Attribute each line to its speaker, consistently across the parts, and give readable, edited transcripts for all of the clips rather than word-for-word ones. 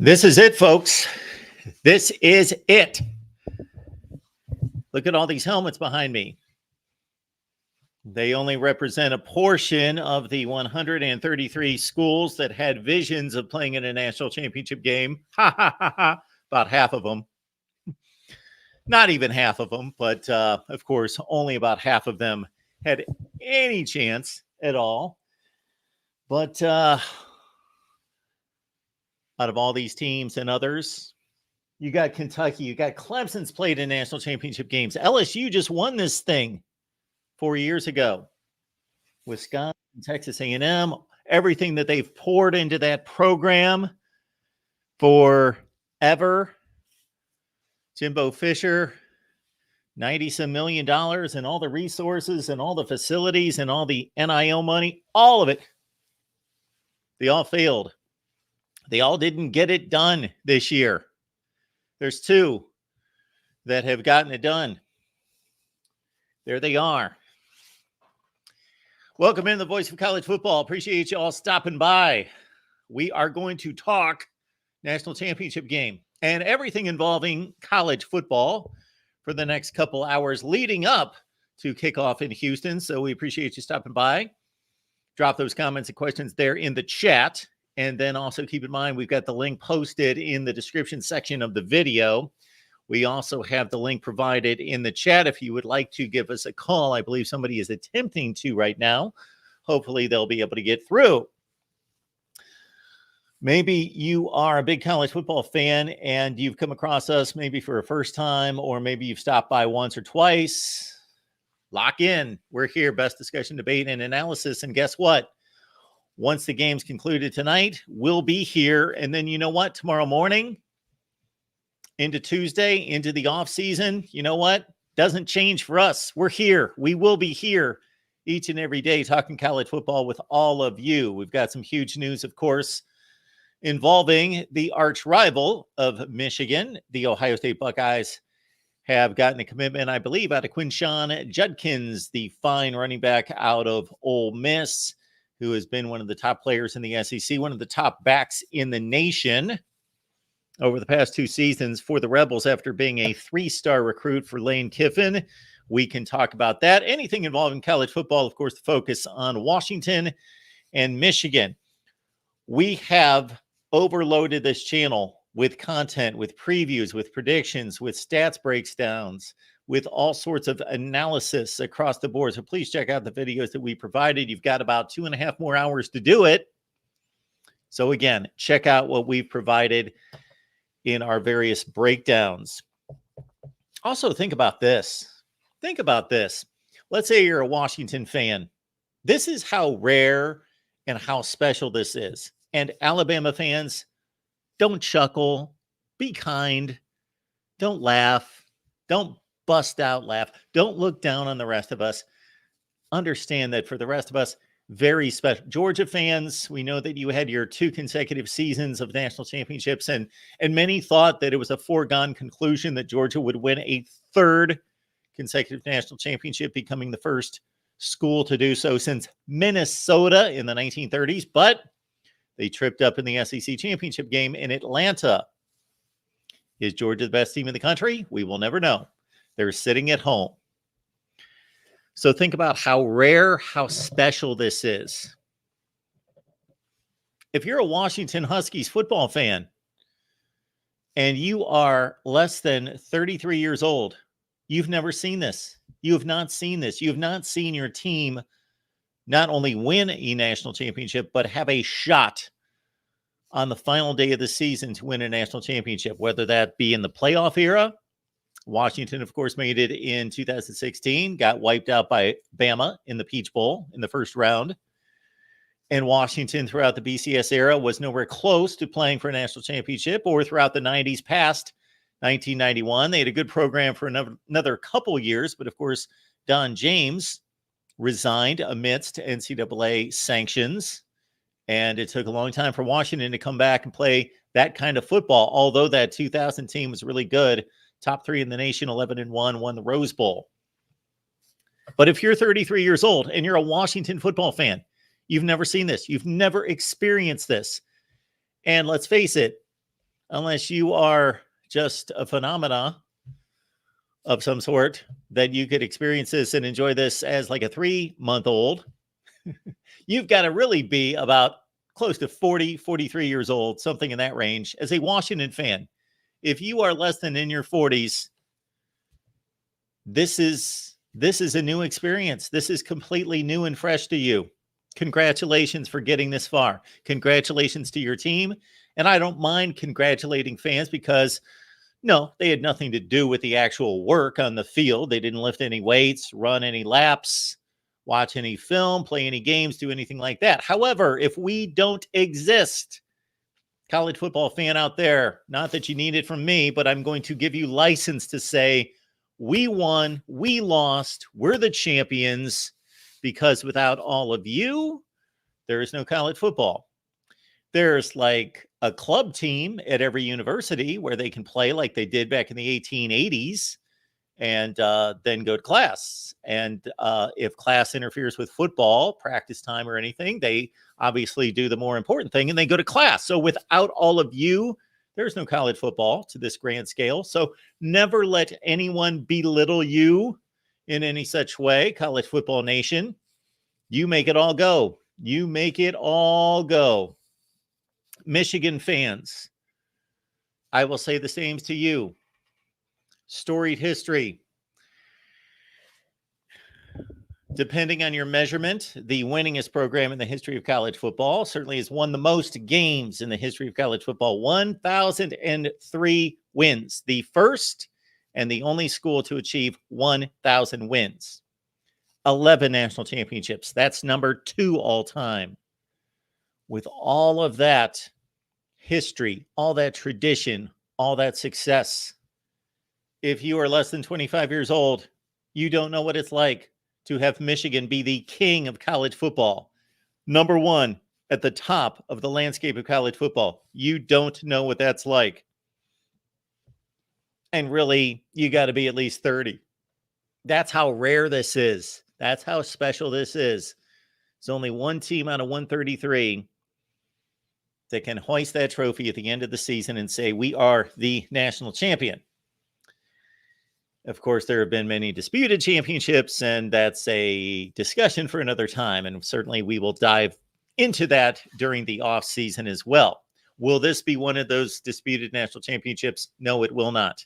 Speaker 1: This is it, folks. This is it. Look at all these helmets behind me. They only represent a portion of the 133 schools that had visions of playing in a national championship game. Ha ha ha ha. About half of them. Not even half of them, but of course, only about half of them had any chance at all. But out of all these teams and others, you got Kentucky, you got Clemson's played in national championship games. LSU just won this thing 4 years ago. Wisconsin, Texas A&M, everything that they've poured into that program forever. Jimbo Fisher, $90-some million and all the resources and all the facilities and all the NIL money, all of it. They all failed. They all didn't get it done this year. There's two that have gotten it done. There they are. Welcome in the Voice of College Football. Appreciate you all stopping by. We are going to talk national championship game and everything involving college football for the next couple hours leading up to kickoff in Houston. So we appreciate you stopping by. Drop those comments and questions there in the chat. And then also keep in mind, we've got the link posted in the description section of the video. We also have the link provided in the chat if you would like to give us a call. I believe somebody is attempting to right now. Hopefully they'll be able to get through. Maybe you are a big college football fan and you've come across us maybe for a first time, or maybe you've stopped by once or twice. Lock in. We're here, best discussion, debate, and analysis. And guess what? Once the game's concluded tonight, we'll be here. And then you know what? Tomorrow morning, into Tuesday, into the off season, you know what? Doesn't change for us. We're here. We will be here each and every day talking college football with all of you. We've got some huge news, of course, involving the arch rival of Michigan. The Ohio State Buckeyes have gotten a commitment, I believe, out of Quinshon Judkins, the fine running back out of Ole Miss, who has been one of the top players in the SEC, one of the top backs in the nation over the past 2 seasons for the Rebels after being a 3-star recruit for Lane Kiffin. We can talk about that. Anything involving college football, of course, the focus on Washington and Michigan. We have overloaded this channel with content, with previews, with predictions, with stats breakdowns, with all sorts of analysis across the board. So please check out the videos that we provided. You've got about 2.5 more hours to do it. So again, check out what we've provided in our various breakdowns. Also, think about this. Think about this. Let's say you're a Washington fan. This is how rare and how special this is. And Alabama fans, don't chuckle. Be kind. Don't laugh. Don't bust out laugh. Don't look down on the rest of us. Understand that for the rest of us, very special. Georgia fans, we know that you had your 2 consecutive seasons of national championships, and many thought that it was a foregone conclusion that Georgia would win a 3rd consecutive national championship, becoming the first school to do so since Minnesota in the 1930s. But they tripped up in the SEC championship game in Atlanta. Is Georgia the best team in the country? We will never know. They're sitting at home. So think about how rare, how special this is. If you're a Washington Huskies football fan and you are less than 33 years old, you've never seen this. You have not seen this. You have not seen your team not only win a national championship, but have a shot on the final day of the season to win a national championship, whether that be in the playoff era. Washington, of course, made it in 2016, got wiped out by Bama in the Peach Bowl in the first round. And Washington throughout the BCS era was nowhere close to playing for a national championship, or throughout the 90s past 1991. They had a good program for another couple years, but of course, Don James resigned amidst NCAA sanctions. And it took a long time for Washington to come back and play that kind of football, although that 2000 team was really good. Top 3 in the nation, 11-1, won the Rose Bowl. But if you're 33 years old and you're a Washington football fan, you've never seen this. You've never experienced this. And let's face it, unless you are just a phenomena of some sort, that you could experience this and enjoy this as like a 3-month-old. You've got to really be about close to 40, 43 years old, something in that range, as a Washington fan. If you are less than in your 40s, this is a new experience. This is completely new and fresh to you. Congratulations for getting this far. Congratulations to your team. And I don't mind congratulating fans because, no, they had nothing to do with the actual work on the field. They didn't lift any weights, run any laps, watch any film, play any games, do anything like that. However, if we don't exist, college football fan out there, not that you need it from me, but I'm going to give you license to say, we won, we lost, we're the champions, because without all of you, there is no college football. There's like a club team at every university where they can play like they did back in the 1880s and then go to class. And if class interferes with football, practice time or anything, they obviously do the more important thing and they go to class. So without all of you, there's no college football to this grand scale. So never let anyone belittle you in any such way. College football nation, you make it all go. You make it all go. Michigan fans, I will say the same to you. Storied history. Depending on your measurement, the winningest program in the history of college football certainly has won the most games in the history of college football. 1,003 wins. The first and the only school to achieve 1,000 wins. 11 national championships. That's number 2 all time. With all of that history, all that tradition, all that success, if you are less than 25 years old, you don't know what it's like to have Michigan be the king of college football. Number 1 at the top of the landscape of college football. You don't know what that's like. And really, you got to be at least 30. That's how rare this is. That's how special this is. There's only one team out of 133 that can hoist that trophy at the end of the season and say, we are the national champion. Of course, there have been many disputed championships, and that's a discussion for another time. And certainly we will dive into that during the off season as well. Will this be one of those disputed national championships? No, it will not.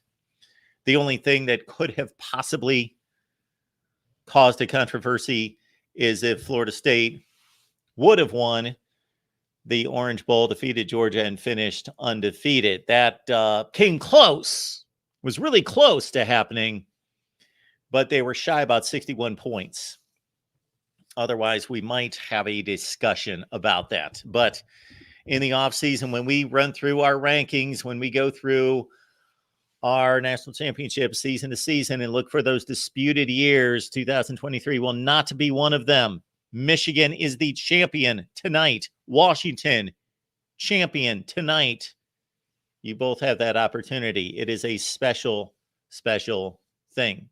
Speaker 1: The only thing that could have possibly caused a controversy is if Florida State would have won the Orange Bowl, defeated Georgia, and finished undefeated. That came close, was really close to happening, but they were shy about 61 points. Otherwise, we might have a discussion about that. But in the offseason, when we run through our rankings, when we go through our national championship season to season and look for those disputed years, 2023 will not be one of them. Michigan is the champion tonight. Washington, champion tonight. You both have that opportunity. It is a special, special thing.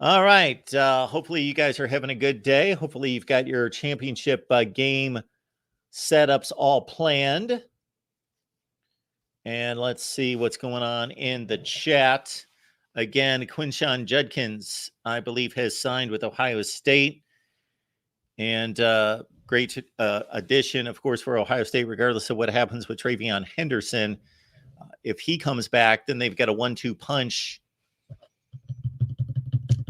Speaker 1: All right. Hopefully you guys are having a good day. Hopefully you've got your championship game setups all planned. And let's see what's going on in the chat. Again, Quinshawn Judkins, I believe, has signed with Ohio State. And great addition, of course, for Ohio State, regardless of what happens with Travion Henderson. If he comes back, then they've got a 1-2 punch.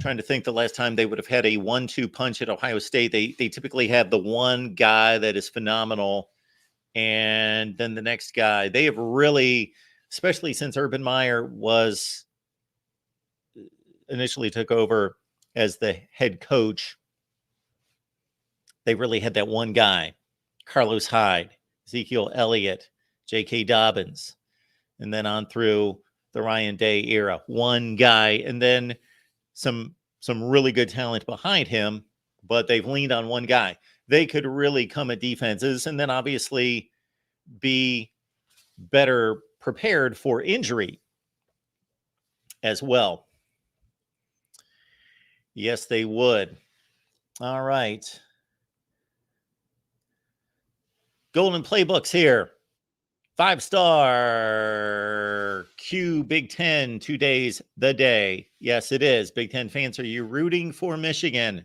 Speaker 1: Trying to think the last time they would have had a 1-2 punch at Ohio State. They typically have the one guy that is phenomenal, and then the next guy. They have really, especially since Urban Meyer was initially took over as the head coach, they really had that one guy, Carlos Hyde, Ezekiel Elliott, J.K. Dobbins, and then on through the Ryan Day era. One guy, and then some really good talent behind him, but they've leaned on one guy. They could really come at defenses and then obviously be better prepared for injury as well. Yes, they would. All right. Golden Playbooks here. 5-star Q Big Ten, 2 days the day. Yes, it is. Big Ten fans, are you rooting for Michigan?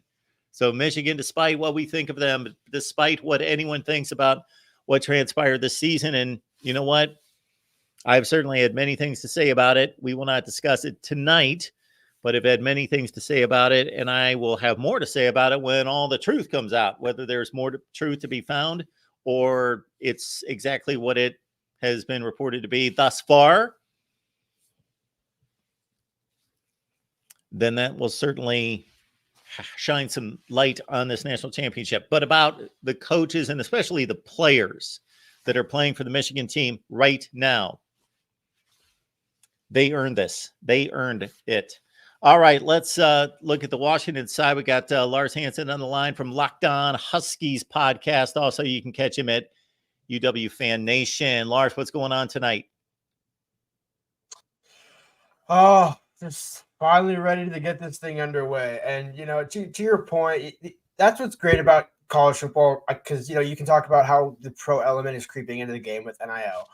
Speaker 1: So Michigan, despite what we think of them, despite what anyone thinks about what transpired this season, and you know what? I've certainly had many things to say about it. We will not discuss it tonight, but I've had many things to say about it, and I will have more to say about it when all the truth comes out, whether there's more truth to be found or it's exactly what it has been reported to be thus far. Then that will certainly shine some light on this national championship. But about the coaches and especially the players that are playing for the Michigan team right now, they earned this. They earned it. All right, let's look at the Washington side. We got Lars Hansen on the line from Locked On Huskies podcast. Also, you can catch him at UW Fan Nation. Lars, what's going on tonight?
Speaker 2: Oh, just finally ready to get this thing underway. And, you know, to your point, that's what's great about college football, because, you know, you can talk about how the pro element is creeping into the game with NIL.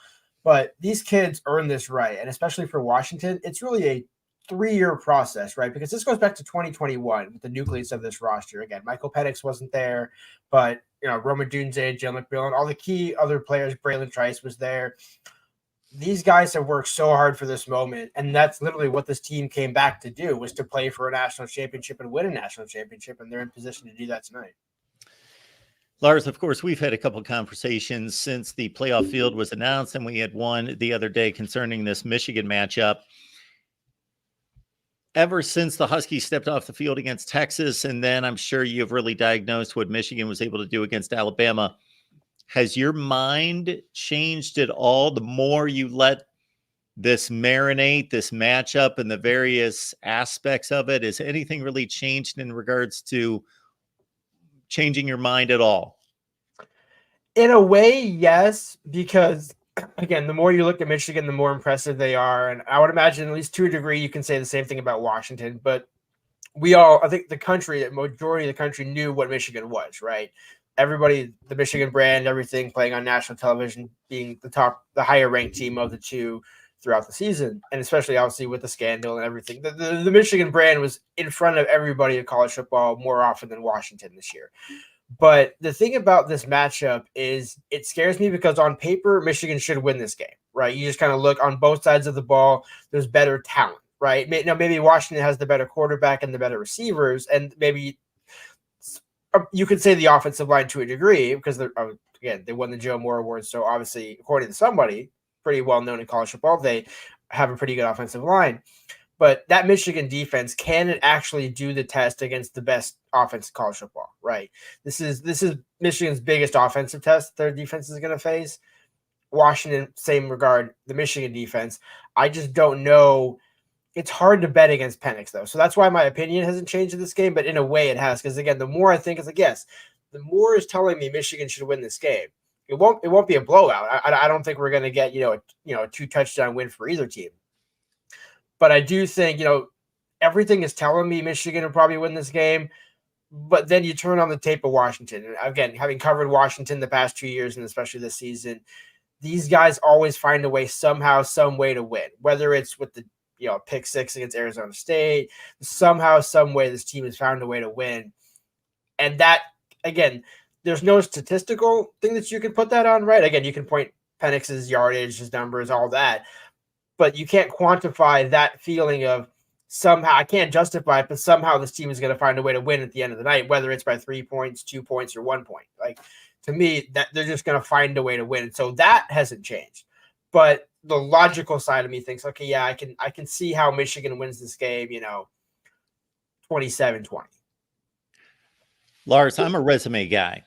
Speaker 2: But these kids earn this right. And especially for Washington, it's really a 3-year process, right? Because this goes back to 2021 with the nucleus of this roster. Again, Michael Penix wasn't there, but, you know, Roma Dunze, Jalen McMillan, all the key other players, Braylon Trice was there. These guys have worked so hard for this moment, and that's literally what this team came back to do, was to play for a national championship and win a national championship, and they're in position to do that tonight.
Speaker 1: Lars, of course, we've had a couple of conversations since the playoff field was announced, and we had one the other day concerning this Michigan matchup. Ever since the Huskies stepped off the field against Texas, and then I'm sure you've really diagnosed what Michigan was able to do against Alabama, has your mind changed at all the more you let this marinate, this matchup, and the various aspects of it? Has anything really changed in regards to changing your mind at all?
Speaker 2: In a way, yes, because, again, the more you look at Michigan, the more impressive they are. And I would imagine, at least to a degree, you can say the same thing about Washington. But I think the majority of the country knew what Michigan was, right? Everybody, the Michigan brand, everything playing on national television, being the higher ranked team of the two throughout the season. And especially, obviously, with the scandal and everything. The Michigan brand was in front of everybody in college football more often than Washington this year. But the thing about this matchup is it scares me because on paper, Michigan should win this game, right? You just kind of look on both sides of the ball. There's better talent, right? Now, maybe Washington has the better quarterback and the better receivers, and maybe you could say the offensive line to a degree, because they won the Joe Moore Award. So obviously, according to somebody pretty well known in college football, they have a pretty good offensive line. But that Michigan defense, can it actually do the test against the best offense in college football, right? This is Michigan's biggest offensive test their defense is going to face. Washington, same regard, the Michigan defense. I just don't know. It's hard to bet against Penix, though. So that's why my opinion hasn't changed in this game, but in a way it has. Because, again, the more I think, it's like, yes, the more is telling me Michigan should win this game. It won't be a blowout. I don't think we're going to get, a 2-touchdown win for either team. But I do think, everything is telling me Michigan will probably win this game. But then you turn on the tape of Washington. And again, having covered Washington the past 2 years, and especially this season, these guys always find a way somehow, some way to win. Whether it's with the pick 6 against Arizona State, somehow, some way this team has found a way to win. And that, again, there's no statistical thing that you can put that on, right? Again, you can point Penix's yardage, his numbers, all that. But you can't quantify that feeling of somehow, I can't justify it, but somehow this team is going to find a way to win at the end of the night, whether it's by 3 points, 2 points, or 1 point. Like, to me, that they're just going to find a way to win. So that hasn't changed. But the logical side of me thinks, okay, yeah, I can see how Michigan wins this game, 27-20.
Speaker 1: Lars, I'm a resume guy.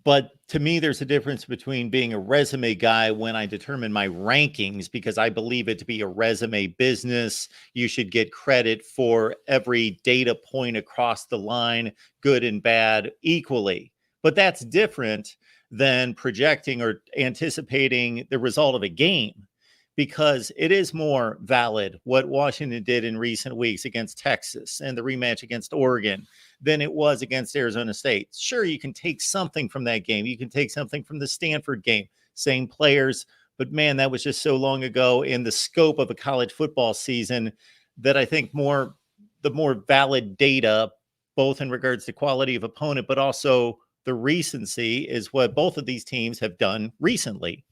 Speaker 1: But to me, there's a difference between being a resume guy when I determine my rankings, because I believe it to be a resume business. You should get credit for every data point across the line, good and bad, equally. But that's different than projecting or anticipating the result of a game, because it is more valid what Washington did in recent weeks against Texas and the rematch against Oregon than it was against Arizona State. Sure, you can take something from that game. You can take something from the Stanford game. Same players, But man, that was just so long ago in the scope of a college football season that I think the more valid data, both in regards to quality of opponent, but also the recency, is what both of these teams have done recently.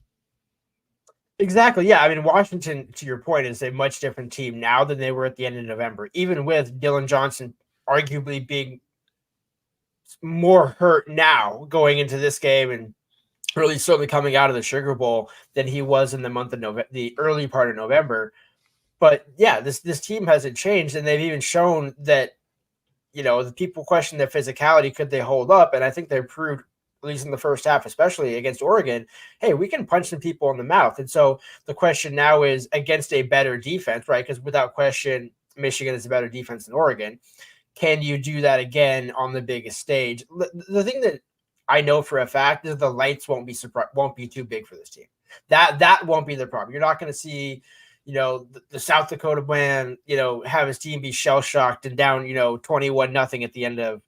Speaker 2: Exactly. Yeah. I mean, Washington, to your point, is a much different team now than they were at the end of November, even with Dylan Johnson arguably being more hurt now going into this game and really certainly coming out of the Sugar Bowl than he was in the month of November, the early part of November. But yeah, this team hasn't changed, and they've even shown that, the people question their physicality. Could they hold up? And I think they proved, at least in the first half, especially against Oregon, hey, we can punch some people in the mouth. And so the question now is against a better defense, right? Because without question, Michigan is a better defense than Oregon. Can you do that again on the biggest stage? The thing that I know for a fact is the lights won't be too big for this team. That won't be the problem. You're not going to see, the South Dakota man, have his team be shell shocked and down, 21-0 at the end of,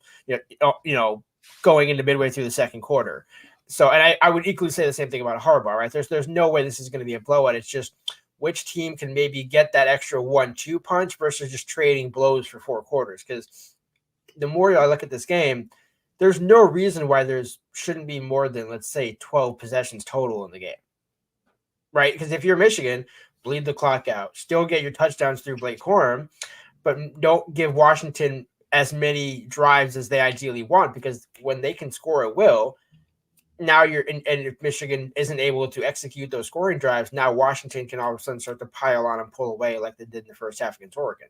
Speaker 2: going into midway through the second quarter. So, and I would equally say the same thing about Harbaugh, right? There's no way this is going to be a blowout. It's just which team can maybe get that extra 1-2 punch versus just trading blows for 4 quarters. Because the more I look at this game, there's no reason why shouldn't be more than, let's say, 12 possessions total in the game, right? Because if you're Michigan, bleed the clock out, still get your touchdowns through Blake Corum, but don't give Washington as many drives as they ideally want, because when they can score at will, now and if Michigan isn't able to execute those scoring drives, now Washington can all of a sudden start to pile on and pull away like they did in the first half against Oregon.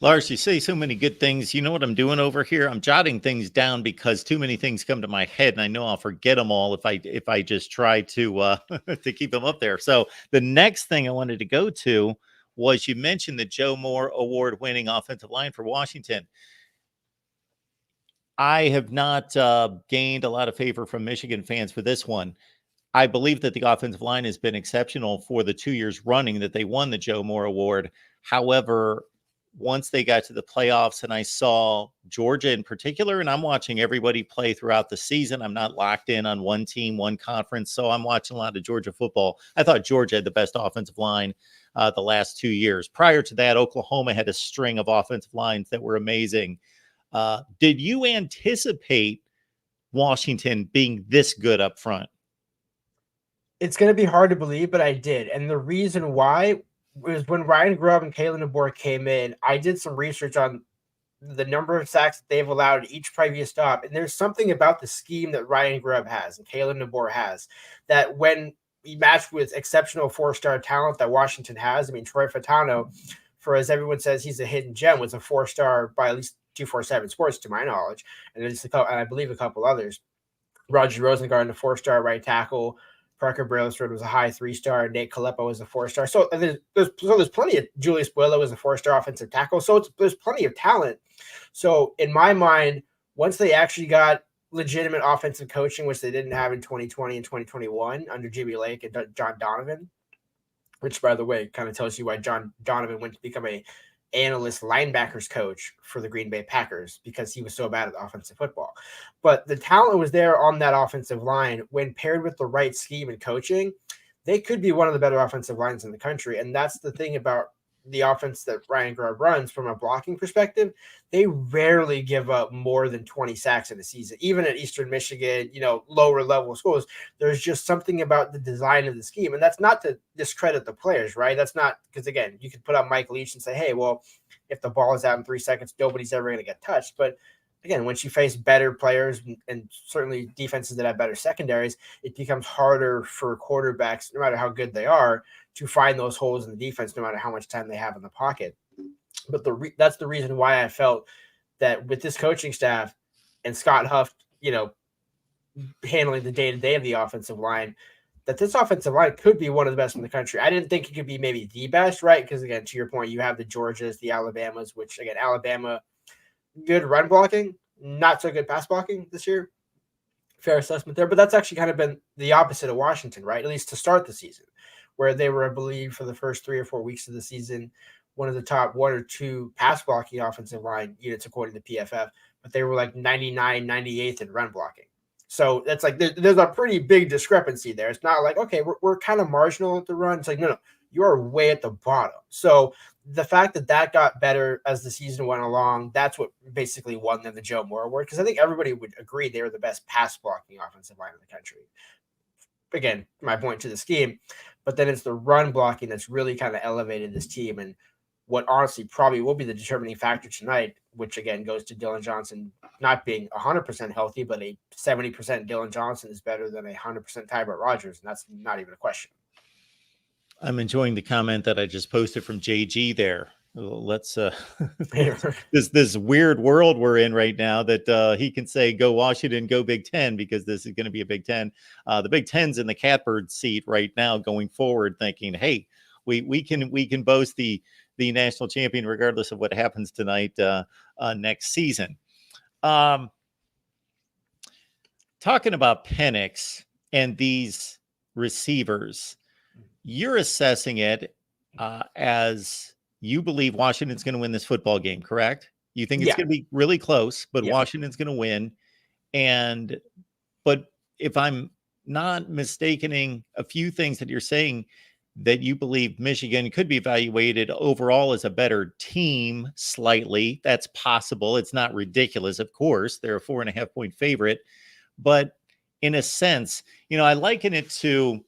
Speaker 1: Lars, you say so many good things. You know what I'm doing over here? I'm jotting things down because too many things come to my head, and I know I'll forget them all if I just try to to keep them up there. So the next thing I wanted to go to was, you mentioned the Joe Moore award-winning offensive line for Washington. I have not gained a lot of favor from Michigan fans for this one. I believe that the offensive line has been exceptional for the 2 years running that they won the Joe Moore Award. However, once they got to the playoffs and I saw Georgia in particular, and I'm watching everybody play throughout the season. I'm not locked in on one team, one conference. So I'm watching a lot of Georgia football. I thought Georgia had the best offensive line the last 2 years. Prior to that, Oklahoma had a string of offensive lines that were amazing. Did you anticipate Washington being this good up front?
Speaker 2: It's going to be hard to believe, but I did. And the reason why was when Ryan Grubb and Kalen DeBoer came in, I did some research on the number of sacks that they've allowed each previous stop. And there's something about the scheme that Ryan Grubb has and Kalen DeBoer has that when he matched with exceptional 4-star talent that Washington has, I mean, Troy Fatano, for as everyone says, he's a hidden gem, was a 4-star by at least 247 Sports, to my knowledge. And I believe a couple others. Roger Rosengarten, a 4-star right tackle. Parker Brailsford was a high 3-star. Nate Kalepa was a 4-star. So there's plenty of Julius Buelo was a 4-star offensive tackle. So there's plenty of talent. So in my mind, once they actually got legitimate offensive coaching, which they didn't have in 2020 and 2021 under Jimmy Lake and John Donovan, which, by the way, kind of tells you why John Donovan went to become a analyst linebackers coach for the Green Bay Packers, because he was so bad at offensive football. But the talent was there on that offensive line. When paired with the right scheme and coaching, they could be one of the better offensive lines in the country. And that's the thing about the offense that Ryan Grubb runs from a blocking perspective. They rarely give up more than 20 sacks in a season. Even at Eastern Michigan, lower level schools, there's just something about the design of the scheme. And that's not to discredit the players, right? That's not, because again, you could put up Mike Leach and say, hey, well, if the ball is out in 3 seconds, nobody's ever going to get touched. But again, once you face better players and certainly defenses that have better secondaries, it becomes harder for quarterbacks, no matter how good they are, to find those holes in the defense, no matter how much time they have in the pocket. But that's the reason why I felt that with this coaching staff and Scott Huff, handling the day-to-day of the offensive line, that this offensive line could be one of the best in the country. I didn't think it could be maybe the best, right? Because again, to your point, you have the Georgias, the Alabamas, which again, Alabama, good run blocking, not so good pass blocking this year. Fair assessment there. But that's actually kind of been the opposite of Washington, right? At least to start the season, where they were, I believe, for the first 3 or 4 weeks of the season, one of the top 1 or 2 pass blocking offensive line units according to PFF, but they were like 99, 98th in run blocking. So that's like there's a pretty big discrepancy there. It's not like, okay, we're kind of marginal at the run. It's like, no, you are way at the bottom. So the fact that got better as the season went along, that's what basically won them the Joe Moore Award, because I think everybody would agree they were the best pass blocking offensive line in the country. Again, my point to the scheme, but then it's the run blocking that's really kind of elevated this team, and what honestly probably will be the determining factor tonight, which again goes to Dillon Johnson not being 100% healthy, but a 70% Dillon Johnson is better than a 100% Tyrod Rogers, and that's not even a question.
Speaker 1: I'm enjoying the comment that I just posted from JG there. Let's this weird world we're in right now that he can say go Washington, go Big Ten, because this is going to be a Big Ten. The Big Ten's in the catbird seat right now going forward, thinking, hey, we can boast the national champion regardless of what happens tonight next season. Talking about Penix and these receivers, you're assessing it as you believe Washington's going to win this football game, correct? You think it's going to be really close, but Washington's going to win. But if I'm not mistaking a few things that you're saying, that you believe Michigan could be evaluated overall as a better team slightly. That's possible. It's not ridiculous, of course. They're a 4.5-point favorite. But in a sense, I liken it to,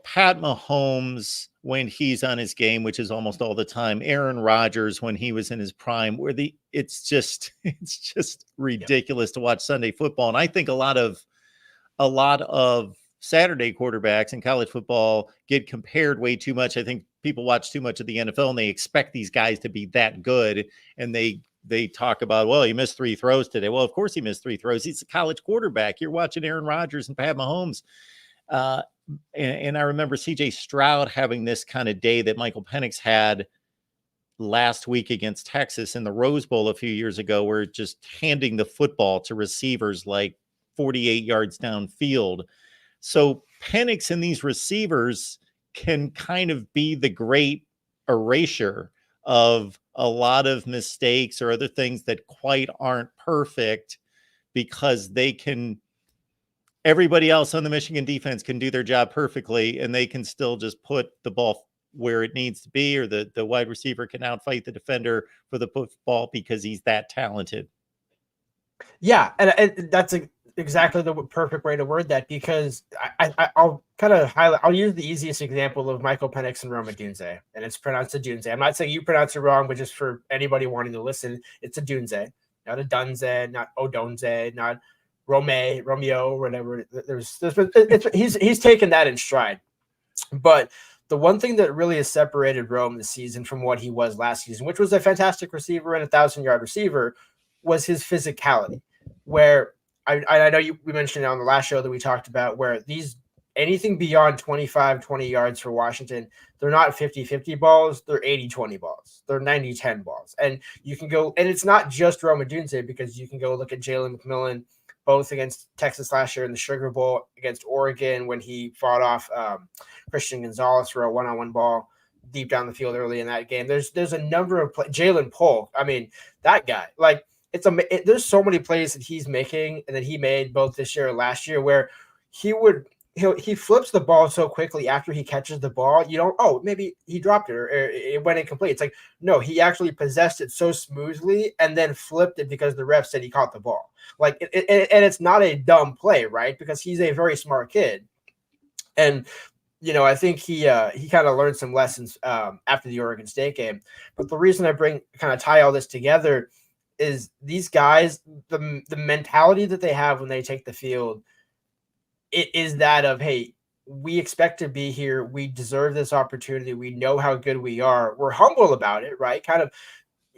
Speaker 1: Pat Mahomes when he's on his game, which is almost all the time, Aaron Rodgers when he was in his prime, where it's just ridiculous to watch Sunday football. And I think a lot of Saturday quarterbacks in college football get compared way too much. I think people watch too much of the NFL and they expect these guys to be that good. And they talk about, well, he missed 3 throws today. Well, of course he missed 3 throws. He's a college quarterback. You're watching Aaron Rodgers and Pat Mahomes. And I remember CJ Stroud having this kind of day that Michael Penix had last week against Texas in the Rose Bowl a few years ago, where just handing the football to receivers like 48 yards downfield. So Penix and these receivers can kind of be the great erasure of a lot of mistakes or other things that quite aren't perfect, because everybody else on the Michigan defense can do their job perfectly, and they can still just put the ball where it needs to be, or the wide receiver can outfight the defender for the football because he's that talented.
Speaker 2: Yeah, and that's exactly the perfect way to word that, because I'll kind of highlight. I'll use the easiest example of Michael Penix and Rome Odunze, and it's pronounced Odunze. I'm not saying you pronounce it wrong, but just for anybody wanting to listen, it's Odunze, not Odunze, not Odonze, not Romeo, whatever. He's taken that in stride. But the one thing that really has separated Rome this season from what he was last season, which was a fantastic receiver and 1,000-yard receiver, was his physicality. Where I know we mentioned it on the last show that we talked about, where anything beyond 20 yards for Washington, they're not 50-50 balls, they're 80-20 balls, they're 90-10 balls. And you can go, and it's not just Rome Odunze, because you can go look at Jalen McMillan, both against Texas last year in the Sugar Bowl, against Oregon when he fought off Christian Gonzalez for a one-on-one ball deep down the field early in that game. There's a number of Jalen Polk. I mean, that guy, like, there's so many plays that he's making and that he made both this year and last year, where he flips the ball so quickly after he catches the ball. Maybe he dropped it or it went incomplete. It's like, no, he actually possessed it so smoothly and then flipped it because the ref said he caught the ball. Like, and it's not a dumb play, right? Because he's a very smart kid. And, I think he kind of learned some lessons after the Oregon State game. But the reason I tie all this together is these guys, the mentality that they have when they take the field, it is that of, hey, we expect to be here. We deserve this opportunity. We know how good we are. We're humble about it, right? Kind of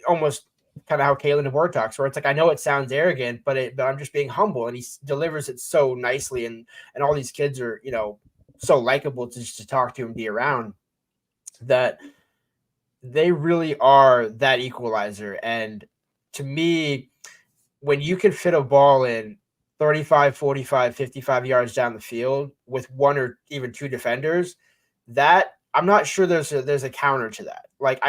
Speaker 2: how Kalen DeBoer talks, where it's like, I know it sounds arrogant, but I'm just being humble. And he delivers it so nicely. And all these kids are, so likable to talk to and be around, that they really are that equalizer. And to me, when you can fit a ball in 35, 45, 55 yards down the field with one or even two defenders, that I'm not sure there's a counter to that. Like,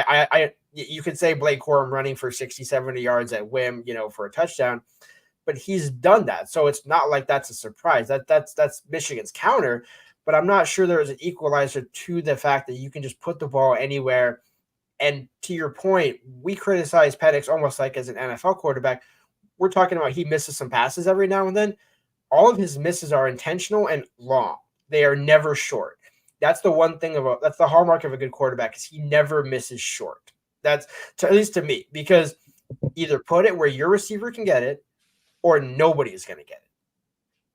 Speaker 2: you could say Blake Corum running for 60, 70 yards at whim, for a touchdown, but he's done that. So it's not like that's a surprise. That's Michigan's counter, but I'm not sure there's an equalizer to the fact that you can just put the ball anywhere. And to your point, we criticize Penix almost like as an NFL quarterback. We're talking about he misses some passes every now and then. All of his misses are intentional and long. They are never short. That's the one thing that's the hallmark of a good quarterback is he never misses short. That's at least to me, because either put it where your receiver can get it or nobody is going to get it.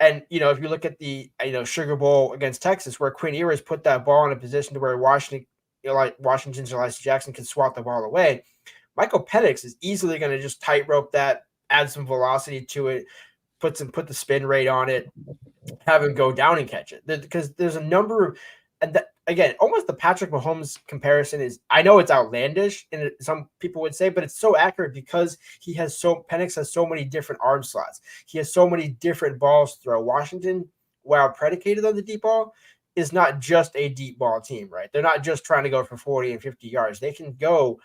Speaker 2: And, if you look at the, Sugar Bowl against Texas, where Quinn Ewers put that ball in a position to where Washington's Elijah Jackson can swat the ball away, Michael Penix is easily going to just tightrope that, add some velocity to it, put the spin rate on it, have him go down and catch it. Because there's a number of, and again, almost the Patrick Mahomes comparison is, I know it's outlandish, and some people would say, but it's so accurate because Penix has so many different arm slots. He has so many different balls to throw. Washington, while predicated on the deep ball, is not just a deep ball team, right? They're not just trying to go for 40 and 50 yards. They can go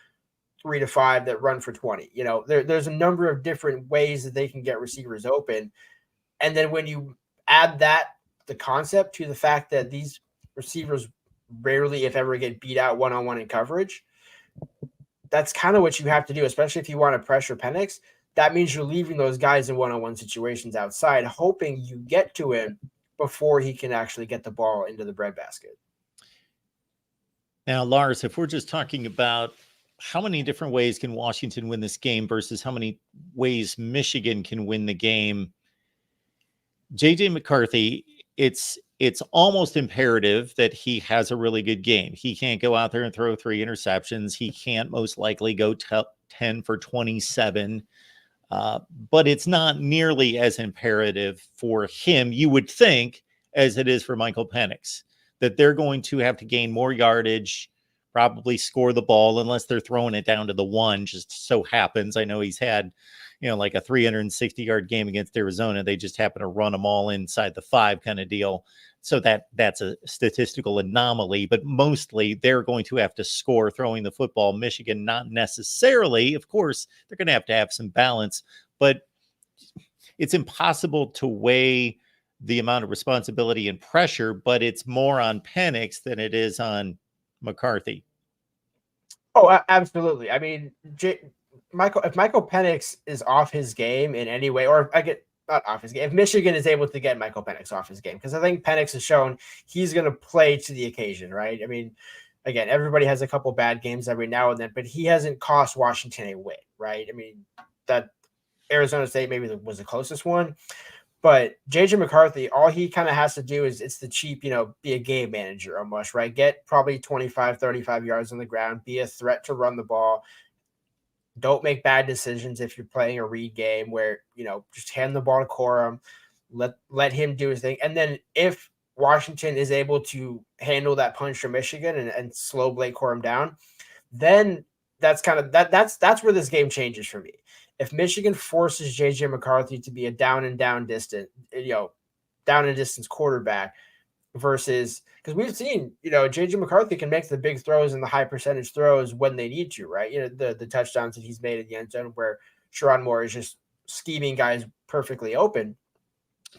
Speaker 2: 3 to 5 that run for 20. There's a number of different ways that they can get receivers open. And then when you add the concept to the fact that these receivers rarely, if ever, get beat out one-on-one in coverage, that's kind of what you have to do, especially if you want to pressure Penix. That means you're leaving those guys in one-on-one situations outside, hoping you get to him before he can actually get the ball into the breadbasket.
Speaker 1: Now, Lars, if we're just talking about how many different ways can Washington win this game versus how many ways Michigan can win the game, JJ McCarthy, it's almost imperative that he has a really good game. He can't go out there and throw 3 interceptions. He can't most likely go 10 for 27. But it's not nearly as imperative for him, you would think, as it is for Michael Penix, that they're going to have to gain more yardage, probably score the ball, unless they're throwing it down to the 1. Just so happens. I know he's had, like a 360-yard game against Arizona. They just happen to run them all inside the 5 kind of deal. So that's a statistical anomaly, but mostly they're going to have to score throwing the football. Michigan, not necessarily. Of course, they're going to have some balance, but it's impossible to weigh the amount of responsibility and pressure, but it's more on Penix than it is on McCarthy.
Speaker 2: Oh, absolutely. I mean, if Michael Penix is off his game in any way, or not off his game, if Michigan is able to get Michael Penix off his game, because I think Penix has shown he's going to play to the occasion, right? I mean, again, everybody has a couple bad games every now and then, but he hasn't cost Washington a win, right? I mean, that Arizona State maybe was the closest one, but JJ McCarthy, all he kind of has to do is, it's the cheap, be a game manager almost, right? Get probably 25, 35 yards on the ground, be a threat to run the ball. Don't make bad decisions if you're playing a read game where, just hand the ball to Corum, let him do his thing. And then if Washington is able to handle that punch from Michigan and slow Blake Corum down, then that's kind of that's where this game changes for me. If Michigan forces JJ McCarthy to be a down and distance quarterback versus, because we've seen, JJ McCarthy can make the big throws and the high percentage throws when they need to, right? The touchdowns that he's made in the end zone where Sherrod Moore is just scheming guys perfectly open.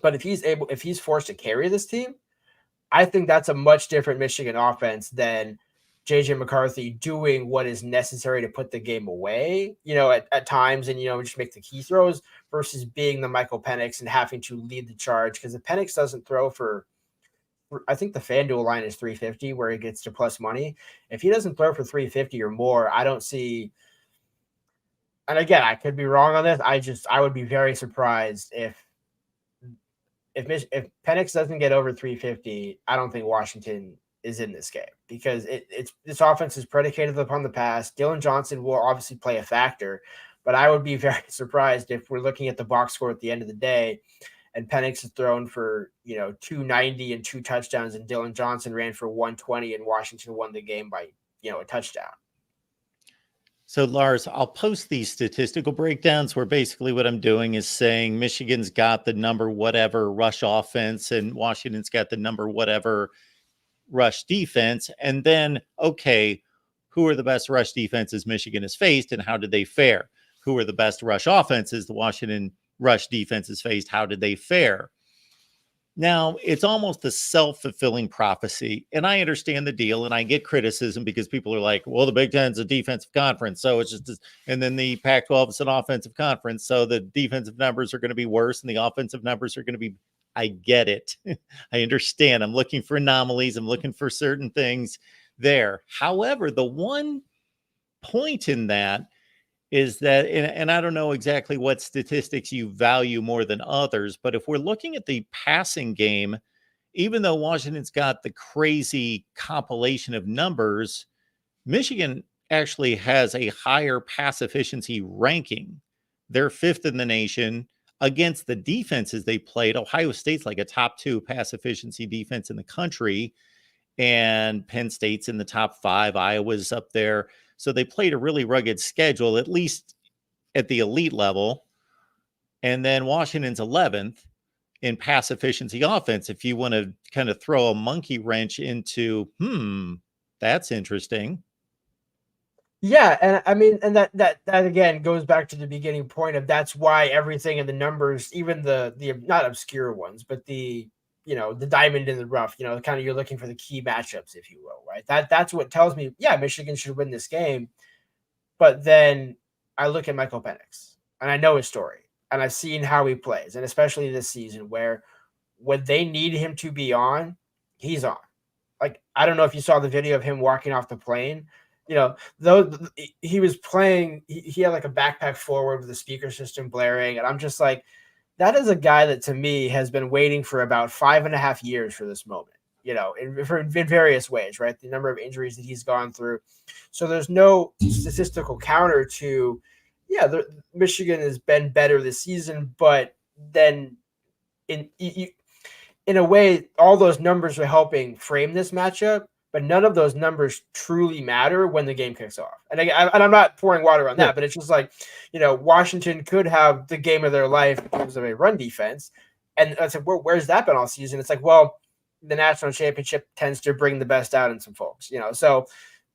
Speaker 2: But if he's forced to carry this team, I think that's a much different Michigan offense than JJ McCarthy doing what is necessary to put the game away, at times, and, just make the key throws versus being the Michael Penix and having to lead the charge. Because if Penix doesn't throw for, I think the FanDuel line is 350 where he gets to plus money. If he doesn't throw for 350 or more, I don't see. And again, I could be wrong on this. I would be very surprised if Penix doesn't get over 350. I don't think Washington is in this game because this offense is predicated upon the pass. Dylan Johnson will obviously play a factor, but I would be very surprised if we're looking at the box score at the end of the day and Penix is thrown for, 290 and 2 touchdowns, and Dylan Johnson ran for 120, and Washington won the game by, a touchdown.
Speaker 1: So, Lars, I'll post these statistical breakdowns where basically what I'm doing is saying Michigan's got the number whatever rush offense and Washington's got the number whatever rush defense. And then, okay, who are the best rush defenses Michigan has faced and how did they fare? Who are the best rush offenses the Washington rush defenses faced, how did they fare? Now, it's almost a self-fulfilling prophecy, and I understand the deal, and I get criticism because people are like, well, the Big Ten's a defensive conference, so it's just, and then the Pac-12 is an offensive conference, so the defensive numbers are going to be worse, and the offensive numbers are going to be, I get it. I understand. I'm looking for anomalies. I'm looking for certain things there. However, the one point in that is that, and I don't know exactly what statistics you value more than others, but if we're looking at the passing game, even though Washington's got the crazy compilation of numbers, Michigan actually has a higher pass efficiency ranking. They're fifth in the nation against the defenses they played. Ohio State's like a top 2 pass efficiency defense in the country, and Penn State's in the top 5. Iowa's up there. So they played a really rugged schedule, at least at the elite level. And then Washington's 11th in pass efficiency offense. If you want to kind of throw a monkey wrench into, that's interesting.
Speaker 2: Yeah, and I mean, and that again goes back to the beginning point of that's why everything in the numbers, even the not obscure ones, but the the diamond in the rough, kind of you're looking for the key matchups, if you will, right? That's what tells me, yeah, Michigan should win this game. But then I look at Michael Penix and I know his story and I've seen how he plays, and especially this season where when they need him to be on, he's on. Like, I don't know if you saw the video of him walking off the plane. Though he was playing, he had like a backpack forward with the speaker system blaring. And I'm just like, that is a guy that to me has been waiting for about 5.5 years for this moment, in various ways, right? The number of injuries that he's gone through. So there's no statistical counter to, Michigan has been better this season, but then in a way, all those numbers are helping frame this matchup. But none of those numbers truly matter when the game kicks off. And I'm not pouring water on that, but it's just like, Washington could have the game of their life in terms of a run defense. And I said, where's that been all season? It's like, well, the national championship tends to bring the best out in some folks, So,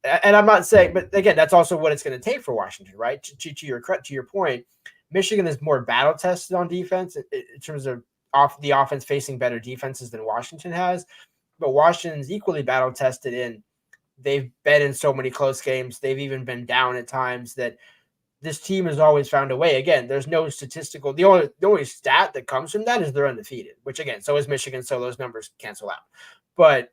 Speaker 2: and I'm not saying, but again, that's also what it's going to take for Washington, right? To your point, Michigan is more battle tested on defense in terms of the offense facing better defenses than Washington has. But Washington's equally battle tested in they've been in so many close games. They've even been down at times that this team has always found a way. Again, there's no statistical. The only stat that comes from that is they're undefeated, which again, so is Michigan. So those numbers cancel out. But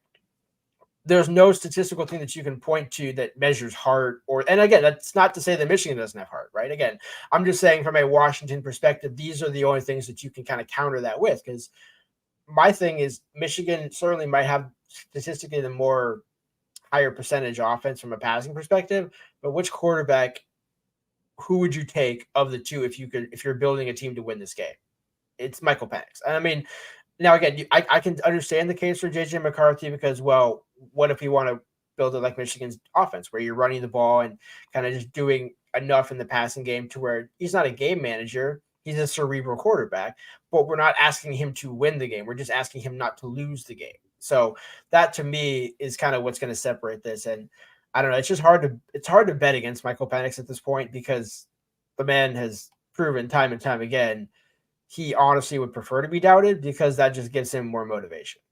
Speaker 2: there's no statistical thing that you can point to that measures heart and again, that's not to say that Michigan doesn't have heart, right? Again, I'm just saying from a Washington perspective, these are the only things that you can kind of counter that with, because my thing is Michigan certainly might have statistically the more higher percentage offense from a passing perspective, but which quarterback, who would you take of the two if you're building a team to win this game? It's Michael Penix. And I mean, now again, I can understand the case for JJ McCarthy because, well, what if you want to build it like Michigan's offense where you're running the ball and kind of just doing enough in the passing game to where he's not a game manager. He's a cerebral quarterback, but we're not asking him to win the game. We're just asking him not to lose the game. So that to me is kind of what's going to separate this. And I don't know. It's just hard to bet against Michael Penix at this point because the man has proven time and time again he honestly would prefer to be doubted because that just gives him more motivation.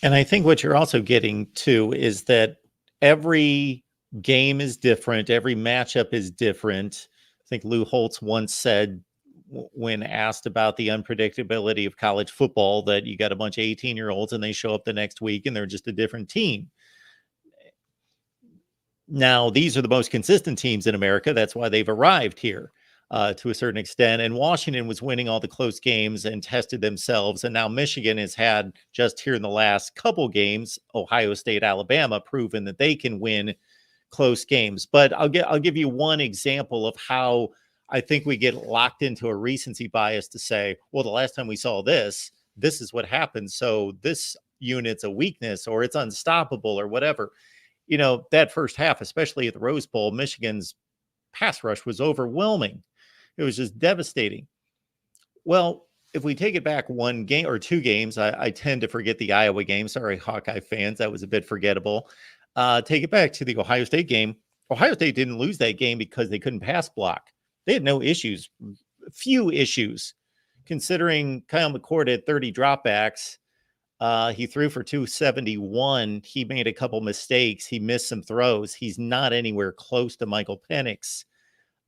Speaker 1: And I think what you're also getting to is that every game is different. Every matchup is different. I think Lou Holtz once said when asked about the unpredictability of college football that you got a bunch of 18-year-olds and they show up the next week and they're just a different team. Now, these are the most consistent teams in America. That's why they've arrived here to a certain extent. And Washington was winning all the close games and tested themselves. And now Michigan has had just here in the last couple games, Ohio State, Alabama, proven that they can win close games. But I'll give you one example of how I think we get locked into a recency bias to say, well, the last time we saw this is what happened. So this unit's a weakness or it's unstoppable or whatever. That first half, especially at the Rose Bowl, Michigan's pass rush was overwhelming. It was just devastating. Well, if we take it back one game or two games, I tend to forget the Iowa game. Sorry, Hawkeye fans, that was a bit forgettable. Take it back to the Ohio State game. Ohio State didn't lose that game because they couldn't pass block. They had no issues few issues considering Kyle McCord had 30 dropbacks. He threw for 271. He made a couple mistakes. He missed some throws. He's not anywhere close to Michael Penix.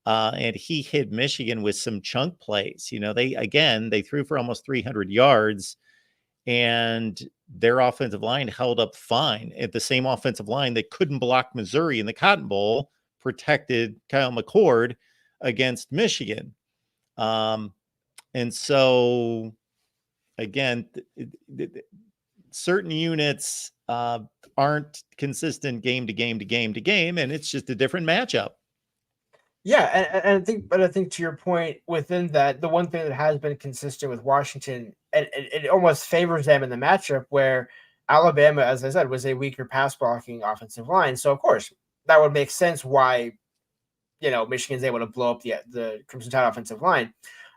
Speaker 1: And he hit Michigan with some chunk plays. They threw for almost 300 yards, and their offensive line held up fine. At the same offensive line that couldn't block Missouri in the Cotton Bowl protected Kyle McCord against Michigan. And so, again, certain units aren't consistent game to game to game to game, and it's just a different matchup.
Speaker 2: Yeah, and I think to your point, within that, the one thing that has been consistent with Washington, and it almost favors them in the matchup where Alabama, as I said, was a weaker pass blocking offensive line. So of course that would make sense why Michigan's able to blow up the Crimson Tide offensive line.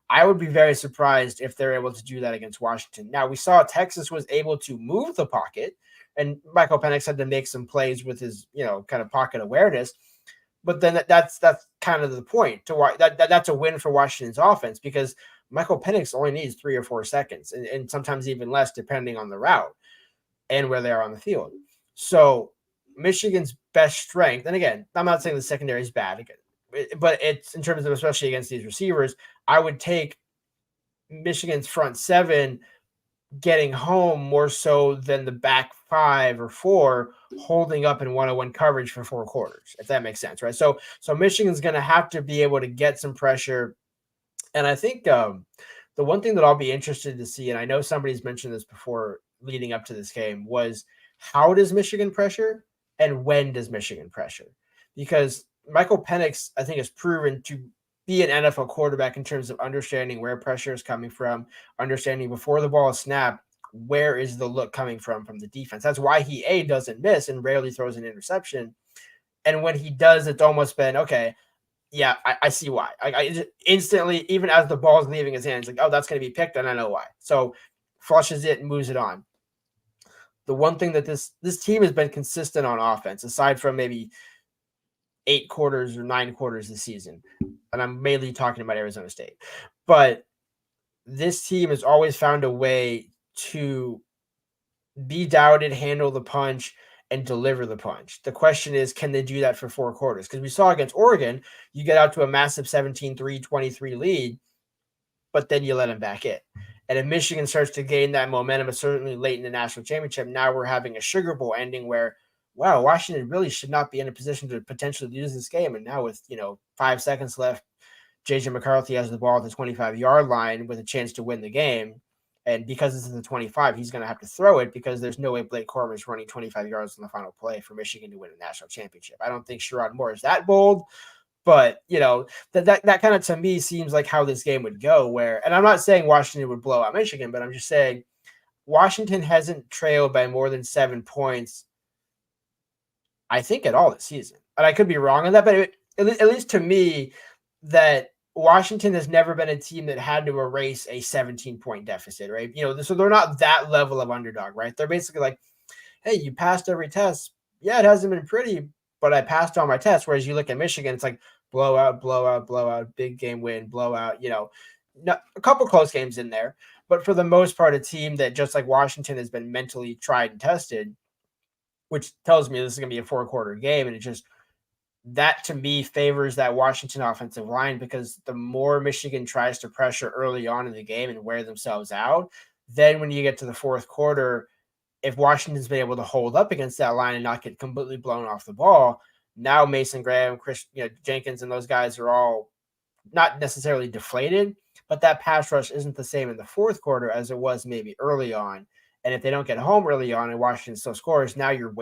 Speaker 2: I would be very surprised if they're able to do that against Washington. Now, we saw Texas was able to move the pocket, and Michael Penix had to make some plays with his, kind of pocket awareness. But then that's kind of the point to why that's a win for Washington's offense, because Michael Penix only needs 3 or 4 seconds, and sometimes even less depending on the route and where they are on the field. So Michigan's best strength, and again, I'm not saying the secondary is bad, but it's in terms of, especially against these receivers, I would take Michigan's front 7 getting home more so than the back 5 or 4 holding up in 1-on-1 coverage for 4 quarters, if that makes sense, right? So Michigan's going to have to be able to get some pressure. And I think the one thing that I'll be interested to see, and I know somebody's mentioned this before leading up to this game, was how does Michigan pressure and when does Michigan pressure? Because Michael Penix, I think, has proven to be an NFL quarterback in terms of understanding where pressure is coming from, understanding before the ball is snapped, where is the look coming from the defense. That's why he doesn't miss and rarely throws an interception. And when he does, it's almost been, okay, yeah, I see why. I just instantly, even as the ball is leaving his hands, like, oh, that's going to be picked, and I know why. So flushes it and moves it on. The one thing that this team has been consistent on offense, aside from maybe 8 quarters or 9 quarters this season, and I'm mainly talking about Arizona State, but this team has always found a way to be doubted, handle the punch, and deliver the punch. The question is, can they do that for 4 quarters? Because we saw against Oregon, you get out to a massive 17-3, 23 lead, but then you let them back in. And if Michigan starts to gain that momentum, certainly late in the national championship, now we're having a Sugar Bowl ending where, wow, Washington really should not be in a position to potentially lose this game. And now with, 5 seconds left, JJ McCarthy has the ball at the 25-yard line with a chance to win the game. And because this is the 25, he's going to have to throw it because there's no way Blake Corum is running 25 yards on the final play for Michigan to win a national championship. I don't think Sherrod Moore is that bold, but, that kind of, to me, seems like how this game would go where, and I'm not saying Washington would blow out Michigan, but I'm just saying Washington hasn't trailed by more than 7 points, I think, at all this season. And I could be wrong on that, but at least to me, that Washington has never been a team that had to erase a 17-point deficit, right? So they're not that level of underdog, right? They're basically like, hey, you passed every test. Yeah, it hasn't been pretty, but I passed all my tests. Whereas you look at Michigan, it's like blowout, blowout, blowout, big game win, blowout, a couple close games in there. But for the most part, a team that, just like Washington, has been mentally tried and tested, which tells me this is going to be a 4-quarter game. And it just, that to me favors that Washington offensive line, because the more Michigan tries to pressure early on in the game and wear themselves out, then when you get to the 4th quarter, if Washington's been able to hold up against that line and not get completely blown off the ball, now Mason Graham, Chris, Jenkins, and those guys are all not necessarily deflated, but that pass rush isn't the same in the 4th quarter as it was maybe early on. And if they don't get home early on and Washington still scores, now you're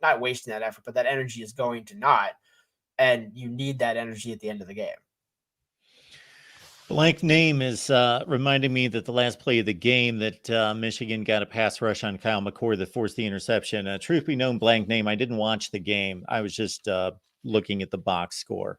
Speaker 2: not wasting that effort, but that energy is going to not. And you need that energy at the end of the game.
Speaker 1: Blank name is reminding me that the last play of the game that Michigan got a pass rush on Kyle McCord that forced the interception. Truth be known, blank name, I didn't watch the game. I was just looking at the box score.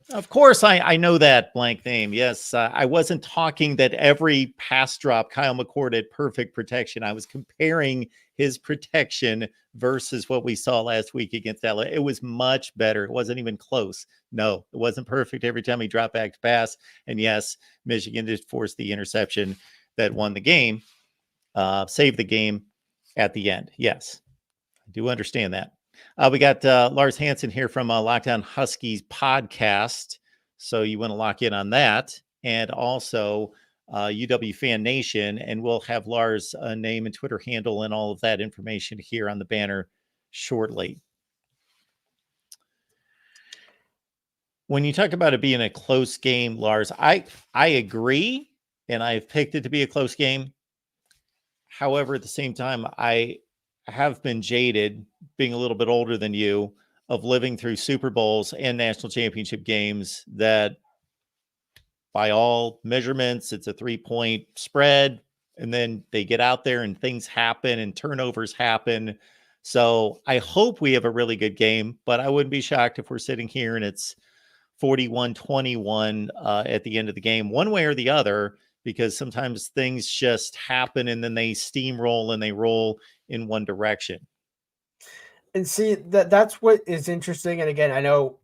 Speaker 1: Of course, I know that, blank name. Yes, I wasn't talking that every pass drop Kyle McCord had perfect protection. I was comparing his protection versus what we saw last week against LA. It was much better. It wasn't even close. No, it wasn't perfect every time he dropped back to pass. And yes, Michigan did force the interception that won the game, saved the game at the end. Yes, I do understand that. We got Lars Hansen here from Lockdown Huskies podcast. So you want to lock in on that. And also UW Fan Nation. And we'll have Lars' name and Twitter handle and all of that information here on the banner shortly. When you talk about it being a close game, Lars, I agree. And I've picked it to be a close game. However, at the same time, I have been jaded, being a little bit older than you, of living through Super Bowls and national championship games that by all measurements, it's a 3-point spread. And then they get out there and things happen and turnovers happen. So I hope we have a really good game, but I wouldn't be shocked if we're sitting here and it's 41-21 at the end of the game, one way or the other, because sometimes things just happen and then they steamroll and they roll in one direction.
Speaker 2: And see, that's what is interesting. And again, I know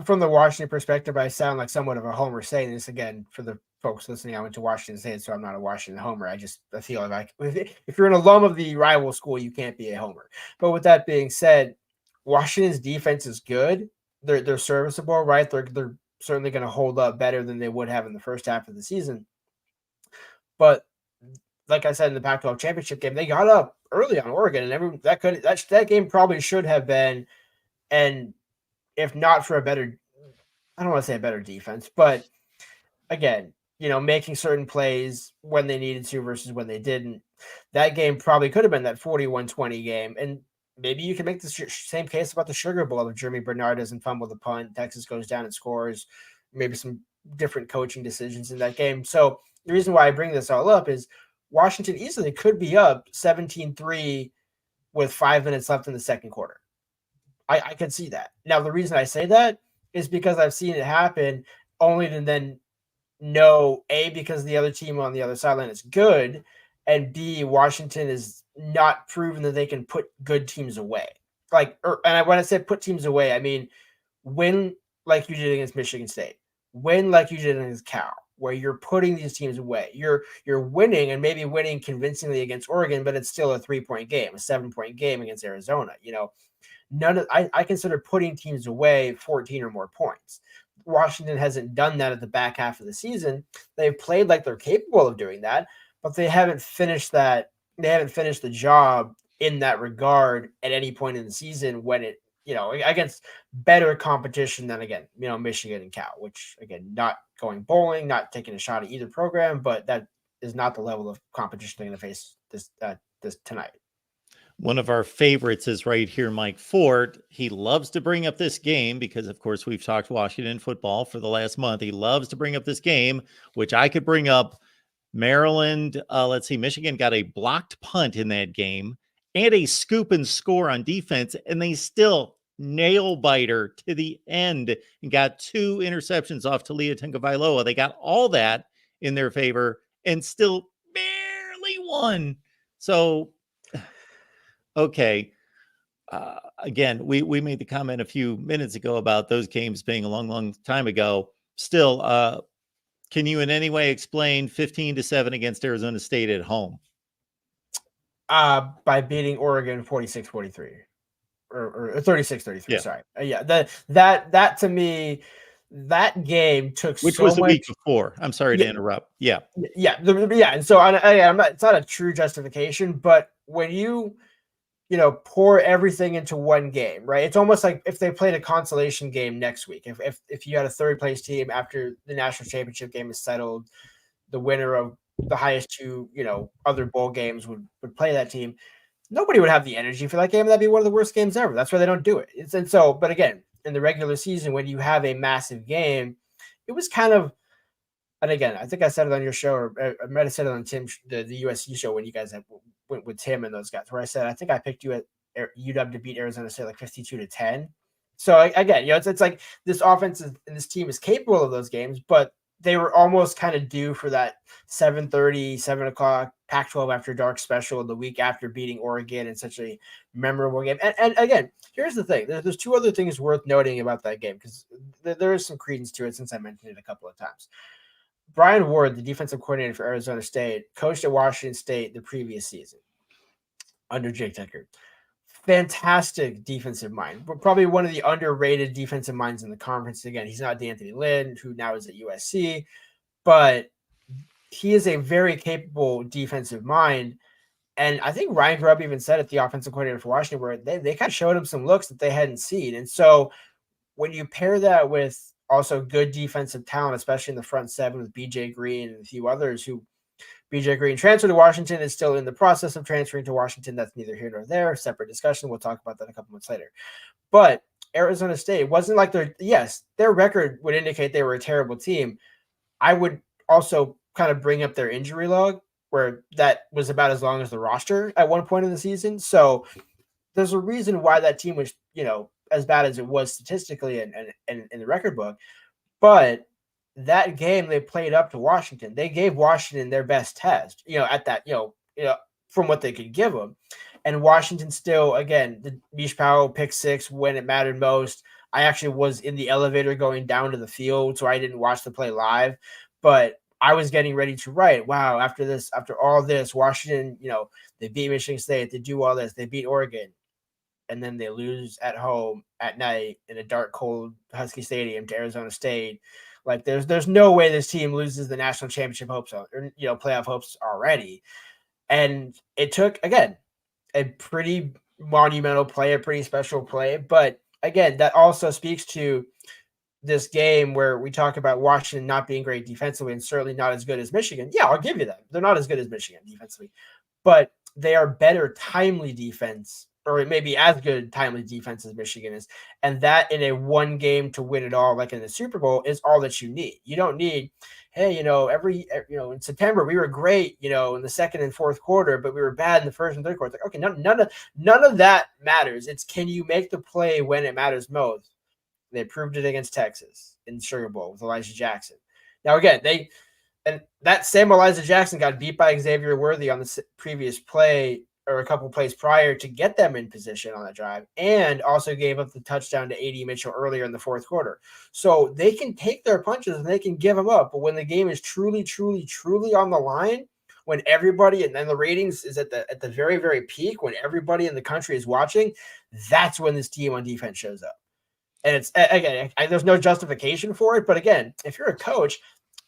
Speaker 2: from the Washington perspective, I sound like somewhat of a homer saying this. Again, for the folks listening, I went to Washington State, so I'm not a Washington homer. I feel like if you're an alum of the rival school, you can't be a homer. But with that being said, Washington's defense is good. They're serviceable, right? They're certainly going to hold up better than they would have in the first half of the season. But like I said in the Pac-12 championship game, they got up early on Oregon, and that game probably should have been, and if not for a better, I don't want to say a better defense, but again, making certain plays when they needed to versus when they didn't, that game probably could have been that 41-20 game. And maybe you can make the same case about the Sugar Bowl if Jeremy Bernard doesn't fumble the punt, Texas goes down and scores, maybe some different coaching decisions in that game. So the reason why I bring this all up is Washington easily could be up 17-3 with 5 minutes left in the second quarter. I can see that. Now, the reason I say that is because I've seen it happen only to then know, A, because the other team on the other sideline is good, and B, Washington is not proven that they can put good teams away. When I say put teams away, I mean win like you did against Michigan State, win like you did against Cal, where you're putting these teams away. You're winning, and maybe winning convincingly against Oregon, but it's still a 3-point game, a 7-point game against Arizona. I consider putting teams away 14 or more points. Washington hasn't done that at the back half of the season. They've played like they're capable of doing that, but they haven't finished that. They haven't finished the job in that regard at any point in the season when it, against better competition than, again, Michigan and Cal, which, again, not going bowling, not taking a shot at either program, but that is not the level of competition they're going to face this tonight.
Speaker 1: One of our favorites is right here, Mike Fort. He loves to bring up this game because, of course, we've talked Washington football for the last month. He loves to bring up this game, which I could bring up. Maryland, Michigan got a blocked punt in that game and a scoop and score on defense, and they still nail biter to the end and got 2 interceptions off Talia Tagovailoa. They got all that in their favor and still barely won. So, okay. Again, we made the comment a few minutes ago about those games being a long, long time ago. Still, can you in any way explain 15-7 against Arizona State at home?
Speaker 2: By beating Oregon 46-43 or 36-33.
Speaker 1: Yeah.
Speaker 2: Sorry. That to me, that game took
Speaker 1: which
Speaker 2: so
Speaker 1: was the
Speaker 2: much,
Speaker 1: week before. I'm sorry to interrupt. Yeah.
Speaker 2: And so it's not a true justification, but when you pour everything into one game, right? It's almost like if they played a consolation game next week. If you had a third place team after the national championship game is settled, the winner of the highest 2, other bowl games would play that team. Nobody would have the energy for that game. That'd be one of the worst games ever. That's why they don't do it. But again, in the regular season, when you have a massive game, it was kind of, and again, I think I said it on your show, or I might have said it on Tim, the USC show when you guys went with Tim and those guys, where I said, I think I picked you at UW to beat Arizona State like 52-10. So again, it's like this offense and this team is capable of those games, but they were almost kind of due for that 7:30, 7 o'clock Pac-12 after dark special the week after beating Oregon in such a memorable game. And again, here's the thing. There's two other things worth noting about that game because there is some credence to it since I mentioned it a couple of times. Brian Ward, the defensive coordinator for Arizona State, coached at Washington State the previous season under Jake Decker. Fantastic defensive mind. Probably one of the underrated defensive minds in the conference. Again, he's not D'Anthony Lynn, who now is at USC, but he is a very capable defensive mind. And I think Ryan Grubb even said it, the offensive coordinator for Washington, where they kind of showed him some looks that they hadn't seen. And so when you pair that with also good defensive talent, especially in the front seven with BJ Green and a few others who BJ Green transferred to Washington, is still in the process of transferring to Washington. That's neither here nor there. Separate discussion. We'll talk about that a couple months later. But Arizona State wasn't like their record would indicate they were a terrible team. I would also kind of bring up their injury log, where that was about as long as the roster at one point in the season. So there's a reason why that team was, as bad as it was statistically and in the record book. But that game they played up to Washington. They gave Washington their best test, at that, from what they could give them. And Washington still, again, the Mish Powell pick six when it mattered most. I actually was in the elevator going down to the field, so I didn't watch the play live, but I was getting ready to write, wow, after all this, Washington, they beat Michigan State, they do all this, they beat Oregon, and then they lose at home at night in a dark, cold Husky Stadium to Arizona State. Like there's no way this team loses the national championship hopes or playoff hopes already. And it took, again, a pretty monumental play, a pretty special play. But again, that also speaks to this game where we talk about Washington not being great defensively and certainly not as good as Michigan. Yeah, I'll give you that. They're not as good as Michigan defensively, but they are better timely defense, or it may be as good timely defense as Michigan is. And that in a one game to win it all, like in the Super Bowl, is all that you need. You don't need, hey, in September we were great, in the second and fourth quarter, but we were bad in the first and third quarter. It's like, okay, none of that matters. It's, can you make the play when it matters most? They proved it against Texas in the Sugar Bowl with Elijah Jackson. Now, again, and that same Elijah Jackson got beat by Xavier Worthy on the previous play or a couple plays prior to get them in position on that drive, and also gave up the touchdown to AD Mitchell earlier in the fourth quarter. So they can take their punches and they can give them up. But when the game is truly, truly, truly on the line, when everybody, and then the ratings is at the very, very peak, when everybody in the country is watching, that's when this team on defense shows up. And it's, again, there's no justification for it. But again, if you're a coach,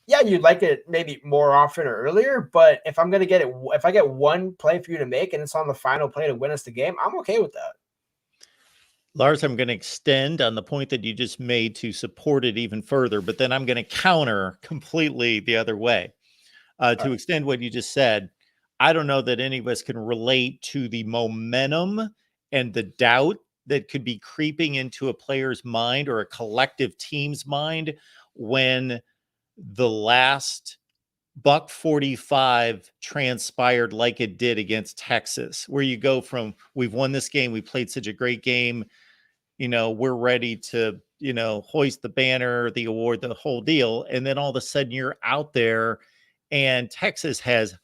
Speaker 2: yeah, you'd like it maybe more often or earlier. But if I'm going to get it, if I get one play for you to make and it's on the final play to win us the game, I'm okay with that.
Speaker 1: Lars, I'm going to extend on the point that you just made to support it even further, but then I'm going to counter completely the other way. To extend what you just said, I don't know that any of us can relate to the momentum and the doubt that could be creeping into a player's mind or a collective team's mind when the last $145 transpired like it did against Texas, where you go from, we've won this game, we played such a great game, we're ready to, hoist the banner, the award, the whole deal. And then all of a sudden you're out there and Texas has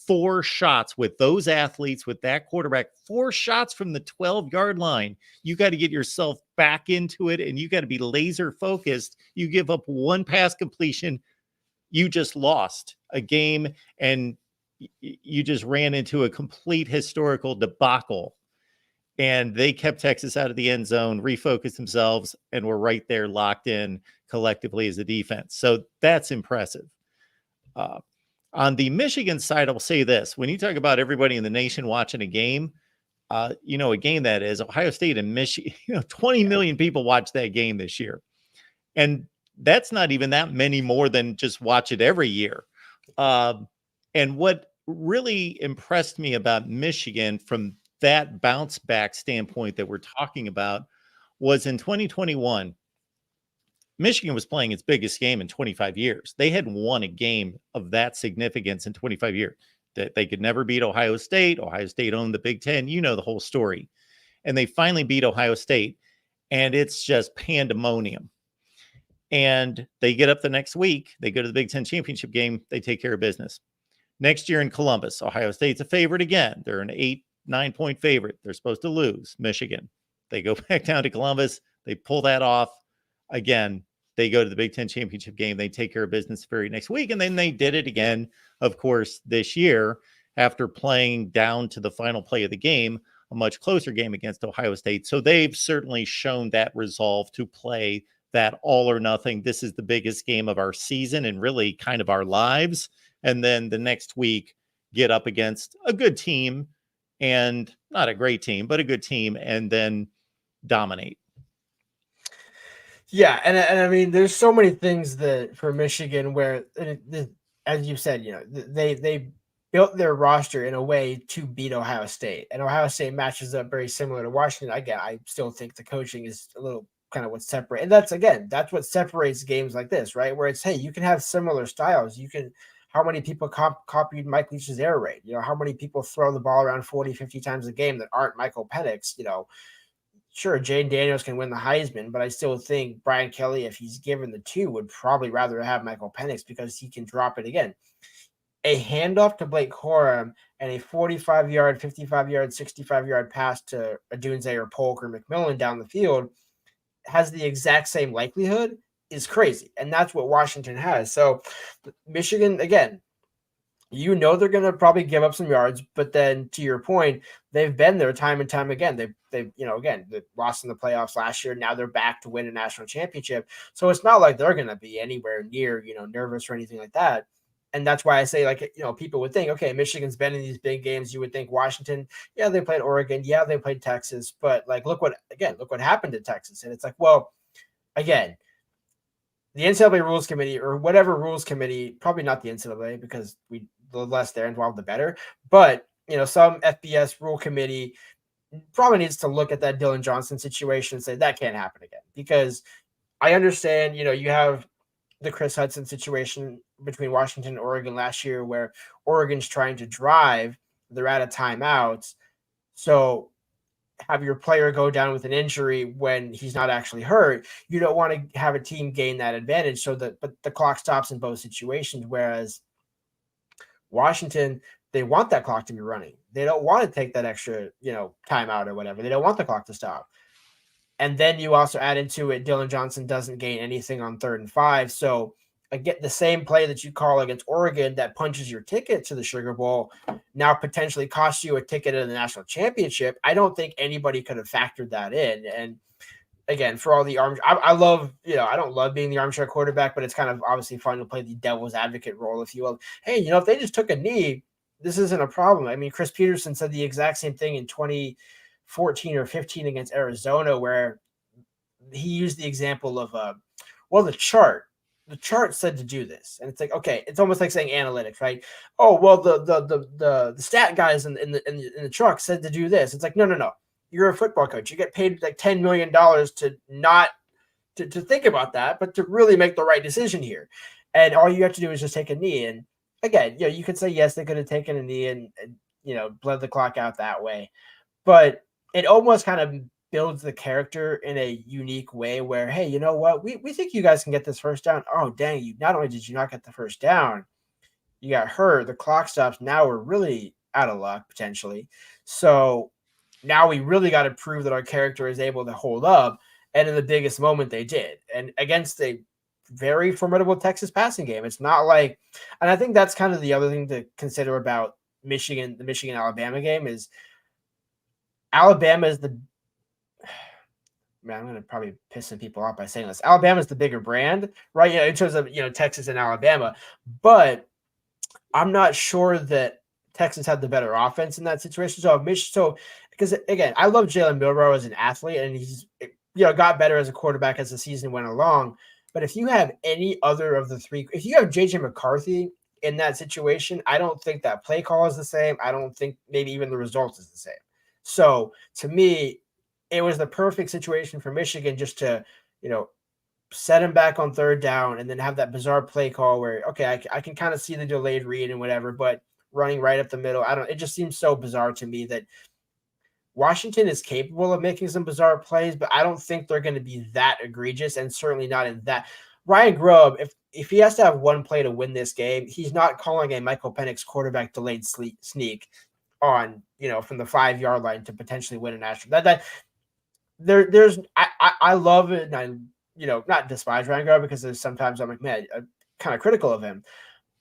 Speaker 1: 4 shots with those athletes, with that quarterback, 4 shots from the 12-yard line. You got to get yourself back into it, and you got to be laser focused. You give up one pass completion, you just lost a game, and you just ran into a complete historical debacle. And they kept Texas out of the end zone, refocused themselves, and were right there locked in collectively as a defense. So that's impressive. On the Michigan side, I'll say this. When you talk about everybody in the nation watching a game, a game that is Ohio State and Michigan, 20 million people watch that game this year. And that's not even that many more than just watch it every year. And what really impressed me about Michigan from that bounce back standpoint that we're talking about was in 2021, Michigan was playing its biggest game in 25 years. They hadn't won a game of that significance in 25 years. That they could never beat Ohio State. Ohio State owned the Big Ten. You know the whole story. And they finally beat Ohio State, and it's just pandemonium. and they get up the next week. They go to the Big Ten championship game. They take care of business. Next year in Columbus, Ohio State's a favorite again. They're an 8-9 point favorite. They're supposed to lose. Michigan. They go back down to Columbus. They pull that off. Again, they go to the Big Ten championship game. They take care of business the very next week. And then they did it again, of course, this year after playing down to the final play of the game, a much closer game against Ohio State. So they've certainly shown that resolve to play that all or nothing. This is the biggest game of our season and really kind of our lives. And then the next week, get up against a good team, and not a great team, but a good team, and then dominate.
Speaker 2: Yeah, and I mean, there's so many things that for Michigan where, as you said, they built their roster in a way to beat Ohio State, and Ohio State matches up very similar to Washington. Again, I still think the coaching is a little kind of what separates, and that's what separates games like this, right? Where it's, hey, you can have similar styles. You can. How many people copied Mike Leach's air raid? How many people throw the ball around 40, 50 times a game that aren't Michael Penix? Sure, Jane Daniels can win the Heisman, but I still think Brian Kelly, if he's given the two, would probably rather have Michael Penix because he can drop it again. A handoff to Blake Corum and a 45-yard, 55-yard, 65-yard pass to Adunze or Polk or McMillan down the field has the exact same likelihood is crazy. And that's what Washington has. So Michigan, again, they're going to probably give up some yards, but then to your point, they've been there time and time again. They've again, they lost in the playoffs last year. Now they're back to win a national championship. So it's not like they're going to be anywhere near, nervous or anything like that. And that's why I say, people would think, okay, Michigan's been in these big games. You would think Washington, yeah, they played Oregon. Yeah, they played Texas. But look what happened to Texas. And it's like, well, again, the NCAA rules committee or whatever rules committee, probably not the NCAA because the less they're involved, the better. But, some FBS rule committee probably needs to look at that Dylan Johnson situation and say that can't happen again. Because I understand, you have the Chris Hudson situation between Washington and Oregon last year where Oregon's trying to drive. They're out of timeouts. So have your player go down with an injury when he's not actually hurt. You don't want to have a team gain that advantage but the clock stops in both situations. Whereas Washington, they want that clock to be running. They don't want to take that extra, timeout or whatever. They don't want the clock to stop. And then you also add into it, Dylan Johnson doesn't gain anything on 3rd and 5. So again, the same play that you call against Oregon that punches your ticket to the Sugar Bowl now potentially costs you a ticket to the national championship. I don't think anybody could have factored that in. And again, for all the I love, I don't love being the armchair quarterback, but it's kind of obviously fun to play the devil's advocate role, if you will. Hey, if they just took a knee, this isn't a problem. I mean, Chris Peterson said the exact same thing in 2014 or 15 against Arizona, where he used the example of, the chart. The chart said to do this, and it's like, okay, it's almost like saying analytics, right? Oh, well, the stat guys in the truck said to do this. It's like, no. You're a football coach. You get paid like $10 million to not to think about that, but to really make the right decision here. And all you have to do is just take a knee. And again, you could say yes, they could have taken a knee and bled the clock out that way, but it almost kind of builds the character in a unique way where, hey, you know what? We think you guys can get this first down. Oh, dang, you not only did you not get the first down, you got hurt. The clock stops. Now we're really out of luck potentially. So now we really got to prove that our character is able to hold up. And in the biggest moment they did. And against a very formidable Texas passing game. It's not like, and I think that's kind of the other thing to consider about Michigan, the Michigan-Alabama game is Alabama is I'm going to probably piss some people off by saying this. Alabama is the bigger brand, right? In terms of, Texas and Alabama, but I'm not sure that Texas had the better offense in that situation. So because again, I love Jalen Milroe as an athlete and he's, got better as a quarterback as the season went along. But if you have any other of the three, if you have JJ McCarthy in that situation, I don't think that play call is the same. I don't think maybe even the result is the same. So to me, it was the perfect situation for Michigan just to, set him back on 3rd down and then have that bizarre play call where, okay, I can kind of see the delayed read and whatever, but running right up the middle, it just seems so bizarre to me that Washington is capable of making some bizarre plays, but I don't think they're going to be that egregious and certainly not in that. Ryan Grubb, if he has to have one play to win this game, he's not calling a Michael Penix quarterback delayed sneak on, from the 5-yard line to potentially win a national. I love it, and I not despise Ryan Grubb, because there's sometimes I'm like, man, I'm kind of critical of him,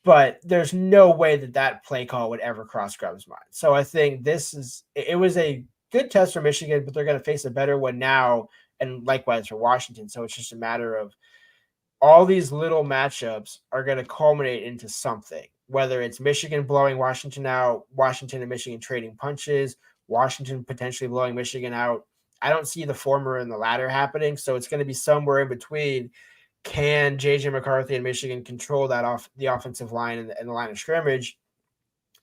Speaker 2: but there's no way that play call would ever cross Grubb's mind. So I think it was a good test for Michigan, but they're going to face a better one now, and likewise for Washington. So it's just a matter of all these little matchups are going to culminate into something, whether it's Michigan blowing Washington out, Washington and Michigan trading punches, Washington potentially blowing Michigan out. I don't see the former and the latter happening, so it's going to be somewhere in between. Can J.J. McCarthy and Michigan control the offensive line and the line of scrimmage,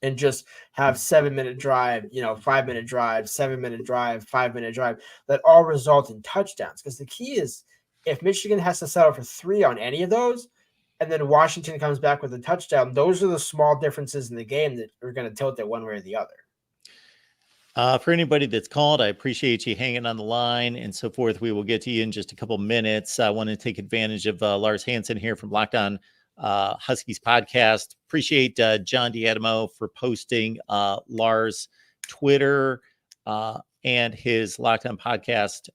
Speaker 2: and just have 7-minute drive, 5-minute drive, 7-minute drive, 5-minute drive that all result in touchdowns? Because the key is, if Michigan has to settle for 3 on any of those, and then Washington comes back with a touchdown, those are the small differences in the game that are going to tilt it one way or the other.
Speaker 1: For anybody that's called, I appreciate you hanging on the line and so forth. We will get to you in just a couple minutes. I want to take advantage of Lars Hansen here from Locked On Huskies podcast. Appreciate John D'Adamo for posting Lars' Twitter and his Locked On podcast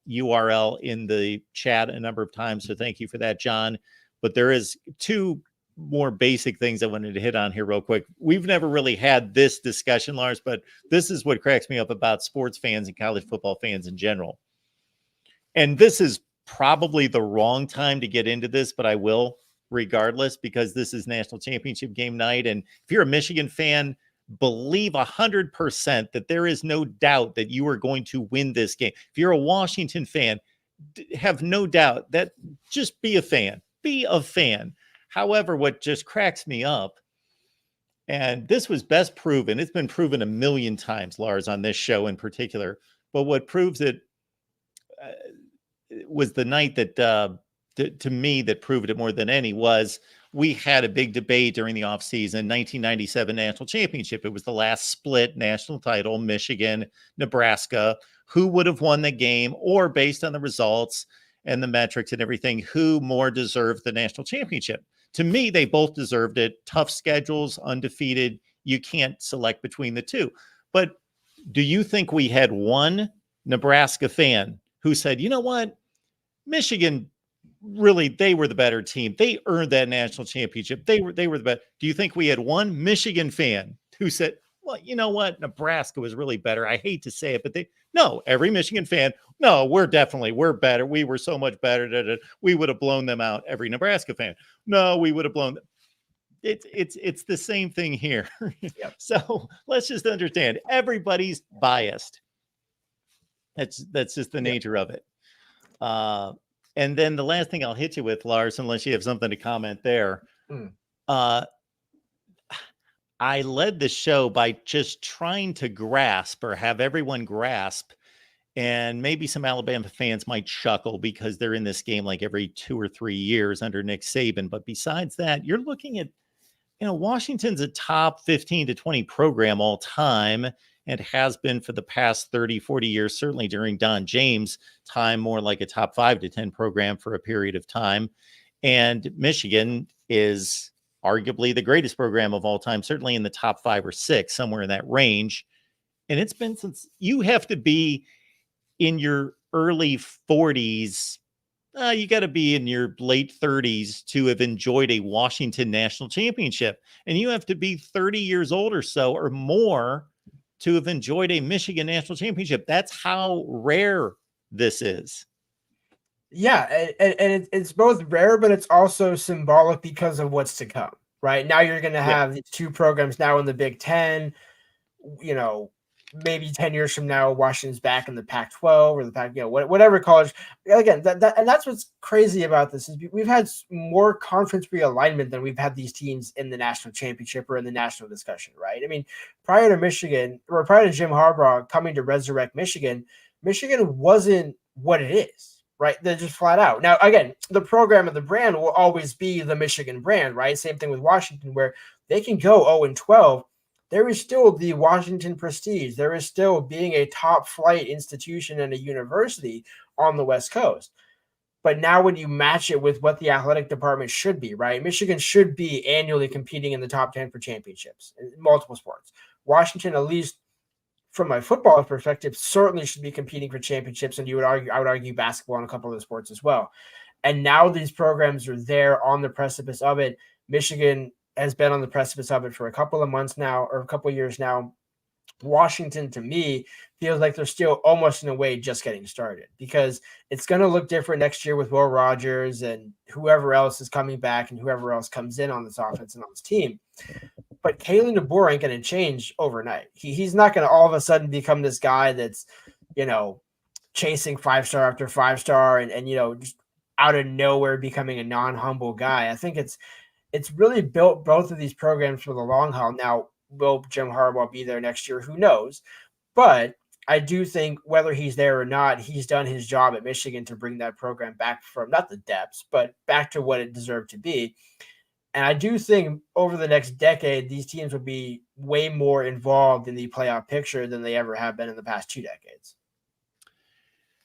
Speaker 1: URL in the chat a number of times. So thank you for that, John. But there is 2 more basic things I wanted to hit on here real quick. We've never really had this discussion, Lars, but this is what cracks me up about sports fans and college football fans in general. And this is probably the wrong time to get into this, but I will regardless, because this is national championship game night. And if you're a Michigan fan, believe 100% that there is no doubt that you are going to win this game. If you're a Washington fan, have no doubt that just be a fan. Be a fan. However, what just cracks me up, and this was best proven, it's been proven a million times, Lars, on this show in particular, but what proves it was the night that, to me, that proved it more than any, was we had a big debate during the offseason, 1997 national championship. It was the last split national title, Michigan, Nebraska. Who would have won the game, or based on the results and the metrics and everything, who more deserved the national championship? To me, they both deserved it. Tough schedules, undefeated. You can't select between the two. But do you think we had one Nebraska fan who said, you know what, Michigan, really, they were the better team. They earned that national championship. They were the best. Do you think we had one Michigan fan who said, well, you know what, Nebraska was really better? I hate to say it, but no, every Michigan fan, no, we're better. We were so much better. We would have blown them out. Every Nebraska fan, no, we would have blown them. It's the same thing here. Yep. So let's just understand, everybody's biased. That's just the nature of it. And then the last thing I'll hit you with, Lars, unless you have something to comment there. I led the show by just trying to grasp, or have everyone grasp, and maybe some Alabama fans might chuckle because they're in this game like every 2 or 3 years under Nick Saban. But besides that, you're looking at, Washington's a top 15 to 20 program all time, and has been for the past 30, 40 years, certainly during Don James' time, more like a top 5 to 10 program for a period of time. And Michigan is arguably the greatest program of all time, certainly in the top 5 or 6, somewhere in that range. And it's been since you have to be in your early 40s. You got to be in your late 30s to have enjoyed a Washington national championship. And you have to be 30 years old or so or more to have enjoyed a Michigan national championship. That's how rare this is.
Speaker 2: Yeah, and it's both rare, but it's also symbolic because of what's to come. Right now, you're going to have these 2 programs now in the Big Ten. Maybe 10 years from now, Washington's back in the Pac-12 or the Pac, whatever college. Again, and that's what's crazy about this is we've had more conference realignment than we've had these teams in the national championship or in the national discussion. Right? I mean, prior to Michigan, or prior to Jim Harbaugh coming to resurrect Michigan, Michigan wasn't what it is. Right, they're just flat out. Now, again, the program and the brand will always be the Michigan brand, right? Same thing with Washington, where they can go 0-12. There is still the Washington prestige. There is still being a top flight institution and a university on the West Coast. But now when you match it with what the athletic department should be, right? Michigan should be annually competing in the top 10 for championships in multiple sports. Washington, at least from my football perspective, certainly should be competing for championships. And I would argue basketball and a couple of the sports as well. And now these programs are there on the precipice of it. Michigan has been on the precipice of it for a couple of months now, or a couple of years now. Washington, to me, feels like they're still almost in a way just getting started, because it's going to look different next year with Will Rogers and whoever else is coming back and whoever else comes in on this offense and on this team. But Kalen DeBoer ain't going to change overnight. He's not going to all of a sudden become this guy that's, chasing 5-star after 5-star and just out of nowhere becoming a non-humble guy. I think it's really built both of these programs for the long haul. Now, will Jim Harbaugh be there next year? Who knows? But I do think whether he's there or not, he's done his job at Michigan to bring that program back from not the depths, but back to what it deserved to be. And I do think over the next decade, these teams will be way more involved in the playoff picture than they ever have been in the past 2 decades.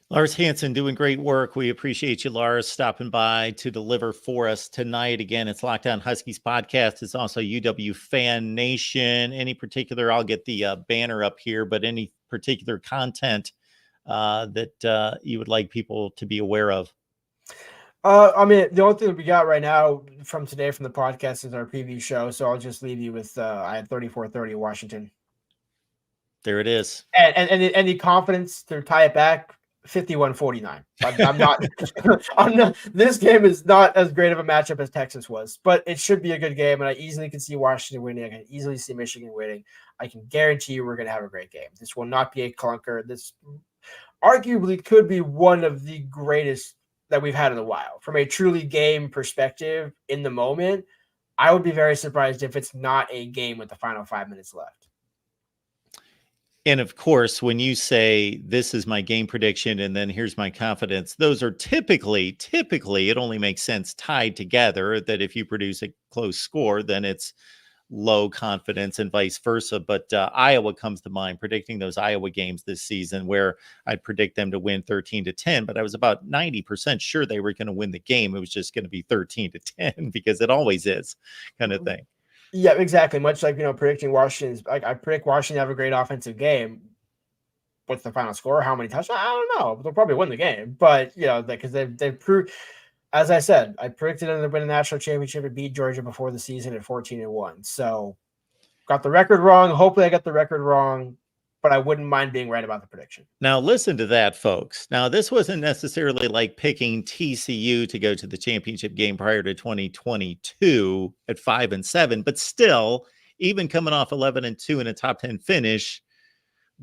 Speaker 1: Lars Hansen doing great work. We appreciate you, Lars, stopping by to deliver for us tonight. Again, it's Locked On Huskies podcast. It's also UW Fan Nation. Any particular, I'll get the banner up here, but any particular content that you would like people to be aware of?
Speaker 2: The only thing that we got right now from today from the podcast is our preview show. So I'll just leave you with I had 34-30 Washington.
Speaker 1: There it is.
Speaker 2: And the confidence to tie it back, 51-49. I'm not. This game is not as great of a matchup as Texas was, but it should be a good game. And I easily can see Washington winning. I can easily see Michigan winning. I can guarantee you we're going to have a great game. This will not be a clunker. This arguably could be one of the greatest that we've had in a while. From a truly game perspective in the moment, I would be very surprised if it's not a game with the final 5 minutes left.
Speaker 1: And of course, when you say this is my game prediction and then here's my confidence, those are typically, it only makes sense tied together, that if you produce a close score, then it's low confidence and vice versa. But Iowa comes to mind, predicting those Iowa games this season where I'd predict them to win 13-10, but I was about 90% sure they were going to win the game. It was just going to be 13-10 because it always is, kind of thing.
Speaker 2: Yeah, exactly. Much like, predicting Washington's, I predict Washington to have a great offensive game. What's the final score? How many touchdowns? I don't know. They'll probably win the game, but because they've proved, as I said, I predicted them to win a national championship and beat Georgia before the season at 14-1. So got the record wrong. Hopefully I got the record wrong, but I wouldn't mind being right about the prediction.
Speaker 1: Now listen to that, folks. Now this wasn't necessarily like picking TCU to go to the championship game prior to 2022 at 5-7, but still, even coming off 11-2 in a top 10 finish,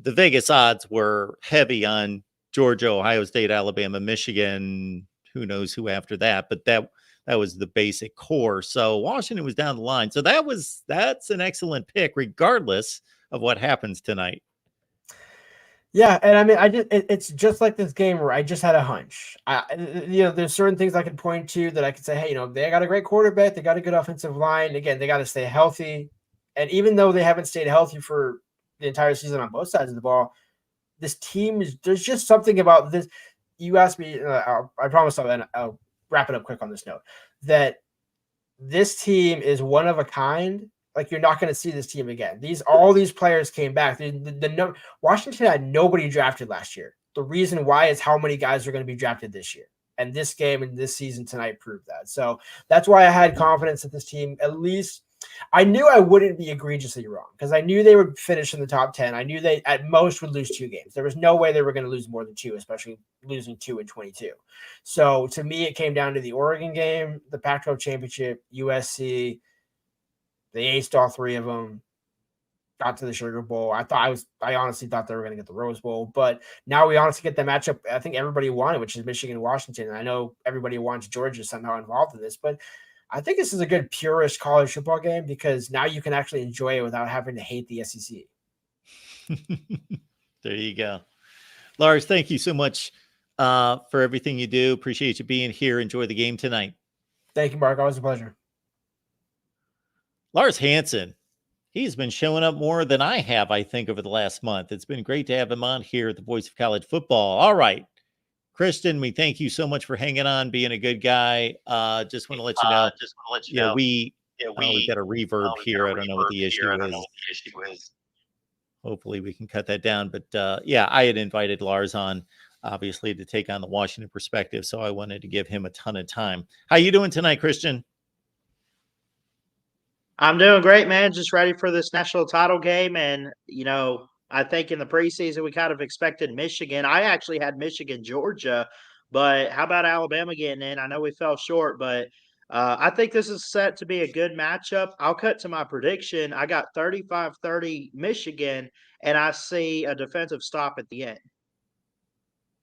Speaker 1: the Vegas odds were heavy on Georgia, Ohio State, Alabama, Michigan, who knows who after that, but that was the basic core. So Washington was down the line. So that's an excellent pick, regardless of what happens tonight.
Speaker 2: Yeah, and it's just like this game where I just had a hunch. There's certain things I can point to that I could say, hey, they got a great quarterback, they got a good offensive line. Again, they got to stay healthy. And even though they haven't stayed healthy for the entire season on both sides of the ball, this team there's just something about this. You asked me, I promise I'll wrap it up quick on this note, that this team is one of a kind. Like, you're not going to see this team again. All these players came back. Washington had nobody drafted last year. The reason why is how many guys are going to be drafted this year. And this game and this season tonight proved that. So that's why I had confidence that this team, at least, I knew I wouldn't be egregiously wrong, because I knew they would finish in the top 10. I knew they at most would lose 2 games. There was no way they were going to lose more than 2, especially losing 2 in 22. So to me, it came down to the Oregon game, the Pac-12 championship, USC. They aced all 3 of them, got to the Sugar Bowl. I honestly thought they were going to get the Rose Bowl, but now we honestly get the matchup I think everybody wanted, which is Michigan and Washington. And I know everybody wants Georgia somehow involved in this, but I think this is a good purist college football game, because now you can actually enjoy it without having to hate the SEC.
Speaker 1: There you go. Lars, thank you so much for everything you do. Appreciate you being here. Enjoy the game tonight.
Speaker 2: Thank you, Mark. Always a pleasure.
Speaker 1: Lars Hansen, he's been showing up more than I have, I think, over the last month. It's been great to have him on here at the Voice of College Football. All right. Christian, we thank you so much for hanging on, being a good guy. Just want to let you know, we've got a reverb here. I don't know what the issue is. Hopefully we can cut that down. But I had invited Lars on, obviously, to take on the Washington perspective. So I wanted to give him a ton of time. How you doing tonight, Christian?
Speaker 3: I'm doing great, man. Just ready for this national title game. And, I think in the preseason, we kind of expected Michigan. I actually had Michigan, Georgia, but how about Alabama getting in? I know we fell short, but I think this is set to be a good matchup. I'll cut to my prediction. I got 35-30 Michigan, and I see a defensive stop at the end.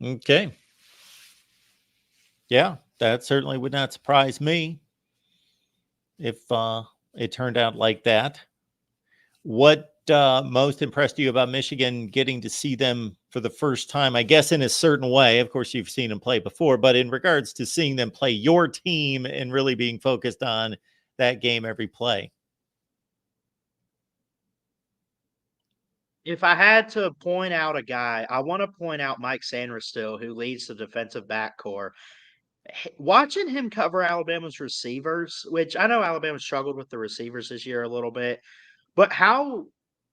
Speaker 1: Okay. Yeah, that certainly would not surprise me if it turned out like that. What most impressed you about Michigan getting to see them for the first time? I guess in a certain way. Of course, you've seen them play before, but in regards to seeing them play your team and really being focused on that game every play.
Speaker 3: If I had to point out a guy, I want to point out Mike Sanders who leads the defensive back core. Watching him cover Alabama's receivers, which I know Alabama struggled with the receivers this year a little bit, but how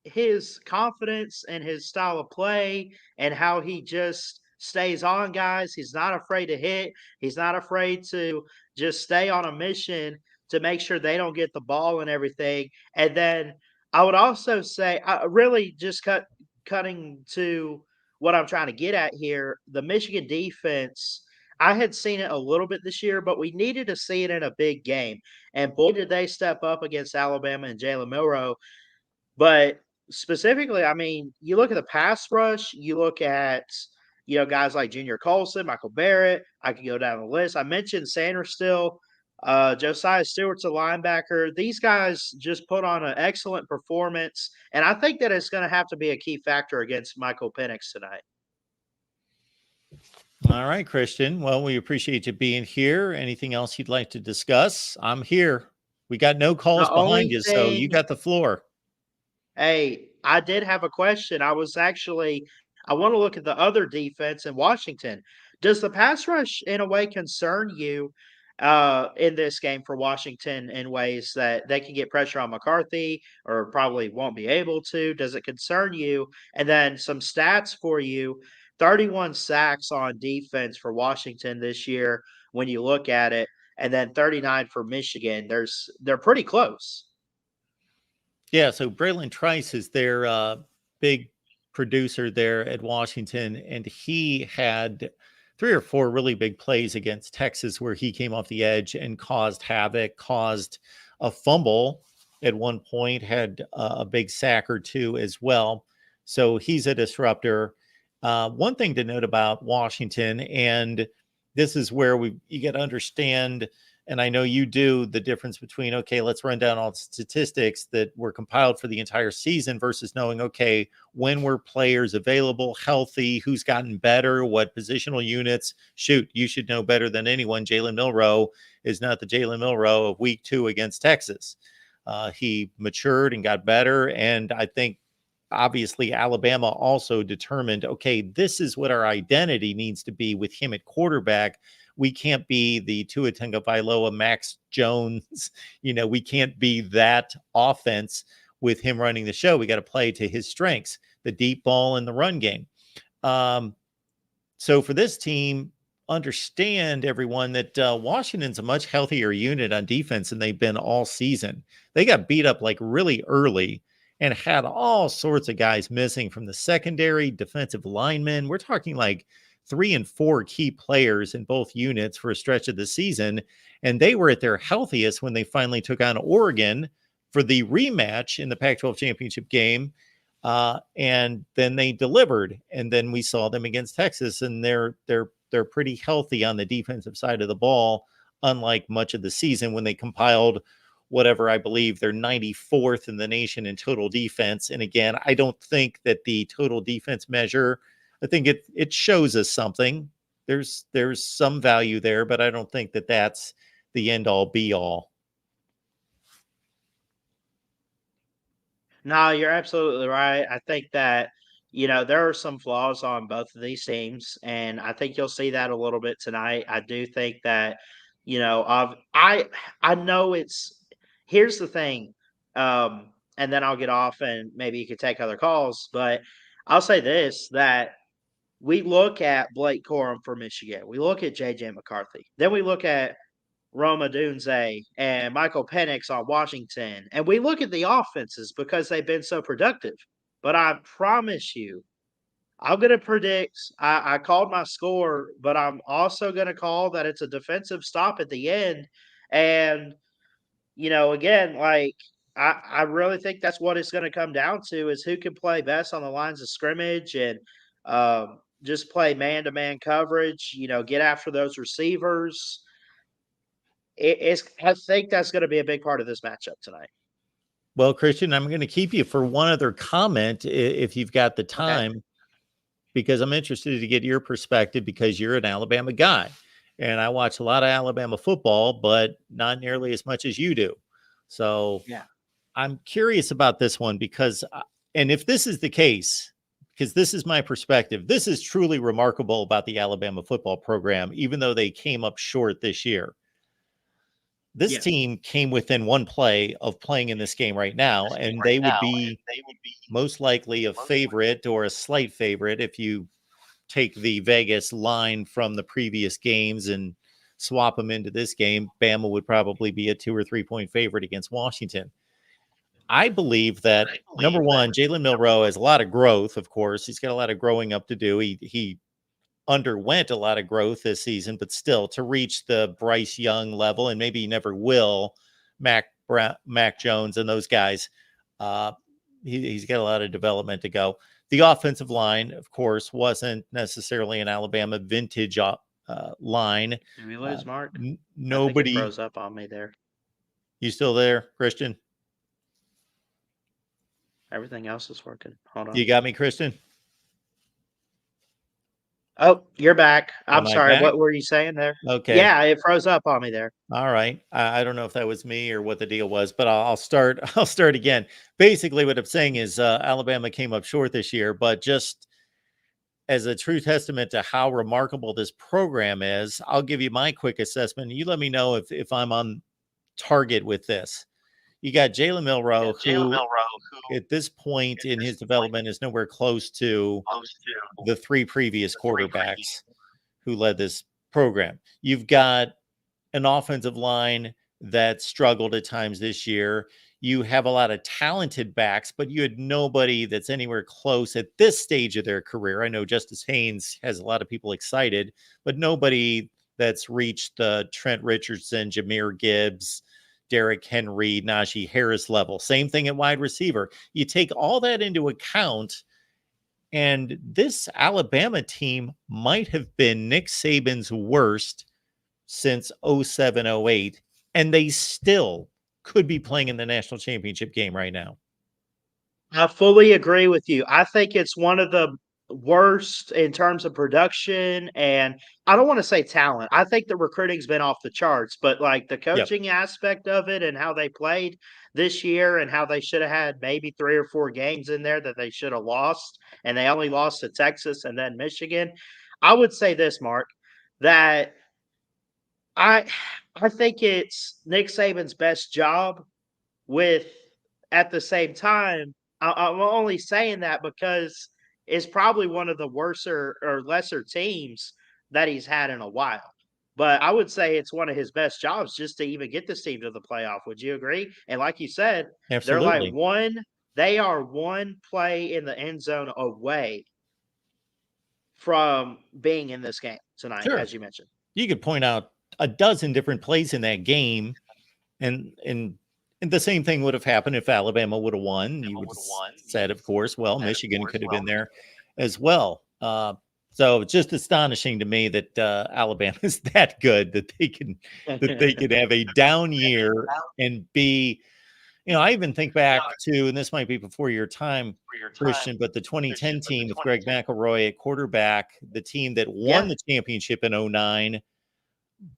Speaker 3: his confidence and his style of play and how he just stays on guys, he's not afraid to hit, he's not afraid to just stay on a mission to make sure they don't get the ball and everything. And then I would also say, really just cutting to what I'm trying to get at here, the Michigan defense. I had seen it a little bit this year, but we needed to see it in a big game. And boy, did they step up against Alabama and Jalen Milroe. But specifically, I mean, you look at the pass rush, you look at, guys like Junior Colson, Michael Barrett. I could go down the list. I mentioned Sanders still. Josiah Stewart's a linebacker. These guys just put on an excellent performance. And I think that it's going to have to be a key factor against Michael Penix tonight.
Speaker 1: All right, Christian. Well, we appreciate you being here. Anything else you'd like to discuss? I'm here. We got no calls behind you, so you got the floor.
Speaker 3: Hey, I did have a question. I want to look at the other defense in Washington. Does the pass rush in a way concern you in this game for Washington in ways that they can get pressure on McCarthy or probably won't be able to? Does it concern you? And then some stats for you. 31 sacks on defense for Washington this year when you look at it, and then 39 for Michigan. They're pretty close.
Speaker 1: Yeah, so Braylon Trice is their big producer there at Washington, and he had 3 or 4 really big plays against Texas where he came off the edge and caused havoc, caused a fumble at one point, had a big sack or 2 as well. So he's a disruptor. One thing to note about Washington, and this is where you got to understand, and I know you do, the difference between, okay, let's run down all the statistics that were compiled for the entire season versus knowing, okay, when were players available, healthy, who's gotten better, what positional units. Shoot, you should know better than anyone. Jalen Milroe is not the Jalen Milroe of week 2 against Texas. He matured and got better, and I think obviously Alabama also determined, okay, this is what our identity needs to be with him at quarterback. We can't be the Tua Tagovailoa, Max Jones. We can't be that offense with him running the show. We got to play to his strengths, the deep ball and the run game. So for this team, understand, everyone, that Washington's a much healthier unit on defense than they've been all season. They got beat up like really early and had all sorts of guys missing from the secondary, defensive linemen. We're talking like 3 and 4 key players in both units for a stretch of the season. And they were at their healthiest when they finally took on Oregon for the rematch in the Pac-12 championship game. And then they delivered. And then we saw them against Texas, and they're pretty healthy on the defensive side of the ball, unlike much of the season when they compiled whatever, I believe they're 94th in the nation in total defense. And again, I don't think that the total defense measure, I think it shows us something. There's some value there, but I don't think that that's the end all be all.
Speaker 3: No, you're absolutely right. I think that there are some flaws on both of these teams, and I think you'll see that a little bit tonight. I do think that, I know it's here's the thing, and then I'll get off and maybe you could take other calls, but I'll say this that we look at Blake Corum for Michigan, we look at JJ McCarthy, then we look at Roma Dunze and Michael Penix on Washington, and we look at the offenses because they've been so productive. But I promise you, I'm going to predict. I called my score, but I'm also going to call that it's a defensive stop at the end. And, again, like I really think that's what it's going to come down to is who can play best on the lines of scrimmage and just play man to man coverage, get after those receivers. I think that's going to be a big part of this matchup tonight.
Speaker 1: Well, Christian, I'm going to keep you for one other comment if you've got the time.
Speaker 3: Okay.
Speaker 1: Because I'm interested to get your perspective because you're an Alabama guy. And I watch a lot of Alabama football, but not nearly as much as you do. So
Speaker 3: Yeah.
Speaker 1: I'm curious about this one because, and if this is the case, because this is my perspective, this is truly remarkable about the Alabama football program, even though they came up short this year. This team came within one play of playing in this game right now, and they would be most likely a favorite or a slight favorite if you take the Vegas line from the previous games and swap them into this game. Bama would probably be a 2 or 3 point favorite against Washington. I believe that, number one, Jalen Milroe has a lot of growth, of course. He's got a lot of growing up to do. He underwent a lot of growth this season, but still to reach the Bryce Young level, and maybe he never will, Mac Jones and those guys, he's got a lot of development to go. The offensive line, of course, wasn't necessarily an Alabama vintage line.
Speaker 3: Did we lose Mark?
Speaker 1: Nobody
Speaker 3: I think it froze up on me there.
Speaker 1: You still there, Christian?
Speaker 3: Everything else is working. Hold on.
Speaker 1: You got me, Christian?
Speaker 3: Oh, you're back. I'm
Speaker 1: Am I
Speaker 3: sorry.
Speaker 1: back?
Speaker 3: What were you saying there?
Speaker 1: Okay.
Speaker 3: Yeah, it froze up on me there.
Speaker 1: All right. I don't know if that was me or what the deal was, but I'll start. I'll start again. Basically, what I'm saying is Alabama came up short this year, but just as a true testament to how remarkable this program is, I'll give you my quick assessment. You let me know if I'm on target with this. You got Jalen Milroe, who at this point in his development is nowhere close to the three previous quarterbacks who led this program. You've got an offensive line that struggled at times this year. You have a lot of talented backs, but you had nobody that's anywhere close at this stage of their career. I know Justice Haynes has a lot of people excited, but nobody that's reached the Trent Richardson, Jahmyr Gibbs, Derrick Henry, Najee Harris level. Same thing at wide receiver. You take all that into account, and this Alabama team might have been Nick Saban's worst since 07-08, and they still could be playing in the national championship game right now.
Speaker 3: I fully agree with you. I think it's one of the worst in terms of production, and I don't want to say talent. I think the recruiting's been off the charts, but like the coaching aspect of it and how they played this year and how they should have had maybe 3 or 4 games in there that they should have lost, and they only lost to Texas and then Michigan. I would say this, Mark, that I think it's Nick Saban's best job with at the same time, I'm only saying that because it's probably one of the worser or lesser teams that he's had in a while. But I would say it's one of his best jobs just to even get this team to the playoff. Would you agree? And like you said,
Speaker 1: Absolutely.
Speaker 3: they are one play in the end zone away from being in this game tonight, as you mentioned.
Speaker 1: You could point out a dozen different plays in that game, and the same thing would have happened if Alabama would have won. You would have said, of course, well, Michigan could have been there as well. So it's just astonishing to me that Alabama is that good that they can have a down year and be. I even think back to, and this might be before your time, Christian, but the 2010 team with Greg McElroy at quarterback, the team that won the championship in 2009,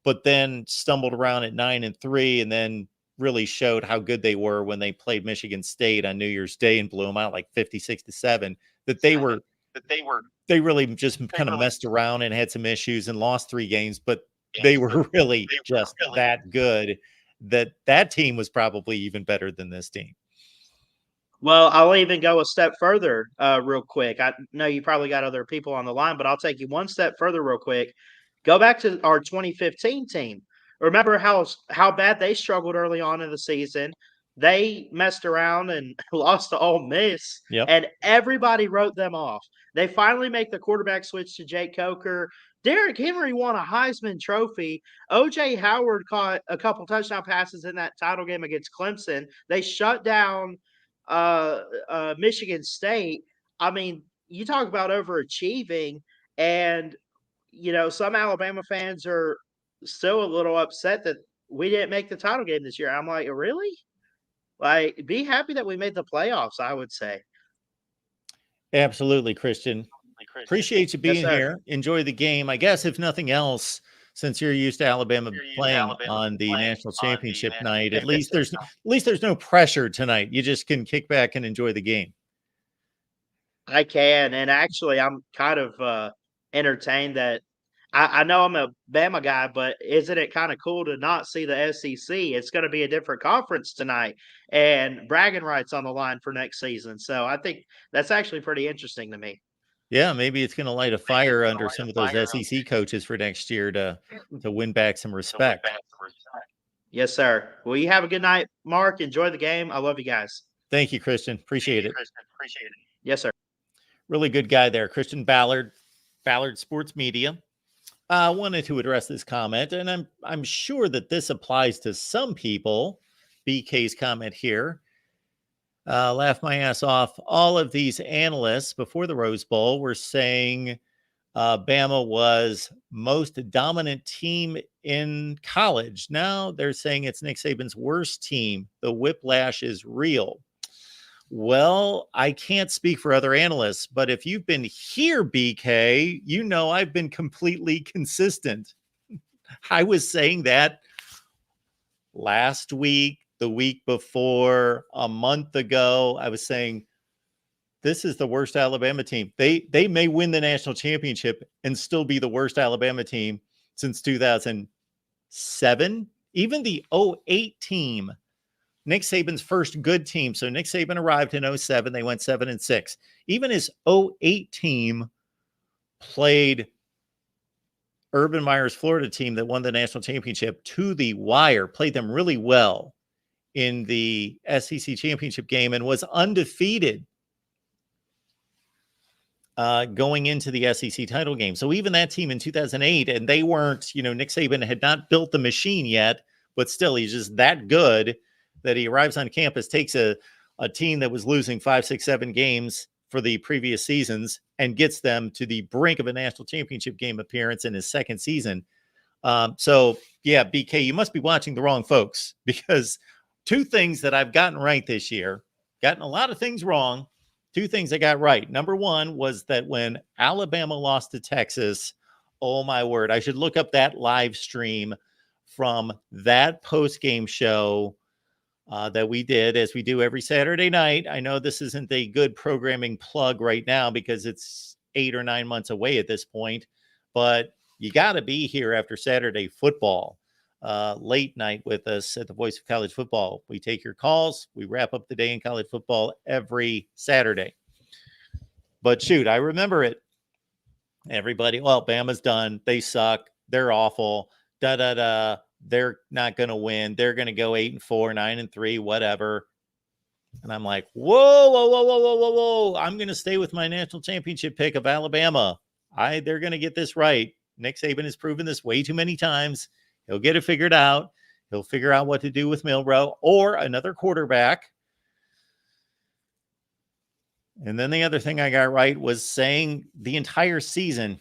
Speaker 1: but then stumbled around at 9-3, and then really showed how good they were when they played Michigan State on New Year's Day and blew them out like 56-7. that they really just kind of messed around and had some issues and lost 3 games, but they were really just that good that team was probably even better than this team.
Speaker 3: Well, I'll even go a step further, real quick. I know you probably got other people on the line, but I'll take you one step further real quick. Go back to our 2015 team. Remember how bad they struggled early on in the season? They messed around and lost to Ole Miss,
Speaker 1: Yep.
Speaker 3: and everybody wrote them off. They finally make the quarterback switch to Jake Coker. Derrick Henry won a Heisman Trophy. O.J. Howard caught a couple touchdown passes in that title game against Clemson. They shut down Michigan State. I mean, you talk about overachieving, and some Alabama fans are still a little upset that we didn't make the title game this year. I'm like, really? Like, be happy that we made the playoffs, I would say.
Speaker 1: Absolutely, Christian. Appreciate you being
Speaker 3: sir.
Speaker 1: here. Enjoy the game. I guess if nothing else, since you're used to Alabama playing on the national championship night, at least there's no pressure tonight. You just can kick back and enjoy the game.
Speaker 3: I can, and actually, I'm kind of entertained that I know I'm a Bama guy, but isn't it kind of cool to not see the SEC? It's going to be a different conference tonight, and bragging rights on the line for next season. So I think that's actually pretty interesting to me.
Speaker 1: Yeah, maybe it's going to light a fire under some of those SEC coaches for next year to win back some respect.
Speaker 3: Yes, sir. Well, you have a good night, Mark. Enjoy the game. I love you guys.
Speaker 1: Thank you, Christian. Appreciate it.
Speaker 3: Yes, sir.
Speaker 1: Really good guy there, Christian Ballard Sports Media. I wanted to address this comment, and I'm sure that this applies to some people. BK's comment here. Laugh my ass off. All of these analysts before the Rose Bowl were saying Bama was most dominant team in college. Now they're saying it's Nick Saban's worst team. The whiplash is real. Well, I can't speak for other analysts, but if you've been here, BK, you know I've been completely consistent. I was saying that last week, the week before, a month ago. I was saying this is the worst Alabama team. They may win the national championship and still be the worst Alabama team since 2007. Even the 2008 team, Nick Saban's first good team. So Nick Saban arrived in 2007. They went 7-6. Even his 2008 team played Urban Meyer's Florida team that won the national championship to the wire, played them really well in the SEC championship game and was undefeated going into the SEC title game. So even that team in 2008, and they weren't, Nick Saban had not built the machine yet, but still he's just that good that he arrives on campus, takes a team that was losing 5, 6, 7 games for the previous seasons and gets them to the brink of a national championship game appearance in his second season. So yeah, BK, you must be watching the wrong folks, because 2 things that I've gotten right this year, gotten a lot of things wrong. 2 things I got right. Number 1 was that when Alabama lost to Texas, oh my word, I should look up that live stream from that post-game show that we did, as we do every Saturday night. I know this isn't a good programming plug right now because it's 8 or 9 months away at this point, but you got to be here after Saturday football, late night with us at the Voice of College Football. We take your calls. We wrap up the day in college football every Saturday. But shoot, I remember it. Everybody, well, Bama's done. They suck. They're awful. Da-da-da. They're not going to win. They're going to go 8-4, 9-3, whatever. And I'm like, whoa. I'm going to stay with my national championship pick of Alabama. They're going to get this right. Nick Saban has proven this way too many times. He'll get it figured out. He'll figure out what to do with Milroe or another quarterback. And then the other thing I got right was saying the entire season,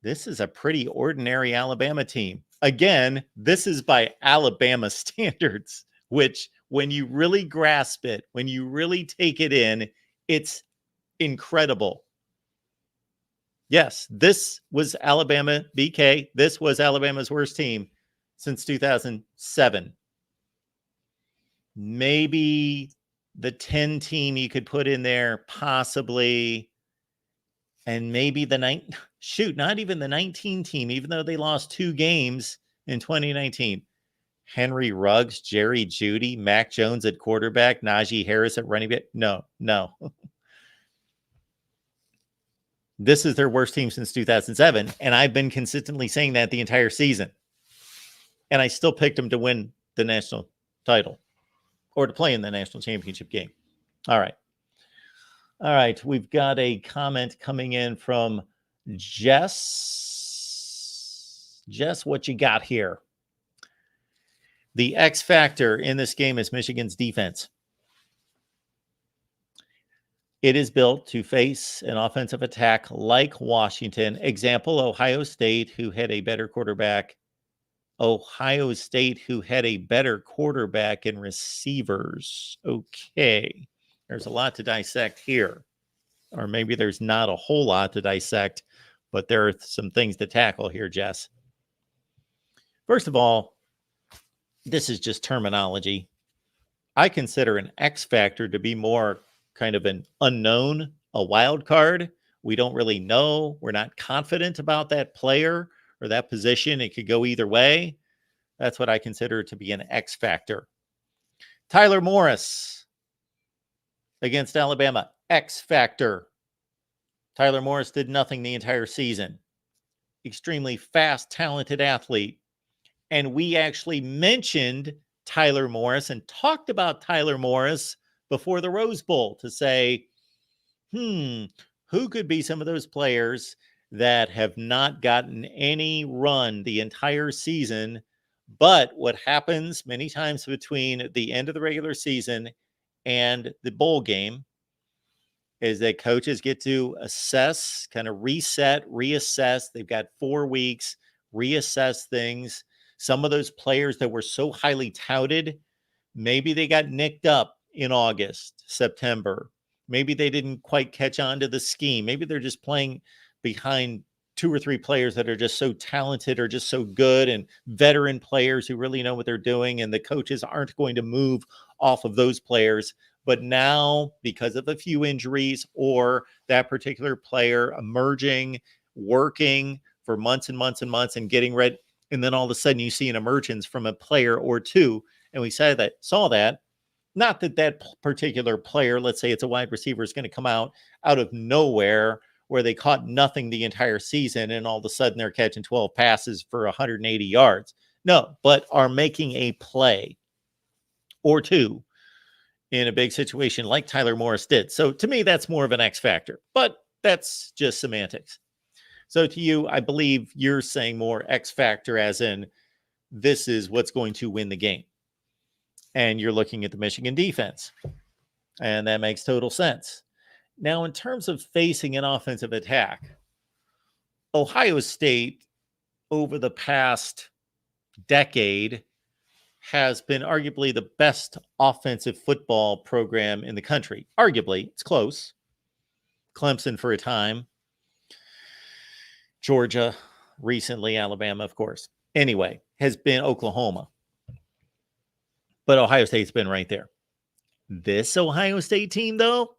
Speaker 1: this is a pretty ordinary Alabama team. Again, this is by Alabama standards, which when you really grasp it, when you really take it in, it's incredible. Yes, this was Alabama, BK. This was Alabama's worst team since 2007. Maybe the 10 team you could put in there, possibly. And maybe not even the 19 team, even though they lost 2 games in 2019. Henry Ruggs, Jerry Jeudy, Mac Jones at quarterback, Najee Harris at running back. No. This is their worst team since 2007. And I've been consistently saying that the entire season. And I still picked them to win the national title or to play in the national championship game. All right. We've got a comment coming in from Jess. Jess, what you got here? The X factor in this game is Michigan's defense. It is built to face an offensive attack like Washington. Example, Ohio State, who had a better quarterback. Ohio State, who had a better quarterback and receivers. Okay. There's a lot to dissect here. Or maybe there's not a whole lot to dissect, but there are some things to tackle here, Jess. First of all, this is just terminology. I consider an X factor to be more kind of an unknown, a wild card. We don't really know. We're not confident about that player or that position. It could go either way. That's what I consider to be an X factor. Tyler Morris against Alabama, X factor. Tyler Morris did nothing the entire season. Extremely fast, talented athlete. And we actually mentioned Tyler Morris and talked about Tyler Morris before the Rose Bowl to say, who could be some of those players that have not gotten any run the entire season? But what happens many times between the end of the regular season and the bowl game is that coaches get to assess, kind of reset, reassess. They've got 4 weeks, reassess things. Some of those players that were so highly touted, maybe they got nicked up in August, September. Maybe they didn't quite catch on to the scheme. Maybe they're just playing behind 2 or 3 players that are just so talented or just so good, and veteran players who really know what they're doing, and the coaches aren't going to move off of those players. But now, because of a few injuries or that particular player emerging, working for months and months and months and getting ready, and then all of a sudden you see an emergence from a player or two, and we saw that. Not that that particular player, let's say it's a wide receiver, is going to come out of nowhere where they caught nothing the entire season and all of a sudden they're catching 12 passes for 180 yards. No, but are making a play or two in a big situation like Tyler Morris did. So to me, that's more of an X factor, but that's just semantics. So to you, I believe you're saying more X factor as in this is what's going to win the game. And you're looking at the Michigan defense. And that makes total sense. Now, in terms of facing an offensive attack, Ohio State over the past decade has been arguably the best offensive football program in the country. Arguably, it's close. Clemson for a time. Georgia recently, Alabama, of course. Anyway, has been Oklahoma. But Ohio State's been right there. This Ohio State team, though,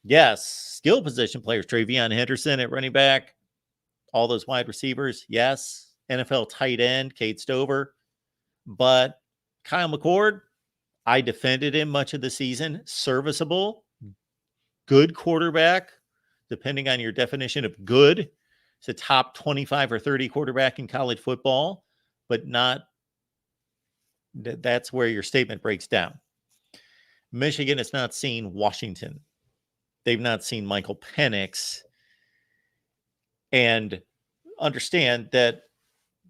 Speaker 1: yes, skill position players, Travion Henderson at running back, all those wide receivers, yes, NFL tight end, Cade Stover. But Kyle McCord, I defended him much of the season, serviceable, good quarterback, depending on your definition of good. It's a top 25 or 30 quarterback in college football, but not. That's where your statement breaks down. Michigan has not seen Washington. They've not seen Michael Penix. And understand that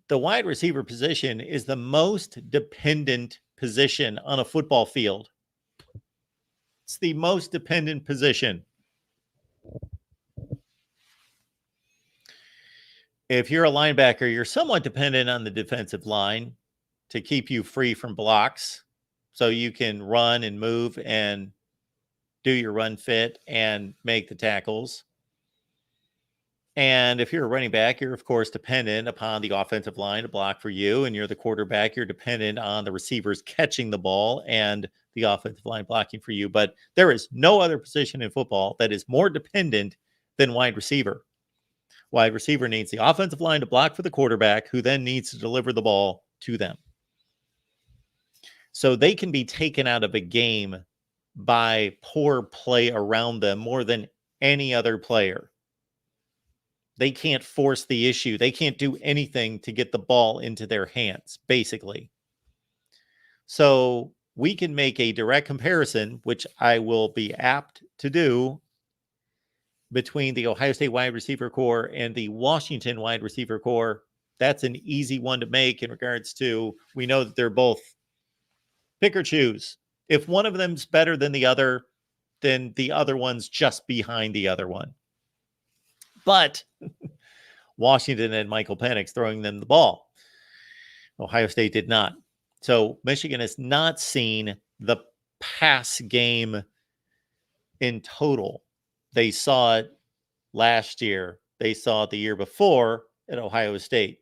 Speaker 1: the wide receiver position is the most dependent position on a football field. It's the most dependent position. If you're a linebacker, you're somewhat dependent on the defensive line to keep you free from blocks so you can run and move and do your run fit and make the tackles. And if you're a running back, you're, of course, dependent upon the offensive line to block for you. And you're the quarterback, you're dependent on the receivers catching the ball and the offensive line blocking for you. But there is no other position in football that is more dependent than wide receiver. Wide receiver needs the offensive line to block for the quarterback, who then needs to deliver the ball to them. So they can be taken out of a game by poor play around them more than any other player. They can't force the issue. They can't do anything to get the ball into their hands, basically. So we can make a direct comparison, which I will be apt to do, between the Ohio State wide receiver core and the Washington wide receiver core. That's an easy one to make in regards to, we know that they're both pick or choose. If one of them's better than the other, then the other one's just behind the other one. But Washington and Michael Penix throwing them the ball. Ohio State did not. So Michigan has not seen the pass game in total. They saw it last year. They saw it the year before at Ohio State.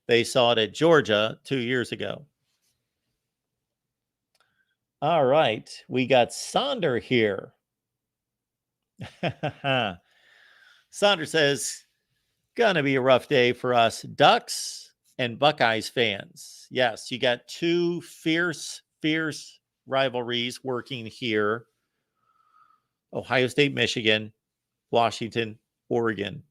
Speaker 1: They saw it at Georgia 2 years ago. All right. We got Sonder here. Sonder says, gonna be a rough day for us Ducks and Buckeyes fans. Yes, you got two fierce rivalries working here. Ohio State, Michigan, Washington, Oregon.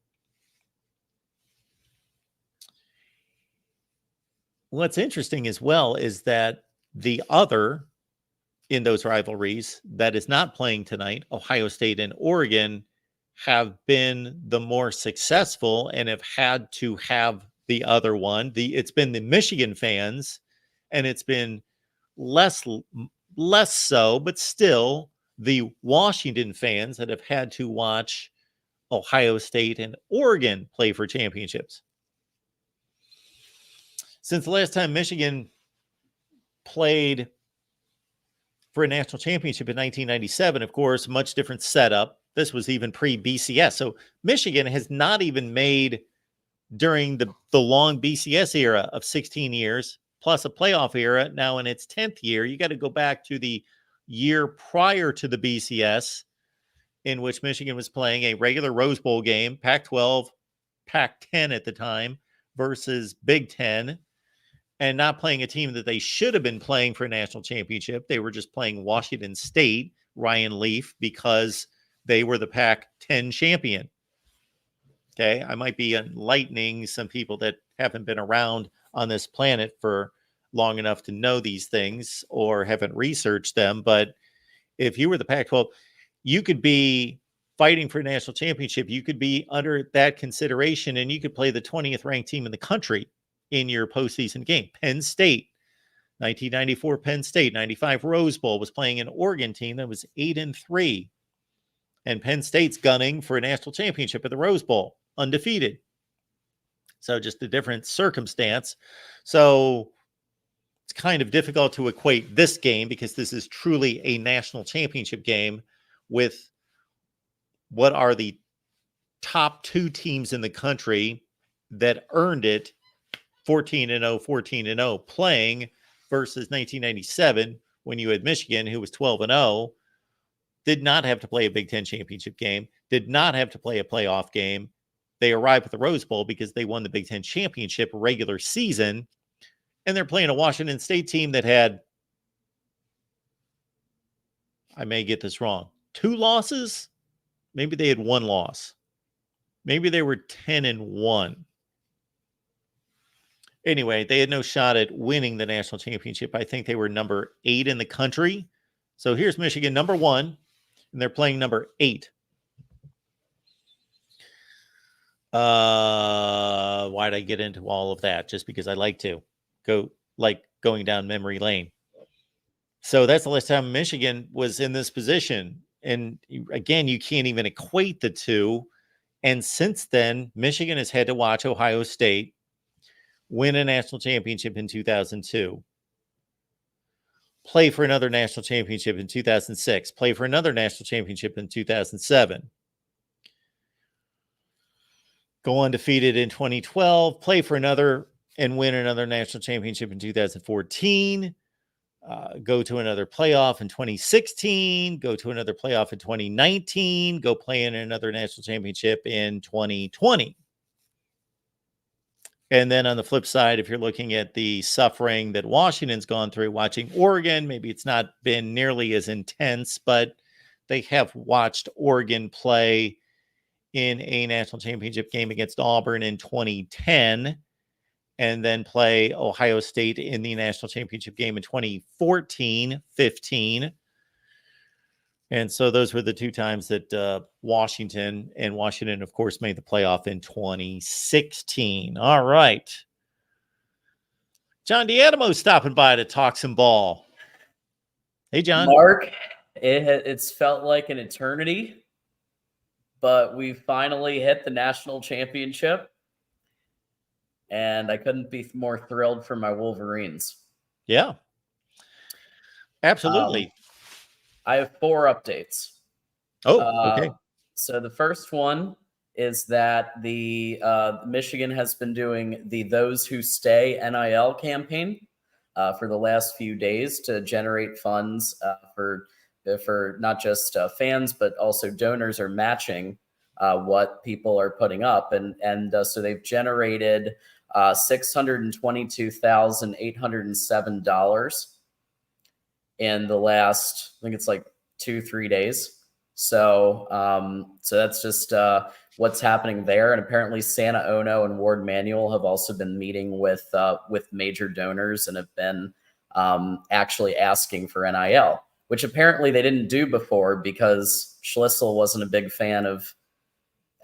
Speaker 1: What's interesting as well is that the other in those rivalries that is not playing tonight, Ohio State and Oregon, have been the more successful and have had to have the other one. It's been the Michigan fans, and it's been less so, but still the Washington fans that have had to watch Ohio State and Oregon play for championships. Since the last time Michigan played for a national championship in 1997, of course, much different setup. This was even pre-BCS. So Michigan has not even made, during the long BCS era of 16 years, plus a playoff era, now in its 10th year. You got to go back to the year prior to the BCS, in which Michigan was playing a regular Rose Bowl game, Pac-12, Pac-10 at the time, versus Big Ten, and not playing a team that they should have been playing for a national championship. They were just playing Washington State, Ryan Leaf, because they were the Pac-10 champion. Okay, I might be enlightening some people that haven't been around on this planet for long enough to know these things or haven't researched them. But if you were the Pac-12, you could be fighting for a national championship. You could be under that consideration, and you could play the 20th ranked team in the country in your postseason game. Penn State, 1994 Penn State, 95 Rose Bowl, was playing an Oregon team that was 8-3. And Penn State's gunning for a national championship at the Rose Bowl, undefeated. So just a different circumstance. So it's kind of difficult to equate this game, because this is truly a national championship game, with what are the top two teams in the country that earned it 14-0 playing, versus 1997 when you had Michigan, who was 12-0, did not have to play a Big Ten championship game, did not have to play a playoff game. They arrived at the Rose Bowl because they won the Big Ten championship regular season, and they're playing a Washington State team that had, I may get this wrong, 2 losses. Maybe they had 1 loss. Maybe they were 10-1. Anyway, they had no shot at winning the national championship. I think they were number 8 in the country. So here's Michigan, number 1, and they're playing number 8. Why'd I get into all of that? Just because I like to going down memory lane. So that's the last time Michigan was in this position. And again, you can't even equate the two. And since then, Michigan has had to watch Ohio State win a national championship in 2002, play for another national championship in 2006, play for another national championship in 2007, go undefeated in 2012, play for another and win another national championship in 2014, go to another playoff in 2016, go to another playoff in 2019, go play in another national championship in 2020. And then on the flip side, if you're looking at the suffering that Washington's gone through watching Oregon, maybe it's not been nearly as intense, but they have watched Oregon play in a national championship game against Auburn in 2010, and then play Ohio State in the national championship game in 2014, 15. And so those were the two times that Washington, of course, made the playoff in 2016. All right. John D'Adamo stopping by to talk some ball. Hey, John.
Speaker 4: Mark, it's felt like an eternity, but we finally hit the national championship, and I couldn't be more thrilled for my Wolverines.
Speaker 1: Yeah. Absolutely.
Speaker 4: I have 4 updates.
Speaker 1: Oh, okay.
Speaker 4: So the first one is that the Michigan has been doing the Those Who Stay NIL campaign for the last few days to generate funds for not just fans, but also donors are matching what people are putting up. And so they've generated $622,807 in the last, I think it's like 2-3 days. So that's just what's happening there. And apparently Santa Ono and Ward Manuel have also been meeting with major donors and have been actually asking for NIL, which apparently they didn't do before because Schlissel wasn't a big fan of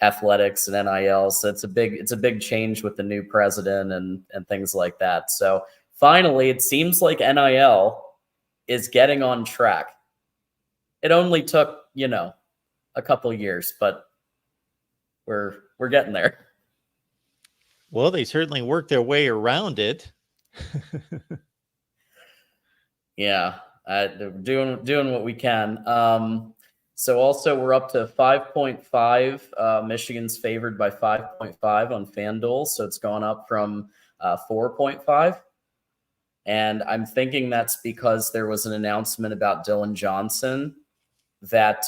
Speaker 4: athletics and NIL. So it's a big change with the new president and things like that. So finally, it seems like NIL is getting on track. It only took, a couple years, but we're getting there.
Speaker 1: Well, they certainly worked their way around it.
Speaker 4: Yeah, doing what we can. So also we're up to 5.5. Michigan's favored by 5.5 on FanDuel, so it's gone up from 4.5. And I'm thinking that's because there was an announcement about Dylan Johnson that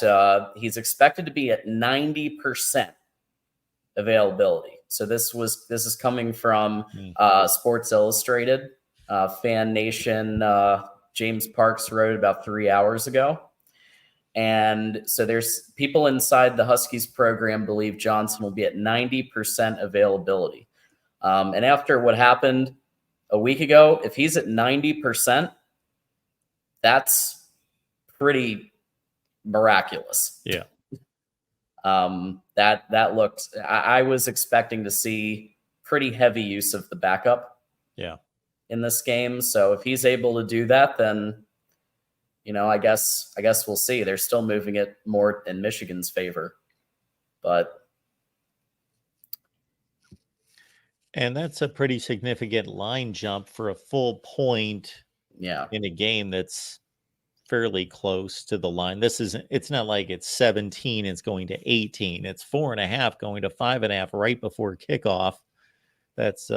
Speaker 4: he's expected to be at 90% availability. So this is coming from Sports Illustrated. Fan Nation, James Parks wrote about 3 hours ago. And so there's people inside the Huskies program believe Johnson will be at 90% availability. And after what happened a week ago, if he's at 90%, that's pretty miraculous.
Speaker 1: Yeah.
Speaker 4: That looked, I was expecting to see pretty heavy use of the backup.
Speaker 1: Yeah.
Speaker 4: In this game. So if he's able to do that, then, I guess we'll see. They're still moving it more in Michigan's favor,
Speaker 1: and that's a pretty significant line jump for a full point.
Speaker 4: Yeah.
Speaker 1: In a game that's fairly close to the line. It's not like it's 17, it's going to 18. It's 4.5 going to 5.5 right before kickoff. That's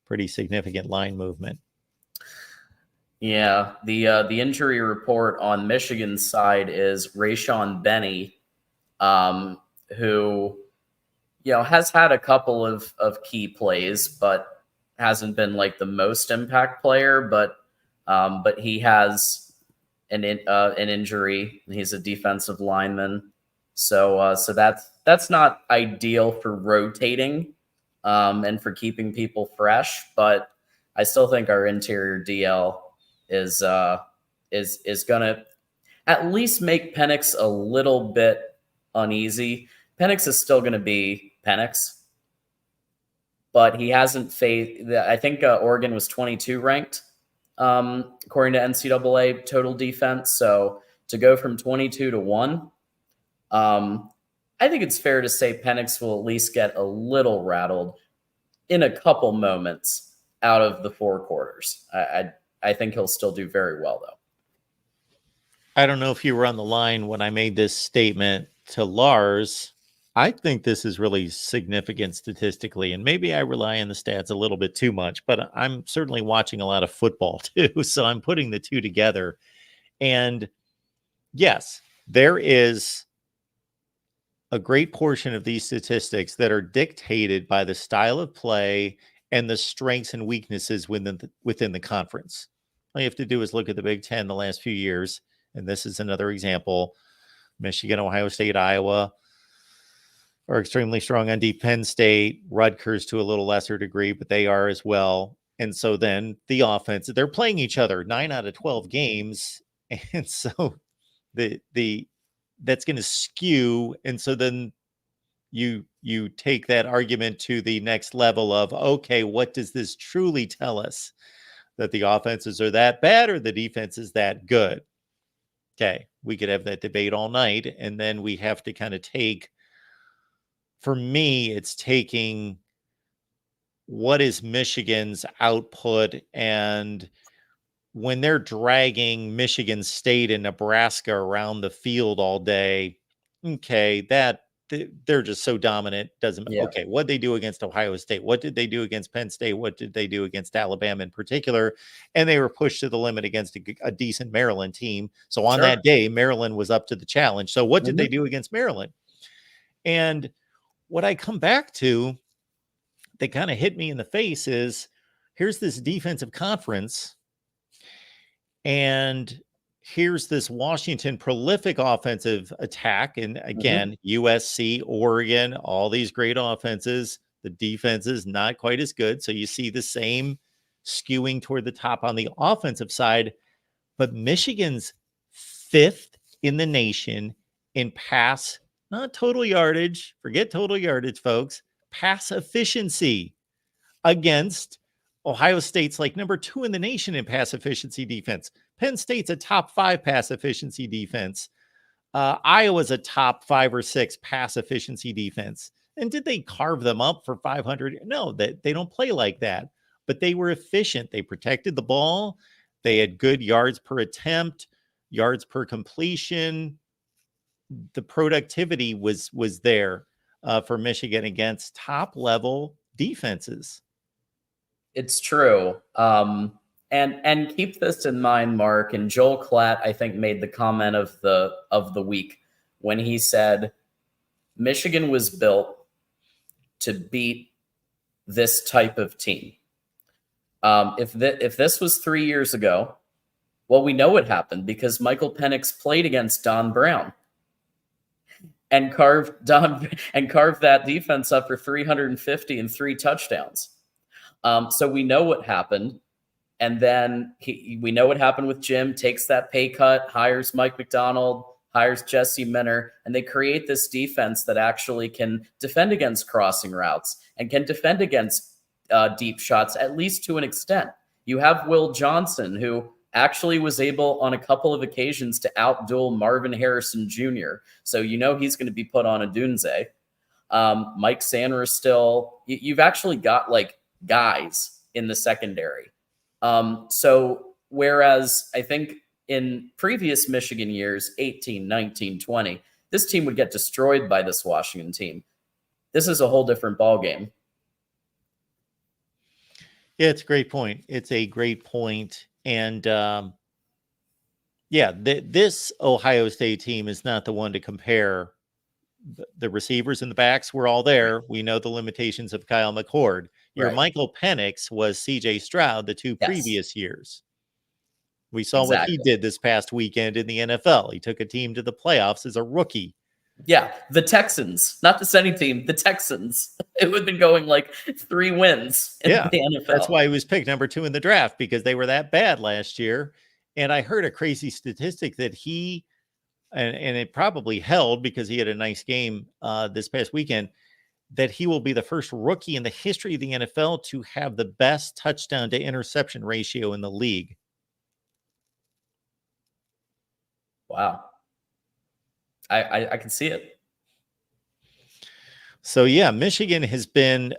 Speaker 1: pretty significant line movement.
Speaker 4: Yeah, the injury report on Michigan's side is Rayshon Benny, who has had a couple of key plays, but hasn't been like the most impact player. But he has an injury. He's a defensive lineman, so that's not ideal for rotating. And for keeping people fresh, but I still think our interior DL is gonna at least make Penix a little bit uneasy. Penix is still gonna be Penix, but he hasn't faced. I think Oregon was 22 ranked, according to NCAA total defense. So to go from 22 to 1, I think it's fair to say Penix will at least get a little rattled in a couple moments out of the 4 quarters. I think he'll still do very well, though.
Speaker 1: I don't know if you were on the line when I made this statement to Lars. I think this is really significant statistically, and maybe I rely on the stats a little bit too much, but I'm certainly watching a lot of football too. So I'm putting the two together. And yes, there is a great portion of these statistics that are dictated by the style of play and the strengths and weaknesses within the conference. All you have to do is look at the Big Ten the last few years, and this is another example. Michigan, Ohio State, Iowa are extremely strong on deep. Penn State, Rutgers to a little lesser degree, but they are as well. And so then the offense, they're playing each other 9 out of 12 games. And so the that's going to skew. And so then you take that argument to the next level of, okay, what does this truly tell us? That the offenses are that bad or the defense is that good? Okay, we could have that debate all night. And then we have to kind of take, for me, it's taking what is Michigan's output, and when they're dragging Michigan State and Nebraska around the field all day, okay, that they're just so dominant. Doesn't okay. What they do against Ohio State? What did they do against Penn State? What did they do against Alabama in particular? And they were pushed to the limit against a decent Maryland team. So on that day, Maryland was up to the challenge. So what did they do against Maryland? And what I come back to that kind of hit me in the face is here's this defensive conference, and here's this Washington prolific offensive attack. And again, USC, Oregon, all these great offenses. The defense is not quite as good. So you see the same skewing toward the top on the offensive side. But Michigan's 5th in the nation in pass, not total yardage, forget total yardage, folks, pass efficiency, against Ohio State's like number 2 in the nation in pass efficiency defense. Penn State's a top 5 pass efficiency defense. Iowa's a top 5 or 6 pass efficiency defense. And did they carve them up for 500? No, they don't play like that. But they were efficient. They protected the ball. They had good yards per attempt, yards per completion. The productivity was there for Michigan against top level defenses.
Speaker 4: It's true. And keep this in mind, Mark. And Joel Klatt, I think, made the comment of the week when he said Michigan was built to beat this type of team. If this was 3 years ago, well, we know what happened because Michael Penix played against Don Brown and carved that defense up for 350 and 3 touchdowns. So we know what happened. And then we know what happened with Jim, takes that pay cut, hires Mike McDonald, hires Jesse Minner, and they create this defense that actually can defend against crossing routes and can defend against deep shots, at least to an extent. You have Will Johnson, who actually was able on a couple of occasions to outduel Marvin Harrison Jr. So you know he's going to be put on a Dunze. Mike Sanders still. You've actually got like guys in the secondary. So whereas I think in previous Michigan years, 18, 19, 20, this team would get destroyed by this Washington team. This is a whole different ballgame.
Speaker 1: Yeah, it's a great point. It's a great point. And this Ohio State team is not the one to compare. The receivers and the backs were all there. We know the limitations of Kyle McCord. Your Michael Penix was CJ Stroud the 2 previous years. We saw what he did this past weekend in the NFL. He took a team to the playoffs as a rookie.
Speaker 4: Yeah, the Texans, not just any team, the Texans. It would have been going like 3 wins in the NFL.
Speaker 1: That's why he was picked number 2 in the draft, because they were that bad last year. And I heard a crazy statistic that he, and it probably held because he had a nice game this past weekend, that he will be the first rookie in the history of the NFL to have the best touchdown to interception ratio in the league.
Speaker 4: Wow. I can see it.
Speaker 1: So, yeah, Michigan has been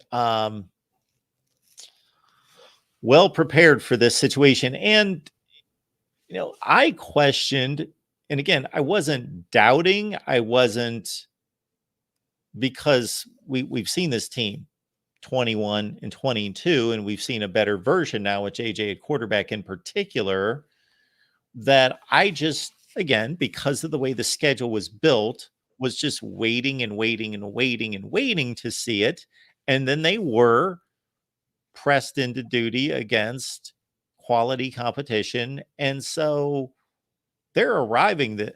Speaker 1: well prepared for this situation. And, you know, I questioned, and again, I wasn't doubting, I wasn't because we've seen this team 21 and 22, and we've seen a better version now with JJ at quarterback in particular, that I just, again, because of the way the schedule was built, was just waiting and waiting and waiting and waiting to see it. And then they were pressed into duty against quality competition. And so they're arriving that,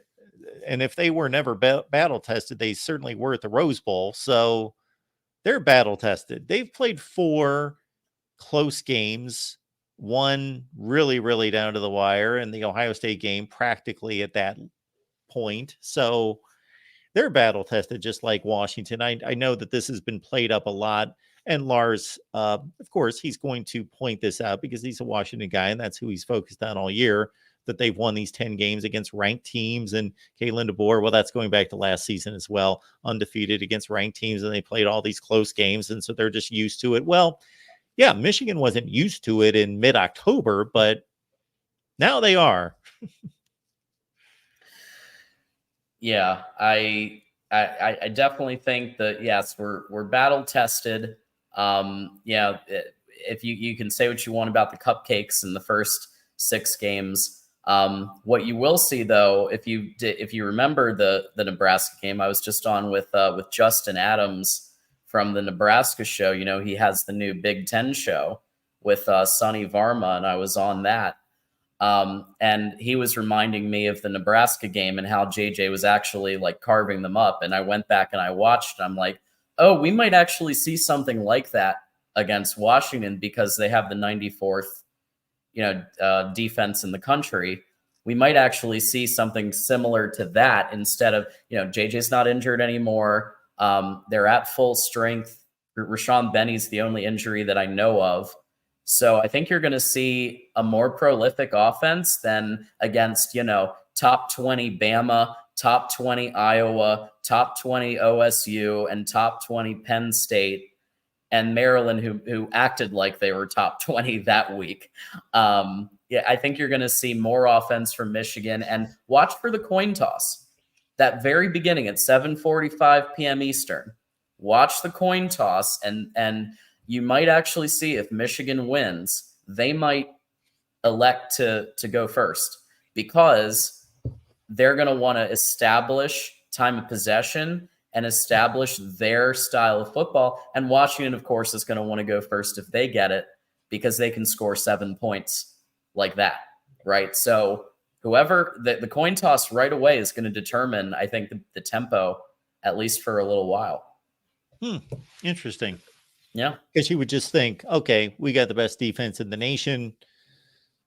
Speaker 1: and if they were never battle tested, they certainly were at the Rose Bowl. So they're battle tested. They've played 4 close games, one really, really down to the wire, and the Ohio State game practically at that point. So they're battle tested, just like Washington. I know that this has been played up a lot. And Lars, of course, he's going to point this out because he's a Washington guy, and that's who he's focused on all year, that they've won these 10 games against ranked teams. And Kalen DeBoer, well, that's going back to last season as well, undefeated against ranked teams, and they played all these close games, and so they're just used to it. Well, yeah, Michigan wasn't used to it in mid-October, but now they are.
Speaker 4: Yeah, I definitely think that, yes, we're battle tested. Yeah, if you can say what you want about the cupcakes in the first 6 games. What you will see, though, if you remember the Nebraska game, I was just on with Justin Adams from the Nebraska show. You know, he has the new Big Ten show with Sonny Varma, and I was on that. And he was reminding me of the Nebraska game and how JJ was actually like carving them up. And I went back and I watched, and I'm like, oh, we might actually see something like that against Washington because they have the 94th, defense in the country. We might actually see something similar to that instead of, JJ's not injured anymore. They're at full strength. Rashawn Benny's the only injury that I know of. So I think you're going to see a more prolific offense than against, top 20 Bama, top 20 Iowa, top 20 OSU, and top 20 Penn State, and Maryland, who acted like they were top 20 that week. I think you're going to see more offense from Michigan. And watch for the coin toss. That very beginning at 7:45 p.m. Eastern. Watch the coin toss, and you might actually see if Michigan wins, they might elect to go first because they're going to want to establish time of possession and establish their style of football. And Washington, of course, is going to want to go first if they get it because they can score 7 points like that, right? So whoever, the coin toss right away is going to determine, I think, the tempo, at least for a little while.
Speaker 1: Interesting.
Speaker 4: Yeah.
Speaker 1: Because you would just think, okay, we got the best defense in the nation.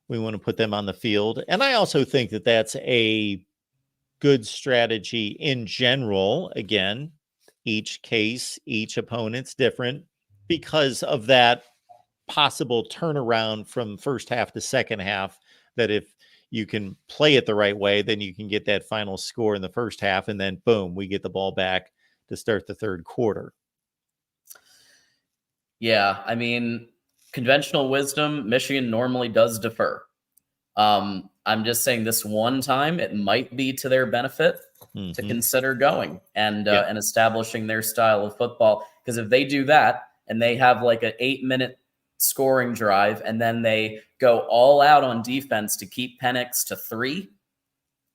Speaker 1: We want to put them on the field. And I also think that that's a good strategy in general. Again, each case, each opponent's different because of that possible turnaround from first half to second half, that if you can play it the right way, then you can get that final score in the first half, and then boom, we get the ball back to start the third quarter.
Speaker 4: Yeah, I mean, conventional wisdom, Michigan normally does defer. I'm just saying this one time, it might be to their benefit to consider going and establishing their style of football. Because if they do that and they have like an 8-minute scoring drive and then they go all out on defense to keep Penix to 3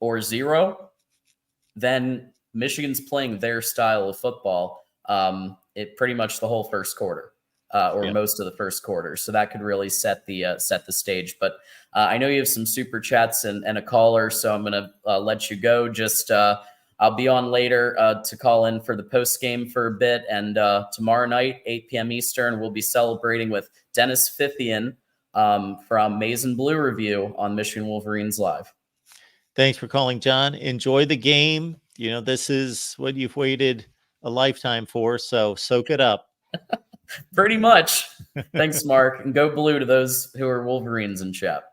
Speaker 4: or 0, then Michigan's playing their style of football. It pretty much the whole first quarter. Most of the first quarter. So that could really set the stage. But I know you have some super chats and a caller, so I'm going to let you go. Just I'll be on later to call in for the post game for a bit. And tomorrow night, 8 p.m. Eastern, we'll be celebrating with Dennis Fithian from Maize and Blue Review on Michigan Wolverines Live.
Speaker 1: Thanks for calling, John. Enjoy the game. This is what you've waited a lifetime for, so soak it up.
Speaker 4: Pretty much. Thanks, Mark. And go blue to those who are Wolverines in chat.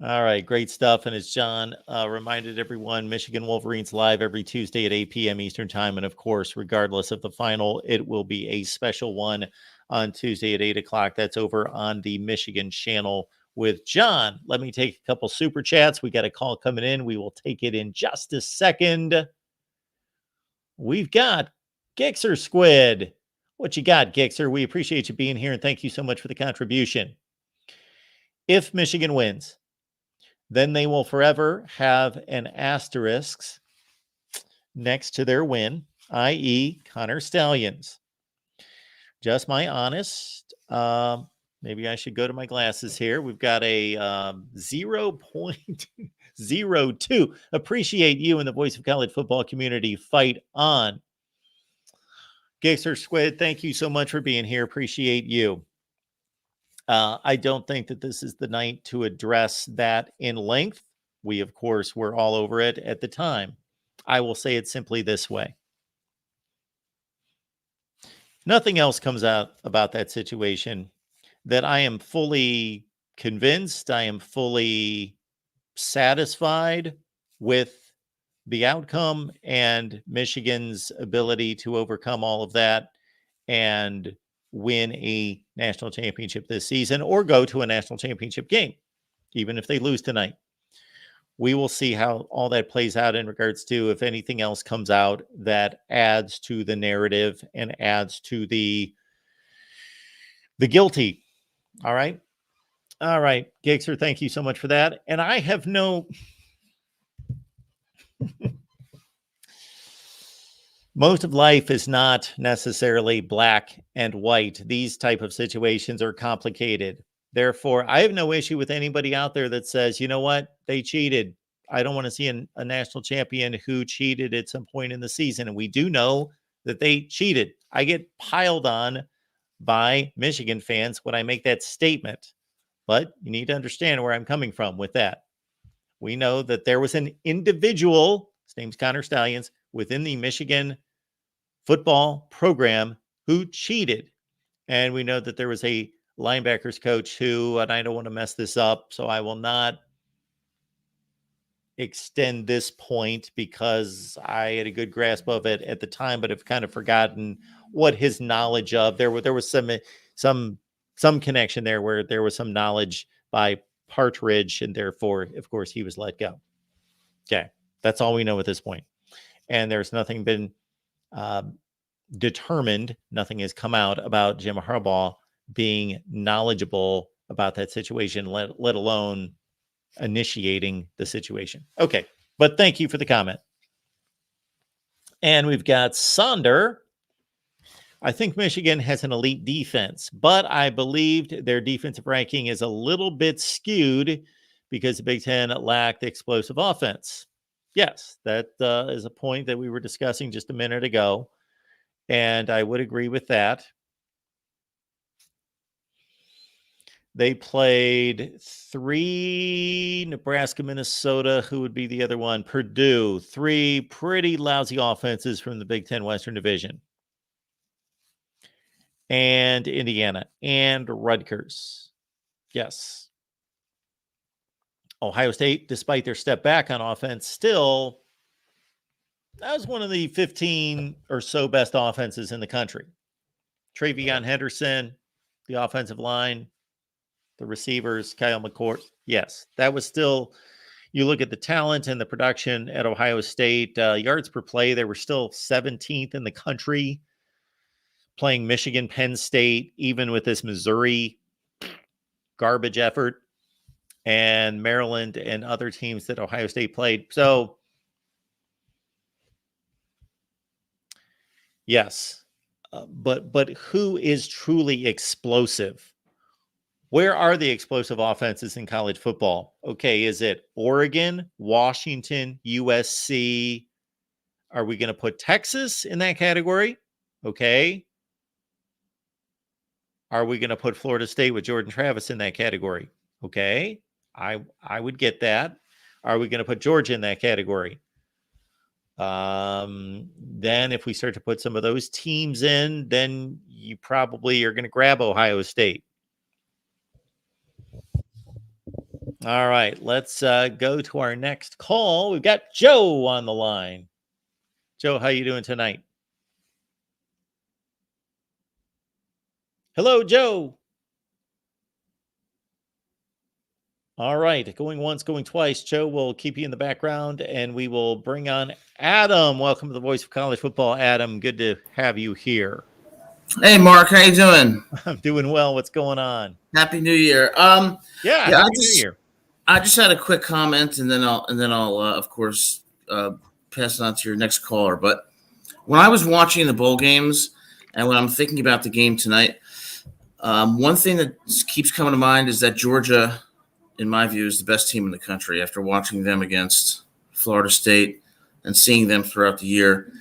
Speaker 1: All right. Great stuff. And as John reminded everyone, Michigan Wolverines Live every Tuesday at 8 p.m. Eastern Time. And of course, regardless of the final, it will be a special one on Tuesday at 8 o'clock. That's over on the Michigan channel with John. Let me take a couple super chats. We got a call coming in. We will take it in just a second. we've got Gixer Squid. What you got, Gixer? We appreciate you being here, and thank you so much for the contribution. If Michigan wins, then they will forever have an asterisk next to their win, i.e. Connor Stallions. Just my honest, maybe I should go to my glasses here. We've got a 0.02. Appreciate you and the Voice of College Football community. Fight on. Gixer Squid, thank you so much for being here. Appreciate you. I don't think that this is the night to address that in length. We, of course, were all over it at the time. I will say it simply this way. Nothing else comes out about that situation that I am fully convinced, I am fully satisfied with the outcome and Michigan's ability to overcome all of that and win a national championship this season or go to a national championship game, even if they lose tonight. We will see how all that plays out in regards to if anything else comes out that adds to the narrative and adds to the guilty. All right. All right. Gixer, thank you so much for that. And I have no... Most of life is not necessarily black and white. These type of situations are complicated. Therefore, I have no issue with anybody out there that says, you know what, they cheated. I don't want to see a national champion who cheated at some point in the season. And we do know that they cheated. I get piled on by Michigan fans when I make that statement. But you need to understand where I'm coming from with that. We know that there was an individual, his name's Connor Stallions, within the Michigan football program who cheated. And we know that there was a linebackers coach who, and I don't want to mess this up, so I will not extend this point because I had a good grasp of it at the time, but have kind of forgotten what his knowledge of. There was some connection there where there was some knowledge by Partridge, and therefore, of course, he was let go. Okay, that's all we know at this point. And there's nothing been determined, nothing has come out about Jim Harbaugh being knowledgeable about that situation, let alone initiating the situation. Okay, but thank you for the comment. And we've got Sonder. I think Michigan has an elite defense, but I believed their defensive ranking is a little bit skewed because the Big Ten lacked explosive offense. Yes, that is a point that we were discussing just a minute ago, and I would agree with that. They played 3, Nebraska, Minnesota. Who would be the other one? Purdue. 3 pretty lousy offenses from the Big Ten Western Division. And Indiana and Rutgers. Yes. Ohio State, despite their step back on offense, still, that was one of the 15 or so best offenses in the country. Travion Henderson, the offensive line, the receivers, Kyle McCord. Yes, that was still, you look at the talent and the production at Ohio State, yards per play, they were still 17th in the country, playing Michigan, Penn State, even with this Missouri garbage effort, and Maryland and other teams that Ohio State played. So, yes, but who is truly explosive? Where are the explosive offenses in college football? Okay, is it Oregon, Washington, USC? Are we going to put Texas in that category? Okay. Are we going to put Florida State with Jordan Travis in that category? Okay. I would get that. Are we going to put Georgia in that category? Then if we start to put some of those teams in, then you probably are going to grab Ohio State. All right, let's go to our next call. We've got Joe on the line. Joe, how you doing tonight? Hello, Joe. All right, going once, going twice. Joe will keep you in the background, and we will bring on Adam. Welcome to the Voice of College Football, Adam. Good to have you here.
Speaker 5: Hey, Mark, how you doing?
Speaker 1: I'm doing well. What's going on?
Speaker 5: Happy New Year.
Speaker 1: Yeah,
Speaker 5: yeah,
Speaker 1: Happy New Year.
Speaker 5: I just had a quick comment, and then I'll of course pass it on to your next caller. But when I was watching the bowl games, and when I'm thinking about the game tonight, one thing that keeps coming to mind is that Georgia, in my view, is the best team in the country after watching them against Florida State and seeing them throughout the year.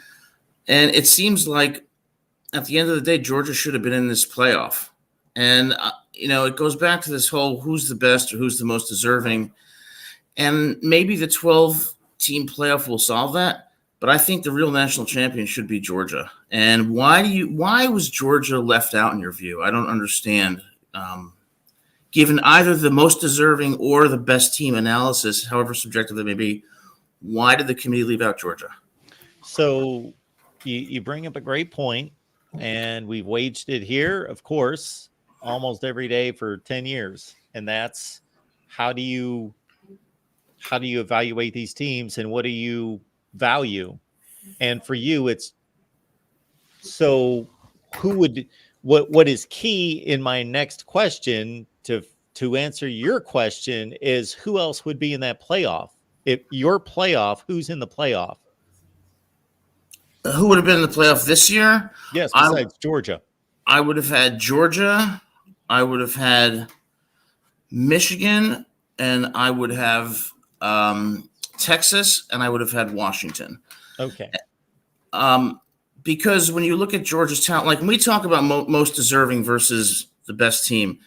Speaker 5: And it seems like at the end of the day, Georgia should have been in this playoff. And, it goes back to this whole who's the best or who's the most deserving. And maybe the 12-team playoff will solve that. But I think the real national champion should be Georgia. And why was Georgia left out in your view? I don't understand. Given either the most deserving or the best team analysis, however subjective it may be, why did the committee leave out Georgia?
Speaker 1: So you bring up a great point, and we've waged it here, of course, almost every day for 10 years. And that's how do you evaluate these teams, and what do you value? And for you, it's so what is key in my next question to answer your question is who else would be in that playoff? If your playoff, who's in the playoff?
Speaker 5: Who would have been in the playoff this year?
Speaker 1: Yes, besides Georgia.
Speaker 5: I would have had Georgia. I would have had Michigan, and I would have Texas, and I would have had Washington.
Speaker 1: Okay.
Speaker 5: Because when you look at Georgia's talent, like when we talk about most deserving versus the best team,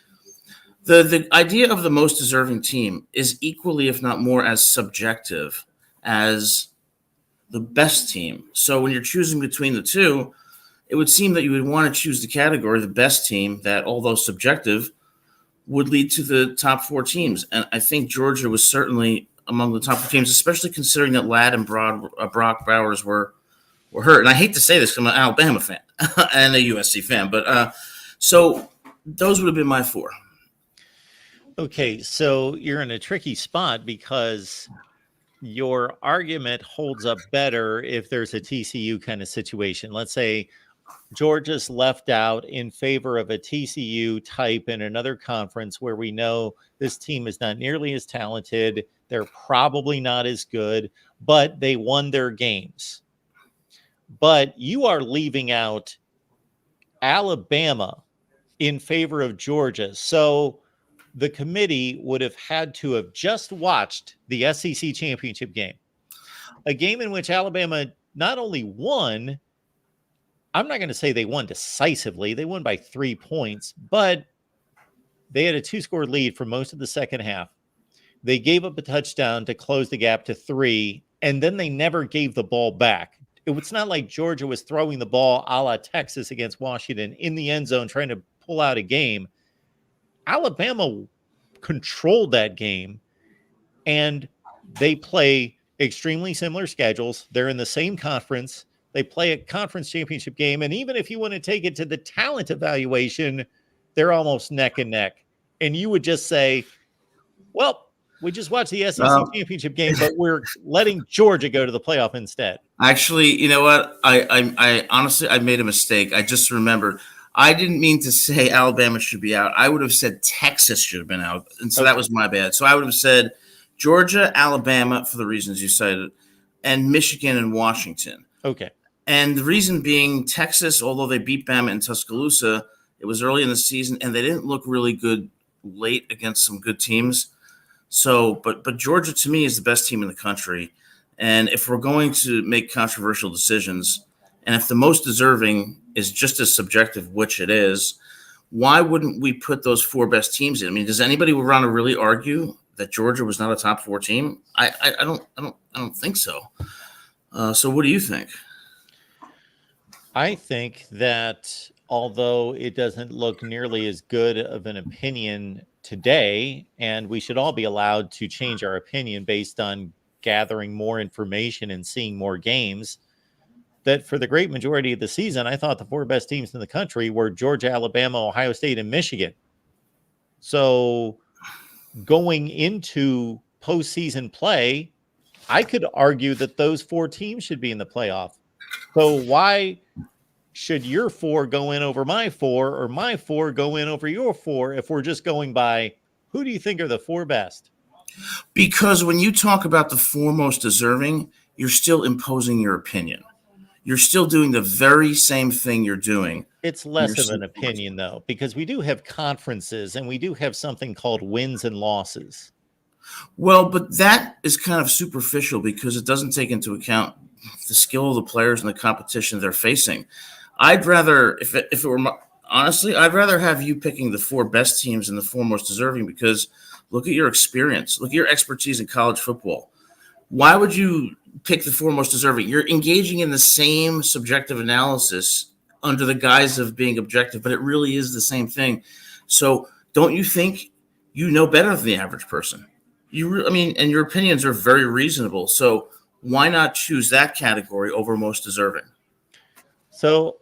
Speaker 5: the idea of the most deserving team is equally, if not more, as subjective as the best team. So when you're choosing between the two, it would seem that you would want to choose the category, the best team, that, although subjective, would lead to the top 4 teams. And I think Georgia was certainly among the top 4 teams, especially considering that Ladd and Brock Bowers were hurt. And I hate to say this because I'm an Alabama fan and a USC fan, but so those would have been my 4.
Speaker 1: Okay, so you're in a tricky spot because your argument holds up better if there's a TCU kind of situation. Let's say Georgia's left out in favor of a TCU type in another conference where we know this team is not nearly as talented. They're probably not as good, but they won their games. But you are leaving out Alabama in favor of Georgia. So the committee would have had to have just watched the SEC championship game, a game in which Alabama not only won, I'm not going to say they won decisively. They won by 3 points, but they had a 2-score lead for most of the second half. They gave up a touchdown to close the gap to 3, and then they never gave the ball back. It's not like Georgia was throwing the ball a la Texas against Washington in the end zone trying to pull out a game. Alabama controlled that game, and they play extremely similar schedules. They're in the same conference. They play a conference championship game, and even if you want to take it to the talent evaluation, they're almost neck and neck. And you would just say, well, we just watched the SEC championship game, but we're letting Georgia go to the playoff instead.
Speaker 5: Actually, you know what? I honestly, I made a mistake. I just remembered. I didn't mean to say Alabama should be out. I would have said Texas should have been out. And so that was my bad. So I would have said Georgia, Alabama, for the reasons you cited, and Michigan and Washington.
Speaker 1: Okay.
Speaker 5: And the reason being Texas, although they beat Bama in Tuscaloosa, it was early in the season, and they didn't look really good late against some good teams. So, but Georgia, to me, is the best team in the country. And if we're going to make controversial decisions, and if the most deserving is just as subjective, which it is, why wouldn't we put those 4 best teams in? I mean, does anybody want to really argue that Georgia was not a top 4 team? I don't think so. So what do you think?
Speaker 1: I think that although it doesn't look nearly as good of an opinion today, and we should all be allowed to change our opinion based on gathering more information and seeing more games, that for the great majority of the season, I thought the 4 best teams in the country were Georgia, Alabama, Ohio State, and Michigan. So going into postseason play, I could argue that those 4 teams should be in the playoff. So why should your 4 go in over my 4 or my 4 go in over your 4 if we're just going by who do you think are the 4 best?
Speaker 5: Because when you talk about the 4 most deserving, you're still imposing your opinion. You're still doing the very same thing you're doing.
Speaker 1: It's less of an opinion, though, because we do have conferences and we do have something called wins and losses.
Speaker 5: Well, but that is kind of superficial because it doesn't take into account the skill of the players and the competition they're facing. I'd rather, if it were honestly, I'd rather have you picking the 4 best teams and the 4 most deserving because look at your experience, look at your expertise in college football. Why would you pick the 4 most deserving? You're engaging in the same subjective analysis under the guise of being objective, but it really is the same thing. So don't you think you know better than the average person? And your opinions are very reasonable. So why not choose that category over most deserving?
Speaker 1: So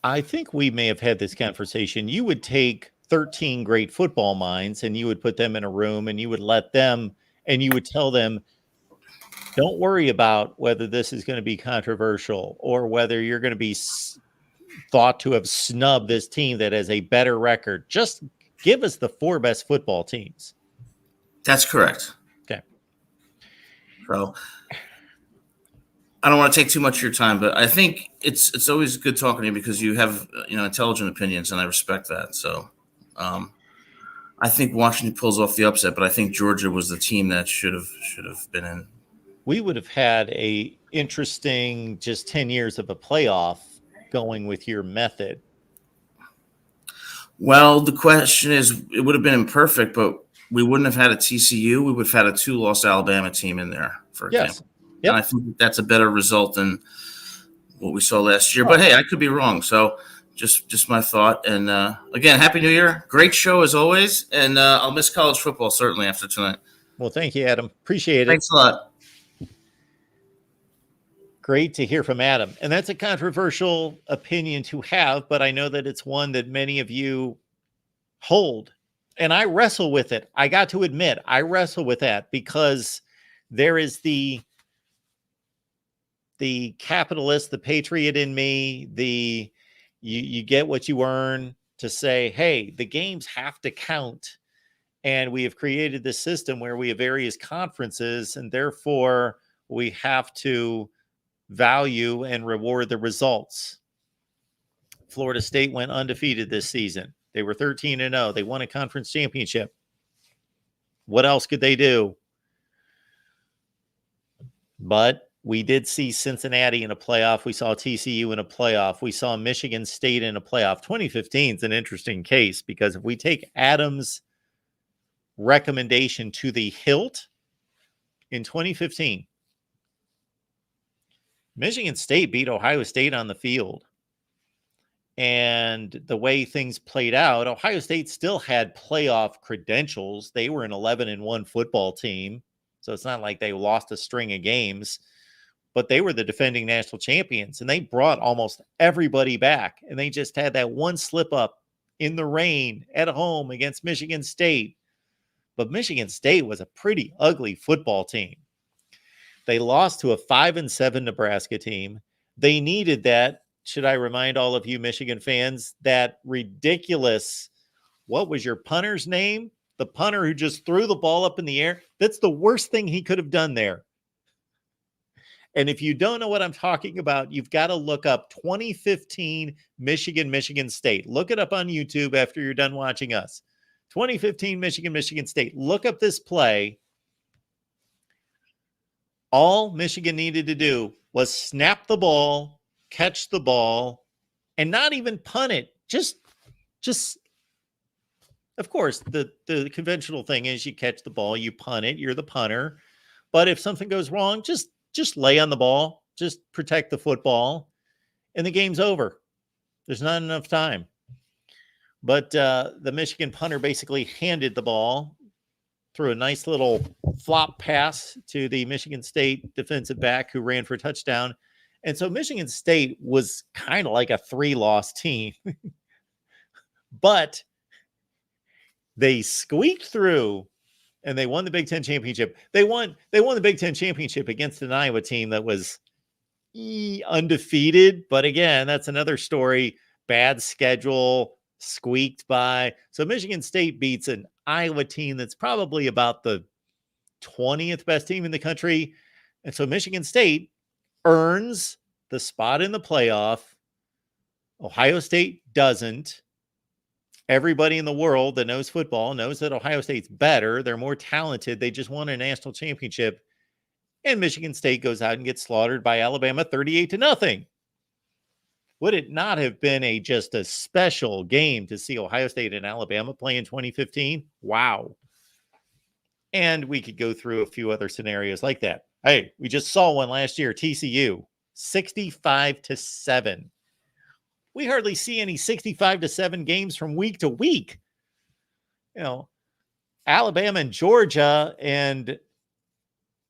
Speaker 1: I think we may have had this conversation. You would take 13 great football minds and you would put them in a room and you would let them and you would tell them, don't worry about whether this is going to be controversial or whether you're going to be thought to have snubbed this team that has a better record. Just give us the 4 best football teams.
Speaker 5: That's correct.
Speaker 1: Okay.
Speaker 5: So I don't want to take too much of your time, but I think it's always good talking to you because you have intelligent opinions, and I respect that. So I think Washington pulls off the upset, but I think Georgia was the team that should have been in.
Speaker 1: We would have had a interesting just 10 years of a playoff going with your method.
Speaker 5: Well, the question is, it would have been imperfect, but we wouldn't have had a TCU. We would have had a 2-loss Alabama team in there, for example. Yep. And I think that's a better result than what we saw last year. But hey, I could be wrong. So just my thought. And again, Happy New Year. Great show as always. And I'll miss college football certainly after tonight.
Speaker 1: Well, thank you, Adam. Appreciate it.
Speaker 5: Thanks a lot.
Speaker 1: Great to hear from Adam. And that's a controversial opinion to have, but I know that it's one that many of you hold. And I wrestle with it. I got to admit, I wrestle with that because there is the capitalist, the patriot in me, you get what you earn to say, hey, the games have to count. And we have created this system where we have various conferences, and therefore we have to value and reward the results. Florida State went undefeated this season. They were 13-0. They won a conference championship. What else could they do? But we did see Cincinnati in a playoff. We saw TCU in a playoff. We saw Michigan State in a playoff. 2015 is an interesting case because if we take Adams' recommendation to the hilt in 2015, Michigan State beat Ohio State on the field. And the way things played out, Ohio State still had playoff credentials. They were an 11-1 football team. So it's not like they lost a string of games, but they were the defending national champions and they brought almost everybody back. And they just had that one slip up in the rain at home against Michigan State. But Michigan State was a pretty ugly football team. They lost to a 5-7 Nebraska team. They needed that. Should I remind all of you Michigan fans, that ridiculous, what was your punter's name? The punter who just threw the ball up in the air. That's the worst thing he could have done there. And if you don't know what I'm talking about, you've got to look up 2015 Michigan State. Look it up on YouTube after you're done watching us. 2015 Michigan State. Look up this play. All Michigan needed to do was snap the ball, catch the ball, and not even punt it. Just of course, the conventional thing is you catch the ball, you punt it, you're the punter. But if something goes wrong, just lay on the ball, just protect the football, and the game's over. There's not enough time. But the Michigan punter basically handed the ball through a nice little flop pass to the Michigan State defensive back who ran for a touchdown. And so Michigan State was kind of like a 3-loss team. But they squeaked through and they won the Big Ten championship. They won the Big Ten championship against an Iowa team that was undefeated. But again, that's another story. Bad schedule, squeaked by. So Michigan State beats an Iowa team that's probably about the 20th best team in the country. And so Michigan State earns the spot in the playoff. Ohio State doesn't. Everybody in the world that knows football knows that Ohio State's better. They're more talented. They just won a national championship. And Michigan State goes out and gets slaughtered by Alabama 38-0. Would it not have been just a special game to see Ohio State and Alabama play in 2015? Wow. And we could go through a few other scenarios like that. Hey, we just saw one last year, TCU, 65-7. We hardly see any 65-7 games from week to week. Alabama and Georgia, and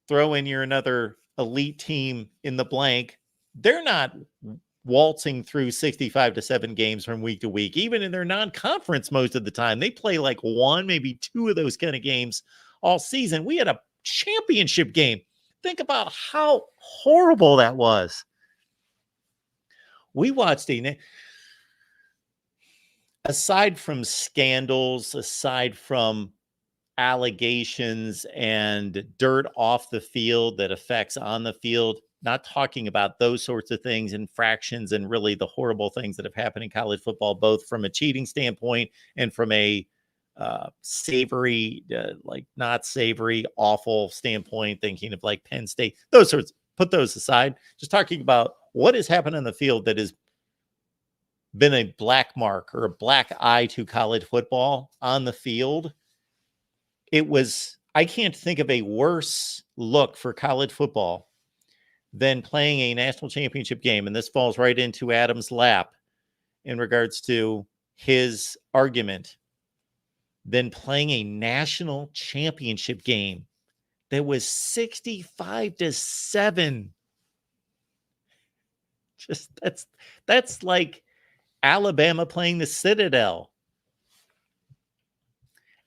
Speaker 1: throw in your another elite team in the blank. They're not waltzing through 65-7 games from week to week, even in their non-conference most of the time. They play like one, maybe two of those kind of games all season. We had a championship game. Think about how horrible that was. We watched aside from scandals, aside from allegations and dirt off the field that affects on the field, not talking about those sorts of things, infractions, and really the horrible things that have happened in college football, both from a cheating standpoint and from a savory, like not savory, awful standpoint, thinking of like Penn State, those sorts, put those aside. Just talking about what has happened on the field that has been a black mark or a black eye to college football on the field. I can't think of a worse look for college football than playing a national championship game. And this falls right into Adam's lap in regards to his argument, than playing a national championship game that was 65-7. Just that's like Alabama playing the Citadel.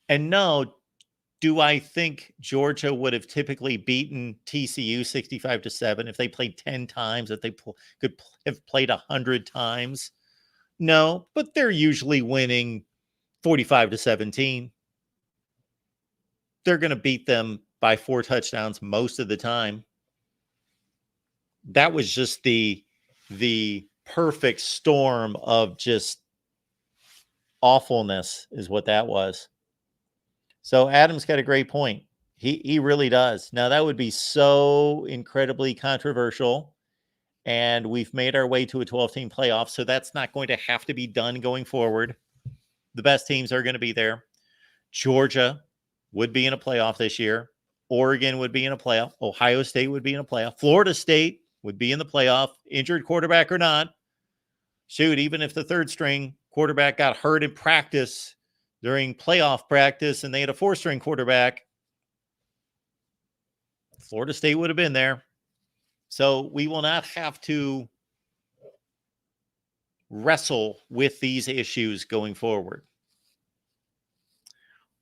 Speaker 1: And no, do I think Georgia would have typically beaten TCU 65-7 if they played 10 times, if they could have played 100 times? No, but they're usually winning 45-17. They're going to beat them by 4 touchdowns most of the time. That was just the perfect storm of just awfulness is what that was. So Adam's got a great point. He really does. Now that would be so incredibly controversial, and we've made our way to a 12-team playoff, so that's not going to have to be done going forward. The best teams are going to be there. Georgia would be in a playoff this year. Oregon would be in a playoff. Ohio State would be in a playoff. Florida State would be in the playoff, injured quarterback or not. Shoot, even if the third string quarterback got hurt in practice during playoff practice and they had a 4th-string quarterback, Florida State would have been there. So we will not have to wrestle with these issues going forward.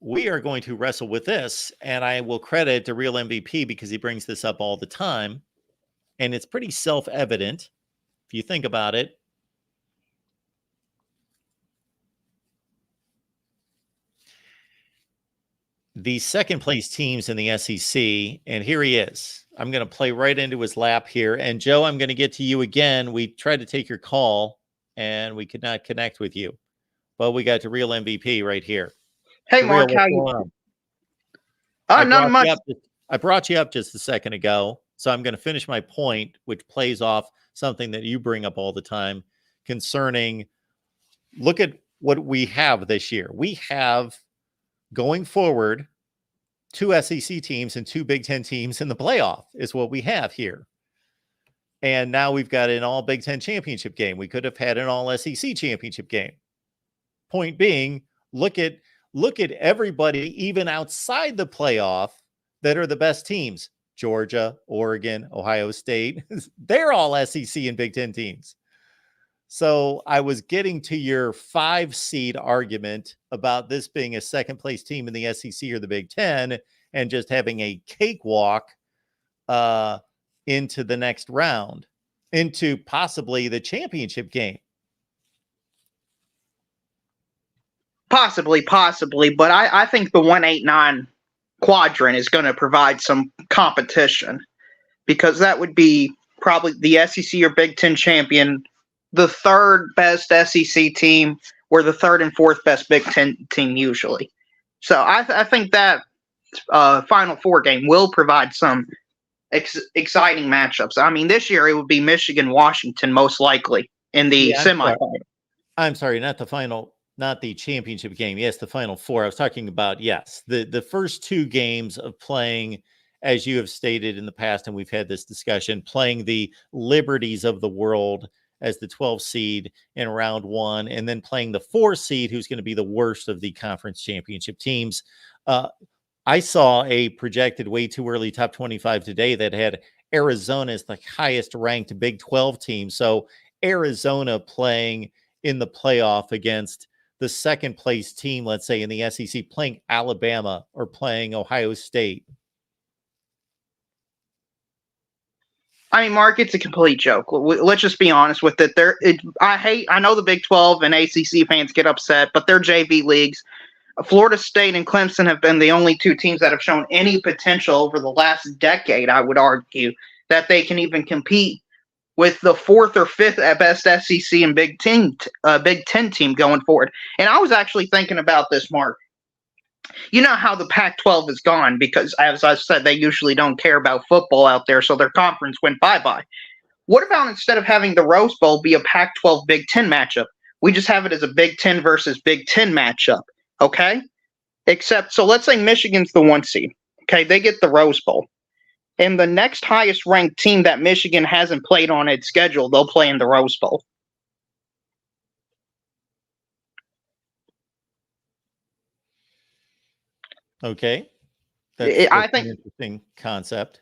Speaker 1: We are going to wrestle with this, and I will credit the real MVP because he brings this up all the time, and it's pretty self-evident if you think about it. The second-place teams in the SEC, and here he is. I'm going to play right into his lap here. And, Joe, I'm going to get to you again. We tried to take your call, and we could not connect with you. But we got the real MVP right here.
Speaker 6: Hey,
Speaker 1: The
Speaker 6: Mark,
Speaker 1: real,
Speaker 6: how
Speaker 1: what's
Speaker 6: you?
Speaker 1: going on?
Speaker 6: Not much.
Speaker 1: I brought you up just a second ago, so I'm going to finish my point, which plays off something that you bring up all the time concerning, look at what we have this year. We have, going forward, 2 SEC teams and 2 Big Ten teams in the playoff is what we have here. And now we've got an all Big Ten championship game. We could have had an all SEC championship game. Point being, look at everybody, even outside the playoff, that are the best teams. Georgia, Oregon, Ohio State. They're all SEC and Big Ten teams. So I was getting to your 5 seed argument about this being a second place team in the SEC or the Big Ten and just having a cakewalk into the next round, into possibly the championship game.
Speaker 6: Possibly, but I think the 1-8-9 quadrant is going to provide some competition, because that would be probably the SEC or Big Ten champion, the third best SEC team, or the third and fourth best Big Ten team usually. So I think that Final Four game will provide some exciting matchups. I mean, this year it would be Michigan-Washington most likely in the semifinal.
Speaker 1: I'm sorry, not the championship game. Yes, the Final Four. I was talking about, yes, the first 2 games of playing, as you have stated in the past, and we've had this discussion, playing the Liberties of the world as the 12 seed in round 1, and then playing the 4 seed, who's going to be the worst of the conference championship teams. I saw a projected way too early top 25 today that had Arizona as the highest ranked Big 12 team. So Arizona playing in the playoff against the second place team, let's say in the SEC, playing Alabama or playing Ohio State.
Speaker 6: I mean, Mark, it's a complete joke. Let's just be honest with it. I know the Big 12 and ACC fans get upset, but they're JV leagues. Florida State and Clemson have been the only 2 teams that have shown any potential over the last decade, I would argue, that they can even compete with the 4th or 5th at best SEC and Big Ten team going forward. And I was actually thinking about this, Mark. You know how the Pac-12 is gone because, as I said, they usually don't care about football out there, so their conference went bye-bye. What about instead of having the Rose Bowl be a Pac-12 Big Ten matchup, we just have it as a Big Ten versus Big Ten matchup, okay? So let's say Michigan's the 1 seed, okay? They get the Rose Bowl. And the next highest ranked team that Michigan hasn't played on its schedule, they'll play in the Rose Bowl.
Speaker 1: Okay.
Speaker 6: I think
Speaker 1: an interesting concept.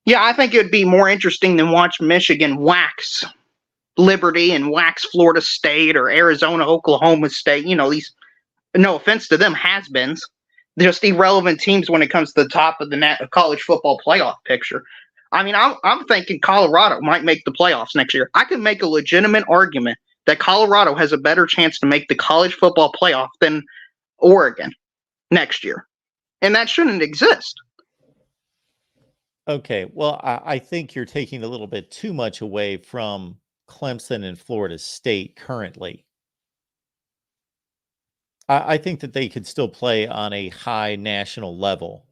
Speaker 6: Yeah, I think it would be more interesting than watch Michigan wax Liberty and wax Florida State or Arizona, Oklahoma State. You know, these, no offense to them, has-beens. Just irrelevant teams when it comes to the top of the college football playoff picture. I mean, I'm thinking Colorado might make the playoffs next year. I can make a legitimate argument that Colorado has a better chance to make the college football playoff than Oregon next year. And that shouldn't exist.
Speaker 1: Okay. Well, I think you're taking a little bit too much away from Clemson and Florida State currently. I think that they could still play on a high national level.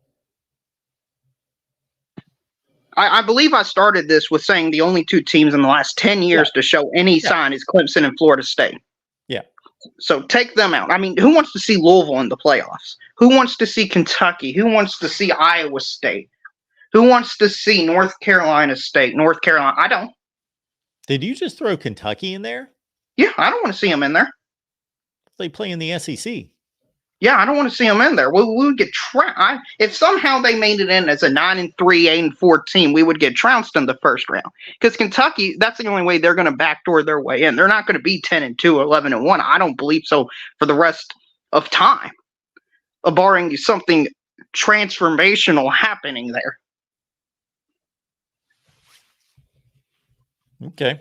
Speaker 6: I believe I started this with saying the only 2 teams in the last 10 years to show any sign is Clemson and Florida State.
Speaker 1: Yeah.
Speaker 6: So take them out. I mean, who wants to see Louisville in the playoffs? Who wants to see Kentucky? Who wants to see Iowa State? Who wants to see North Carolina State? I don't.
Speaker 1: Did you just throw Kentucky in there?
Speaker 6: Yeah, I don't want to see them in there.
Speaker 1: They play in the SEC.
Speaker 6: Yeah, I don't want to see them in there. We would get trounced. If somehow they made it in as a 9-3, 8-4 team, we would get trounced in the first round. Because Kentucky, that's the only way they're going to backdoor their way in. They're not going to be 10-2 or 11-1. I don't believe so for the rest of time, barring something transformational happening there.
Speaker 1: Okay.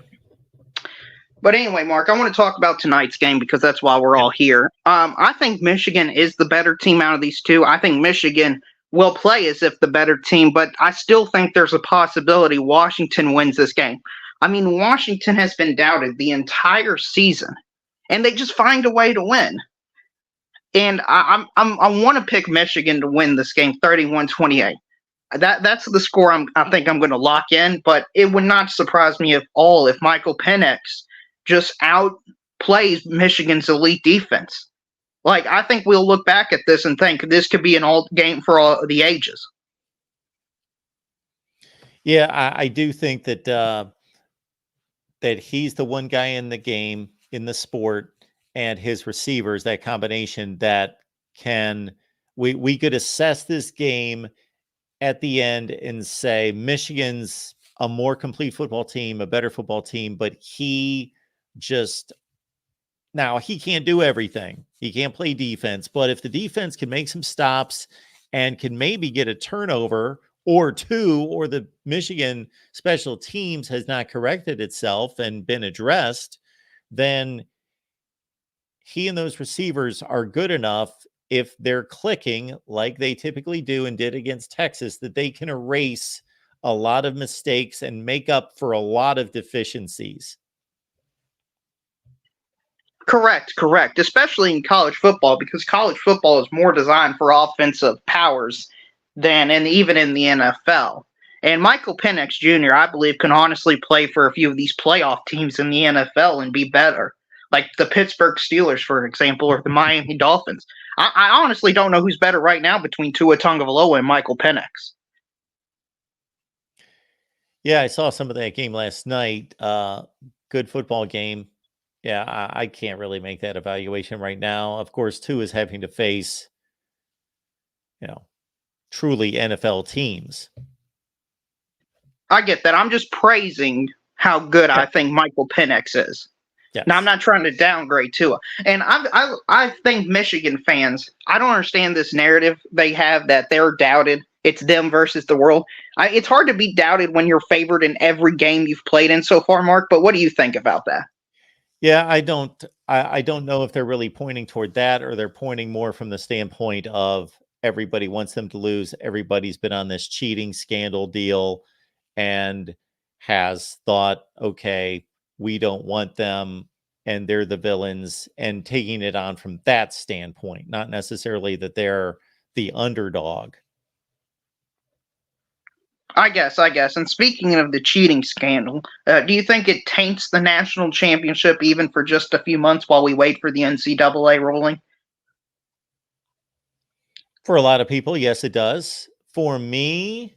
Speaker 6: But anyway, Mark, I want to talk about tonight's game because that's why we're all here. I think Michigan is the better team out of these 2. I think Michigan will play as if the better team, but I still think there's a possibility Washington wins this game. I mean, Washington has been doubted the entire season, and they just find a way to win. And I want to pick Michigan to win this game, 31-28. That's the score I think I'm going to lock in, but it would not surprise me at all if Michael Penix just outplays Michigan's elite defense. Like, I think we'll look back at this and think this could be an all game for all the ages.
Speaker 1: Yeah, I do think that that he's the one guy in the game, in the sport, and his receivers, that combination that we could assess this game at the end and say Michigan's a more complete football team, a better football team, but he just now he can't do everything. He can't play defense, but if the defense can make some stops and can maybe get a turnover or two, or the Michigan special teams has not corrected itself and been addressed, then he and those receivers are good enough, if they're clicking like they typically do and did against Texas, that they can erase a lot of mistakes and make up for a lot of deficiencies.
Speaker 6: Correct. Especially in college football, because college football is more designed for offensive powers than even in the NFL. And Michael Penix Jr., I believe, can honestly play for a few of these playoff teams in the NFL and be better, like the Pittsburgh Steelers, for example, or the Miami Dolphins. I honestly don't know who's better right now between Tua Tagovailoa and Michael Penix.
Speaker 1: Yeah, I saw some of that game last night. Good football game. Yeah, I can't really make that evaluation right now. Of course, Tua is having to face, truly NFL teams.
Speaker 6: I get that. I'm just praising how good I think Michael Penix is.
Speaker 1: Yes.
Speaker 6: Now, I'm not trying to downgrade Tua. And I think Michigan fans, I don't understand this narrative they have that they're doubted. It's them versus the world. It's hard to be doubted when you're favored in every game you've played in so far, Mark. But what do you think about that?
Speaker 1: Yeah, I don't know if they're really pointing toward that, or they're pointing more from the standpoint of everybody wants them to lose. Everybody's been on this cheating scandal deal and has thought, okay, we don't want them and they're the villains, and taking it on from that standpoint, not necessarily that they're the underdog.
Speaker 6: I guess. And speaking of the cheating scandal, do you think it taints the national championship even for just a few months while we wait for the NCAA ruling?
Speaker 1: For a lot of people, yes, it does. For me,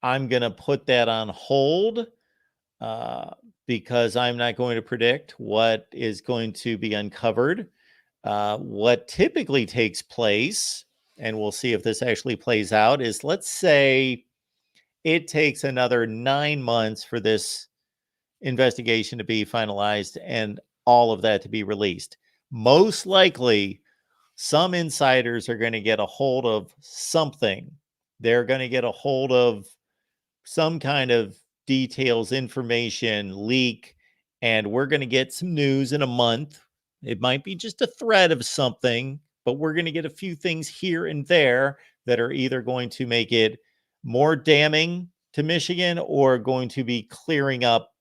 Speaker 1: I'm going to put that on hold because I'm not going to predict what is going to be uncovered. What typically takes place, and we'll see if this actually plays out, is, let's say it takes another 9 months for this investigation to be finalized and all of that to be released. Most likely, some insiders are going to get a hold of something. They're going to get a hold of some kind of details, information, leak, and we're going to get some news in a month. It might be just a thread of something, but we're going to get a few things here and there that are either going to make it more damning to Michigan or going to be clearing up.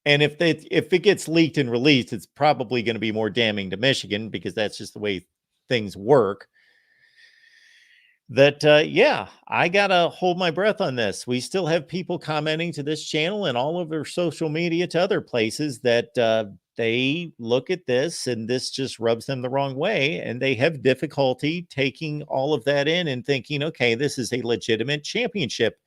Speaker 1: And if it gets leaked and released, it's probably going to be more damning to Michigan, because that's just the way things work. I gotta hold my breath on this. We still have people commenting to this channel and all of their social media to other places that they look at this and this just rubs them the wrong way, and they have difficulty taking all of that in and thinking, okay, this is a legitimate championship.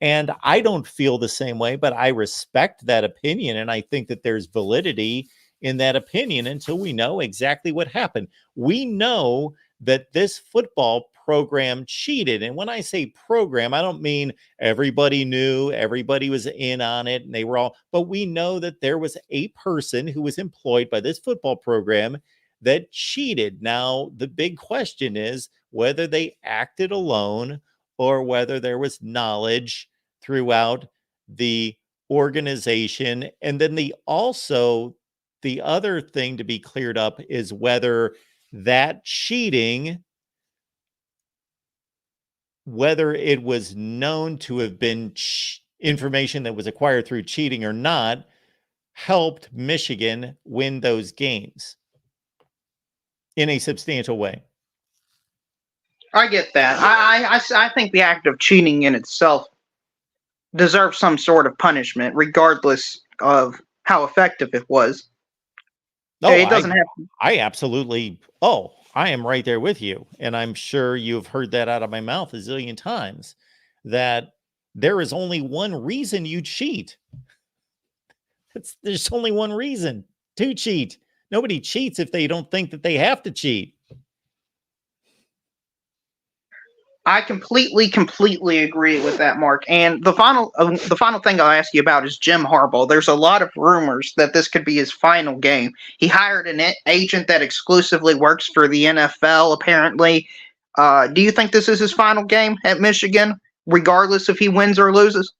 Speaker 1: And I don't feel the same way, but I respect that opinion, and I think that there's validity in that opinion until we know exactly what happened. We know that this football program cheated. And when I say program, I don't mean everybody knew, everybody was in on it, and they were all, but we know that there was a person who was employed by this football program that cheated. Now, the big question is whether they acted alone or whether there was knowledge throughout the organization. And then the other thing to be cleared up is whether that cheating, whether it was known to have been information that was acquired through cheating or not, helped Michigan win those games in a substantial way.
Speaker 6: I get that. I think the act of cheating in itself deserves some sort of punishment, regardless of how effective it was.
Speaker 1: No,
Speaker 6: it doesn't have.
Speaker 1: I absolutely. Oh, I am right there with you, and I'm sure you've heard that out of my mouth a zillion times. That there is only one reason you cheat. There's only one reason to cheat. Nobody cheats if they don't think that they have to cheat.
Speaker 6: I completely agree with that, Mark. And the final thing I'll ask you about is Jim Harbaugh. There's a lot of rumors that this could be his final game. He hired an agent that exclusively works for the NFL, apparently. Do you think this is his final game at Michigan, regardless if he wins or loses?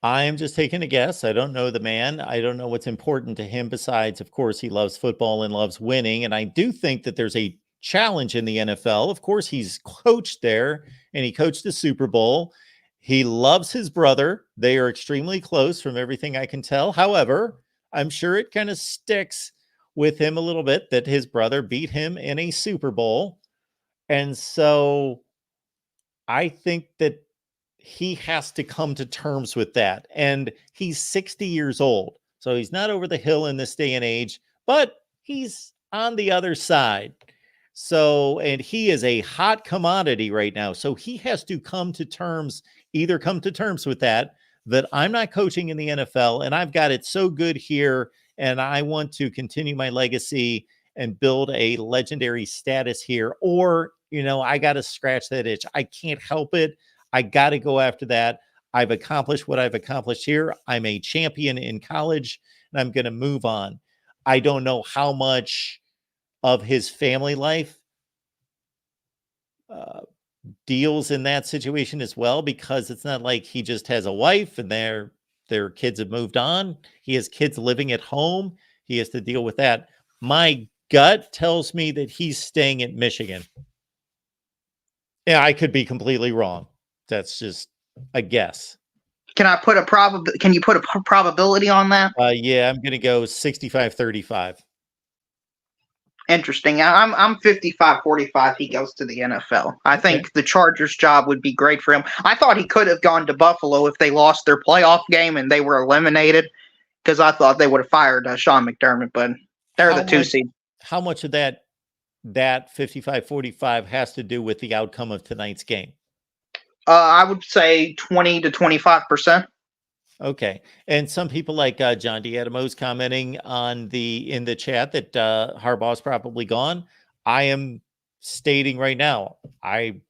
Speaker 1: I'm just taking a guess. I don't know the man. I don't know what's important to him besides, of course, he loves football and loves winning. And I do think that there's a challenge in the NFL. Of course, he's coached there and he coached the Super Bowl. He loves his brother. They are extremely close from everything I can tell. However, I'm sure it kind of sticks with him a little bit that his brother beat him in a Super Bowl. And so I think that he has to come to terms with that. And he's 60 years old. So he's not over the hill in this day and age, but he's on the other side. So, and he is a hot commodity right now. So he has to come to terms with that I'm not coaching in the NFL and I've got it so good here. And I want to continue my legacy and build a legendary status here. Or, I got to scratch that itch. I can't help it. I got to go after that. I've accomplished what I've accomplished here. I'm a champion in college and I'm going to move on. I don't know how much of his family life deals in that situation as well, because it's not like he just has a wife and their kids have moved on. He has kids living at home. He has to deal with that. My gut tells me that he's staying at Michigan. Yeah, I could be completely wrong. That's just a guess.
Speaker 6: Can you put a probability on that?
Speaker 1: Yeah, I'm going to go 65-35.
Speaker 6: Interesting. I'm 55-45. He goes to the NFL. I think the Chargers job would be great for him. I thought he could have gone to Buffalo if they lost their playoff game and they were eliminated, because I thought they would have fired Sean McDermott, but they're the 2 seed.
Speaker 1: How much of that 55-45 has to do with the outcome of tonight's game?
Speaker 6: I would say 20 to 25%.
Speaker 1: Okay. And some people like John D'Adamos commenting in the chat that Harbaugh's probably gone. I am stating right now, I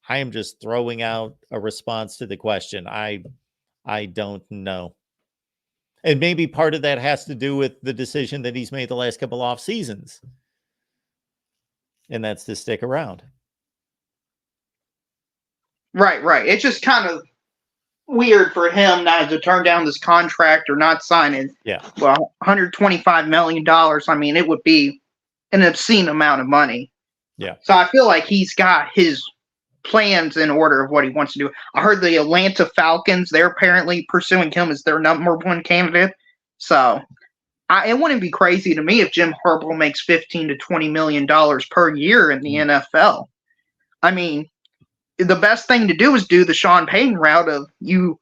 Speaker 1: am just throwing out a response to the question. I don't know. And maybe part of that has to do with the decision that he's made the last couple off seasons. And that's to stick around.
Speaker 6: Right. It's just kind of weird for him not to turn down this contract or not sign it.
Speaker 1: Yeah.
Speaker 6: Well, $125 million. I mean, it would be an obscene amount of money.
Speaker 1: Yeah.
Speaker 6: So I feel like he's got his plans in order of what he wants to do. I heard the Atlanta Falcons, they're apparently pursuing him as their number one candidate. So it wouldn't be crazy to me if Jim Harbaugh makes $15 to $20 million per year in the NFL. I mean, the best thing to do is do the Sean Payton route of you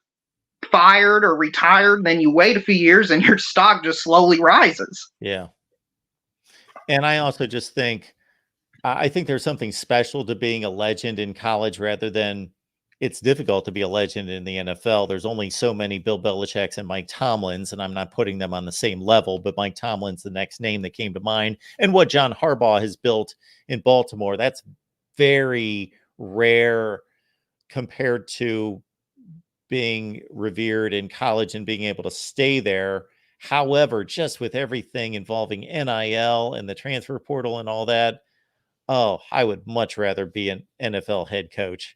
Speaker 6: fired or retired, then you wait a few years and your stock just slowly rises.
Speaker 1: Yeah. And I also just think, I think there's something special to being a legend in college rather than it's difficult to be a legend in the NFL. There's only so many Bill Belichick's and Mike Tomlins, and I'm not putting them on the same level, but Mike Tomlin's the next name that came to mind. And what John Harbaugh has built in Baltimore, that's very rare compared to being revered in college and being able to stay there. However, just with everything involving NIL and the transfer portal and all that, I would much rather be an NFL head coach.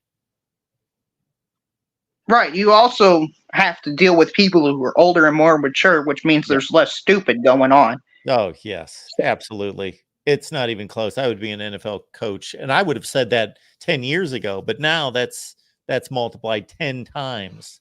Speaker 6: Right. You also have to deal with people who are older and more mature, which means there's less stupid going on.
Speaker 1: Oh, yes, absolutely. It's not even close. I would be an NFL coach, and I would have said that 10 years ago, but now that's multiplied 10 times.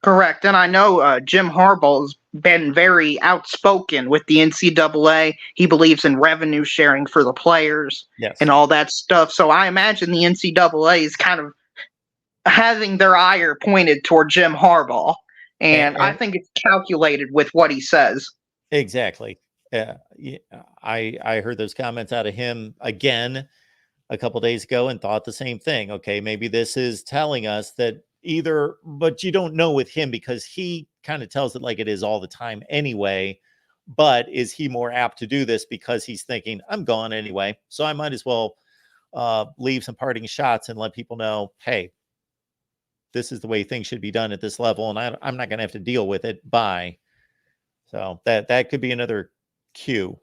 Speaker 6: Correct. And I know Jim Harbaugh has been very outspoken with the NCAA. He believes in revenue sharing for the players and all that stuff. So I imagine the NCAA is kind of having their ire pointed toward Jim Harbaugh. And I think it's calculated with what he says.
Speaker 1: Exactly. I heard those comments out of him again a couple days ago and thought the same thing. Okay, maybe this is telling us that but you don't know with him because he kind of tells it like it is all the time anyway, but is he more apt to do this because he's thinking, I'm gone anyway, so I might as well leave some parting shots and let people know, hey, this is the way things should be done at this level, and I'm not going to have to deal with it. Bye. So that could be another cue.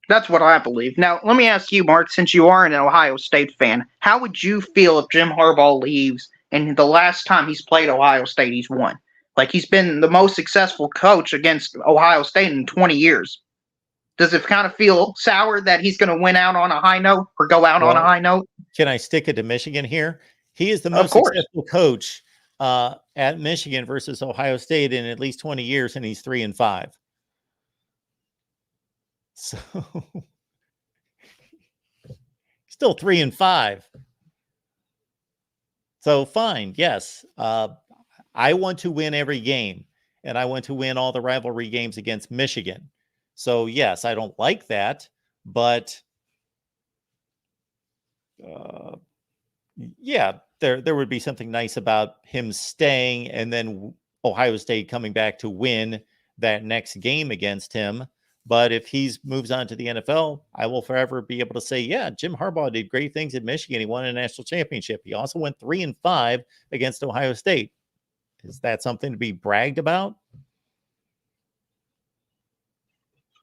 Speaker 6: That's what I believe. Now, let me ask you, Mark, since you are an Ohio State fan, how would you feel if Jim Harbaugh leaves and the last time he's played Ohio State, he's won? Like, he's been the most successful coach against Ohio State in 20 years. Does it kind of feel sour that he's going to win out on a high note or go out on a high note?
Speaker 1: Can I stick it to Michigan here? He is the most successful coach at Michigan versus Ohio State in at least 20 years, and he's 3-5. So still 3-5. So fine. Yes. I want to win every game, and I want to win all the rivalry games against Michigan. So yes, I don't like that, but yeah, there would be something nice about him staying and then Ohio State coming back to win that next game against him. But if he moves on to the NFL, I will forever be able to say, yeah, Jim Harbaugh did great things at Michigan. He won a national championship. He also went 3-5 against Ohio State. Is that something to be bragged about?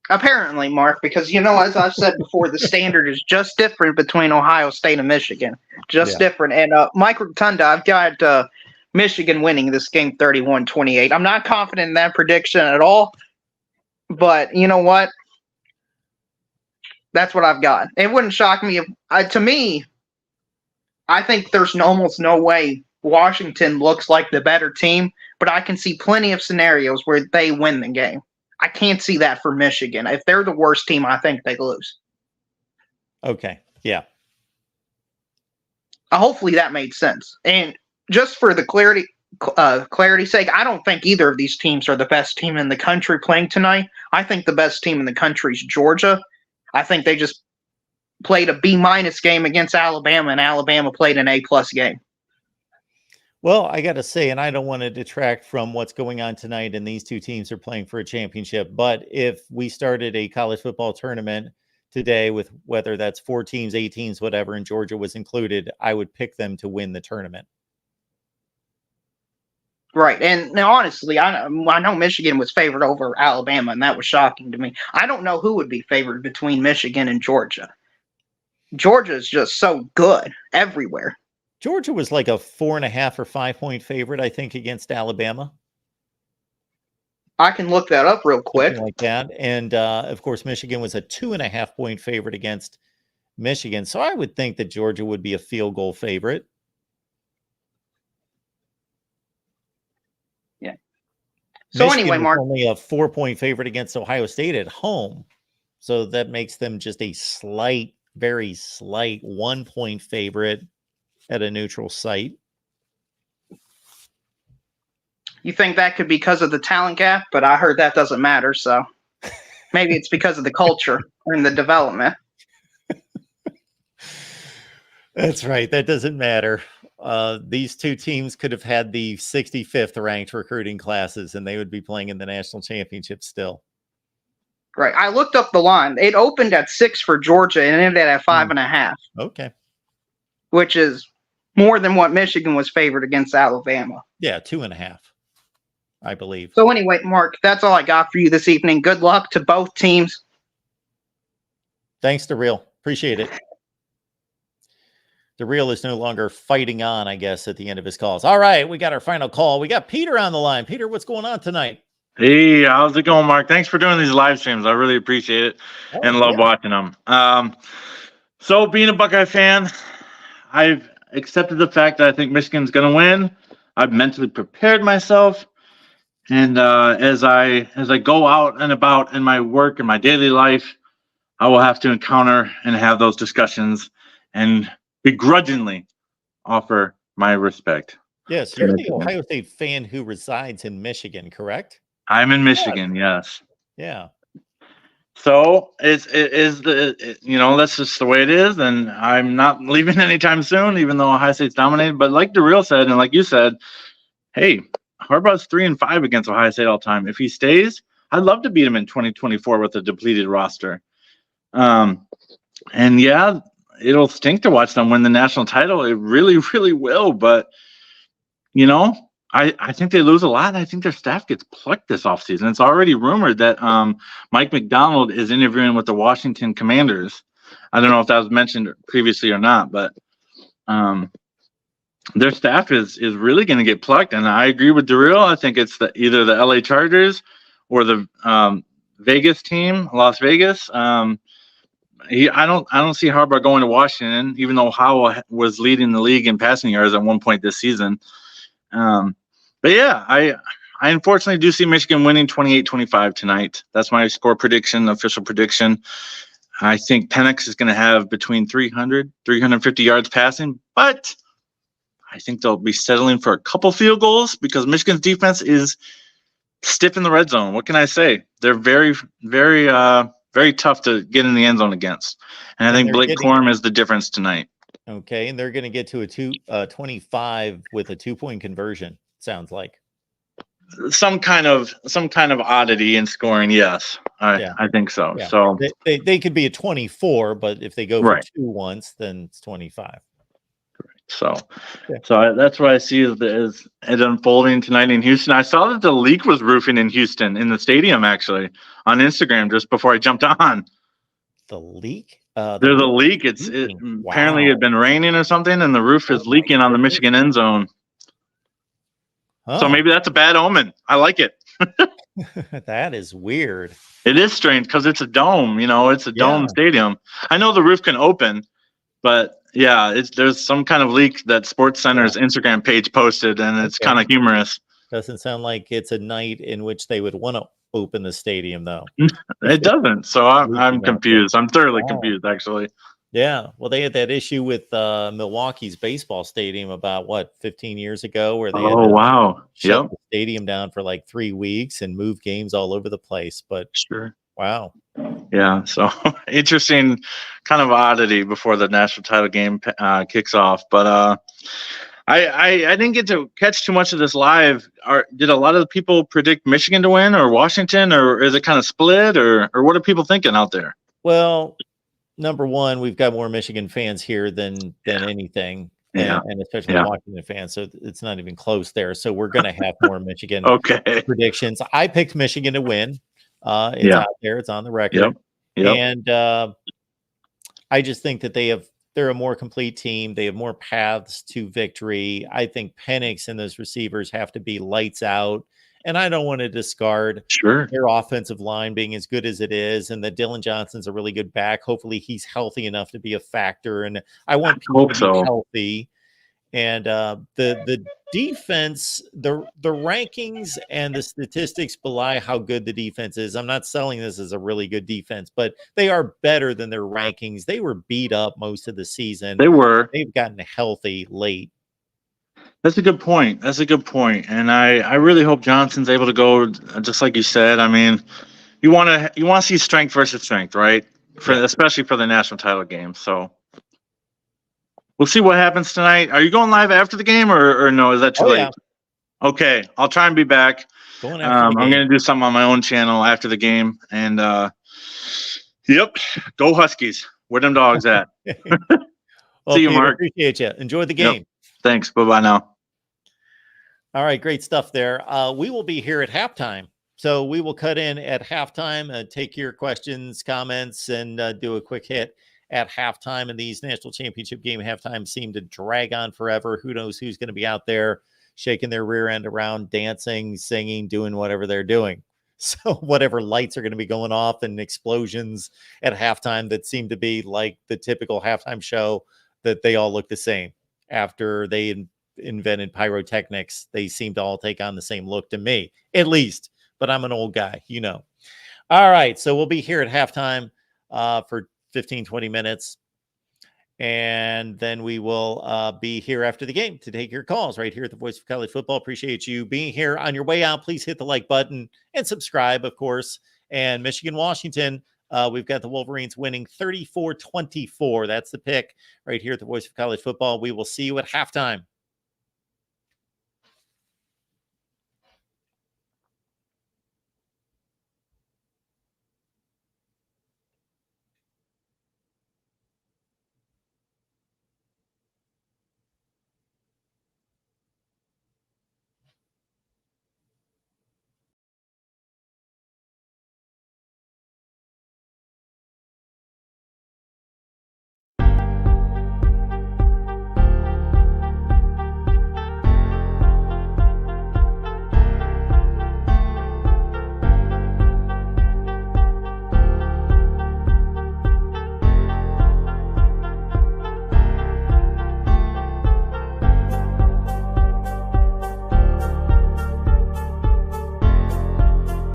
Speaker 6: Apparently, Mark, because, as I've said before, the standard is just different between Ohio State and Michigan. Just different. And Mike Rotunda, I've got Michigan winning this game 31-28. I'm not confident in that prediction at all. But you know what? That's what I've got. It wouldn't shock me if, to me, I think there's almost no way Washington looks like the better team, but I can see plenty of scenarios where they win the game. I can't see that for Michigan. If they're the worst team, I think they lose.
Speaker 1: Okay. Yeah.
Speaker 6: Hopefully that made sense. And just for the clarity's sake, I don't think either of these teams are the best team in the country playing tonight. I think the best team in the country is Georgia. I think they just played a B- game against Alabama, and Alabama played an A+ game.
Speaker 1: Well, I got to say, and I don't want to detract from what's going on tonight, and these two teams are playing for a championship, but if we started a college football tournament today with whether that's 4 teams, 8 teams, whatever, and Georgia was included, I would pick them to win the tournament.
Speaker 6: Right. And now, honestly, I know Michigan was favored over Alabama, and that was shocking to me. I don't know who would be favored between Michigan and Georgia. Georgia is just so good everywhere.
Speaker 1: Georgia was like a 4.5 or 5 point favorite, I think, against Alabama.
Speaker 6: I can look that up real quick.
Speaker 1: Something like that. And, of course, Michigan was a 2.5 point favorite against Michigan. So I would think that Georgia would be a field goal favorite.
Speaker 6: So
Speaker 1: Michigan
Speaker 6: anyway, Mark,
Speaker 1: only a 4 point favorite against Ohio State at home. So that makes them just a slight, very slight 1 point favorite at a neutral site.
Speaker 6: You think that could be because of the talent gap, but I heard that doesn't matter. So maybe it's because of the culture and the development.
Speaker 1: That's right. That doesn't matter. These two teams could have had the 65th ranked recruiting classes, and they would be playing in the national championship still.
Speaker 6: Right. I looked up the line. It opened at 6 for Georgia and ended at 5.5.
Speaker 1: Okay.
Speaker 6: Which is more than what Michigan was favored against Alabama.
Speaker 1: Yeah, 2.5, I believe.
Speaker 6: So anyway, Mark, that's all I got for you this evening. Good luck to both teams.
Speaker 1: Thanks to Real. Appreciate it. The Real is no longer fighting on, I guess, at the end of his calls. All right, we got our final call. We got Peter on the line. Peter, what's going on tonight?
Speaker 7: Hey, how's it going, Mark? Thanks for doing these live streams. I really appreciate it and love watching them. So being a Buckeye fan, I've accepted the fact that I think Michigan's going to win. I've mentally prepared myself. And as I go out and about in my work and my daily life, I will have to encounter and have those discussions and begrudgingly offer my respect.
Speaker 1: Yes, you're the Ohio State fan who resides in Michigan, correct?
Speaker 7: I'm in Michigan, yes.
Speaker 1: Yeah.
Speaker 7: So that's just the way it is, and I'm not leaving anytime soon, even though Ohio State's dominated. But like the Real said, and like you said, hey, Harbaugh's 3-5 against Ohio State all time. If he stays, I'd love to beat them in 2024 with a depleted roster. And yeah, it'll stink to watch them win the national title. It really, really will. But, you know, I think they lose a lot. And I think their staff gets plucked this offseason. It's already rumored that Mike McDonald is interviewing with the Washington Commanders. I don't know if that was mentioned previously or not, but their staff is really going to get plucked. And I agree with Darrell. I think it's either the LA Chargers or the Vegas team, Las Vegas. I don't see Harbaugh going to Washington, even though Howell was leading the league in passing yards at one point this season. But yeah, I unfortunately do see Michigan winning 28-25 tonight. That's my score prediction, official prediction. I think Penix is going to have between 300, 350 yards passing, but I think they'll be settling for a couple field goals because Michigan's defense is stiff in the red zone. What can I say? They're very, very, very tough to get in the end zone against. And I think Blake Corum is the difference tonight.
Speaker 1: Okay, and they're going to get to a 25 with a 2-point conversion. Sounds like
Speaker 7: some kind of oddity in scoring. Yes, I think so.
Speaker 1: Yeah.
Speaker 7: So
Speaker 1: they could be a 24, but if they go for 2 once, then it's 25.
Speaker 7: So that's what I see as it unfolding tonight in Houston. I saw that the leak was roofing in Houston in the stadium actually on Instagram just before I jumped on.
Speaker 1: The leak?
Speaker 7: There's a leak. Apparently it had been raining or something, and the roof is leaking on the Michigan end zone.
Speaker 1: Oh.
Speaker 7: So maybe that's a bad omen. I like it.
Speaker 1: That is weird.
Speaker 7: It is strange because it's a dome. It's a dome stadium. I know the roof can open, but yeah, there's some kind of leak that Sports Center's Instagram page posted, and it's kind of humorous.
Speaker 1: Doesn't sound like it's a night in which they would want to open the stadium, though.
Speaker 7: It doesn't. So I'm confused. I'm thoroughly confused, actually.
Speaker 1: Yeah. Well, they had that issue with Milwaukee's baseball stadium about 15 years ago, where they had to shut the stadium down for like 3 weeks and move games all over the place. But wow.
Speaker 7: Yeah. So interesting kind of oddity before the national title game kicks off. But I didn't get to catch too much of this live. Did a lot of the people predict Michigan to win or Washington, or is it kind of split, or what are people thinking out there?
Speaker 1: Well, number one, we've got more Michigan fans here than anything. And especially Washington fans. So it's not even close there. So we're going to have more Michigan predictions. I picked Michigan to win. It's out there. It's on the record.
Speaker 7: Yep.
Speaker 1: And I just think that they're a more complete team. They have more paths to victory. I think Penix and those receivers have to be lights out. And I don't want to discard their offensive line being as good as it is, and that Dylan Johnson's a really good back. Hopefully he's healthy enough to be a factor. And I want people to be healthy. And the defense, the rankings and the statistics belie how good the defense is. I'm not selling this as a really good defense, but they are better than their rankings. They were beat up most of the season. They've gotten healthy late.
Speaker 7: That's a good point. And I really hope Johnson's able to go just like you said. I mean, you want to see strength versus strength, right? Especially for the national title game. So we'll see what happens tonight. Are you going live after the game or no? Is that too late? Yeah. Okay, I'll try and be back. I'm going to do something on my own channel after the game. And go Huskies. Where them dogs at? See you, Mark.
Speaker 1: Appreciate you. Enjoy the game.
Speaker 7: Yep. Thanks. Bye-bye now.
Speaker 1: All right, great stuff there. We will be here at halftime. So we will cut in at halftime, take your questions, comments, and do a quick hit at halftime. And these national championship game halftime seem to drag on forever. Who knows who's going to be out there shaking their rear end around, dancing, singing, doing whatever they're doing. So whatever lights are going to be going off and explosions at halftime that seem to be like the typical halftime show, that they all look the same. After they invented pyrotechnics, they seem to all take on the same look to me, at least. But I'm an old guy, All right, so we'll be here at halftime for 15, 20 minutes. And then we will be here after the game to take your calls right here at the Voice of College Football. Appreciate you being here. On your way out, please hit the like button and subscribe, of course. And Michigan, Washington, we've got the Wolverines winning 34-24. That's the pick right here at the Voice of College Football. We will see you at halftime.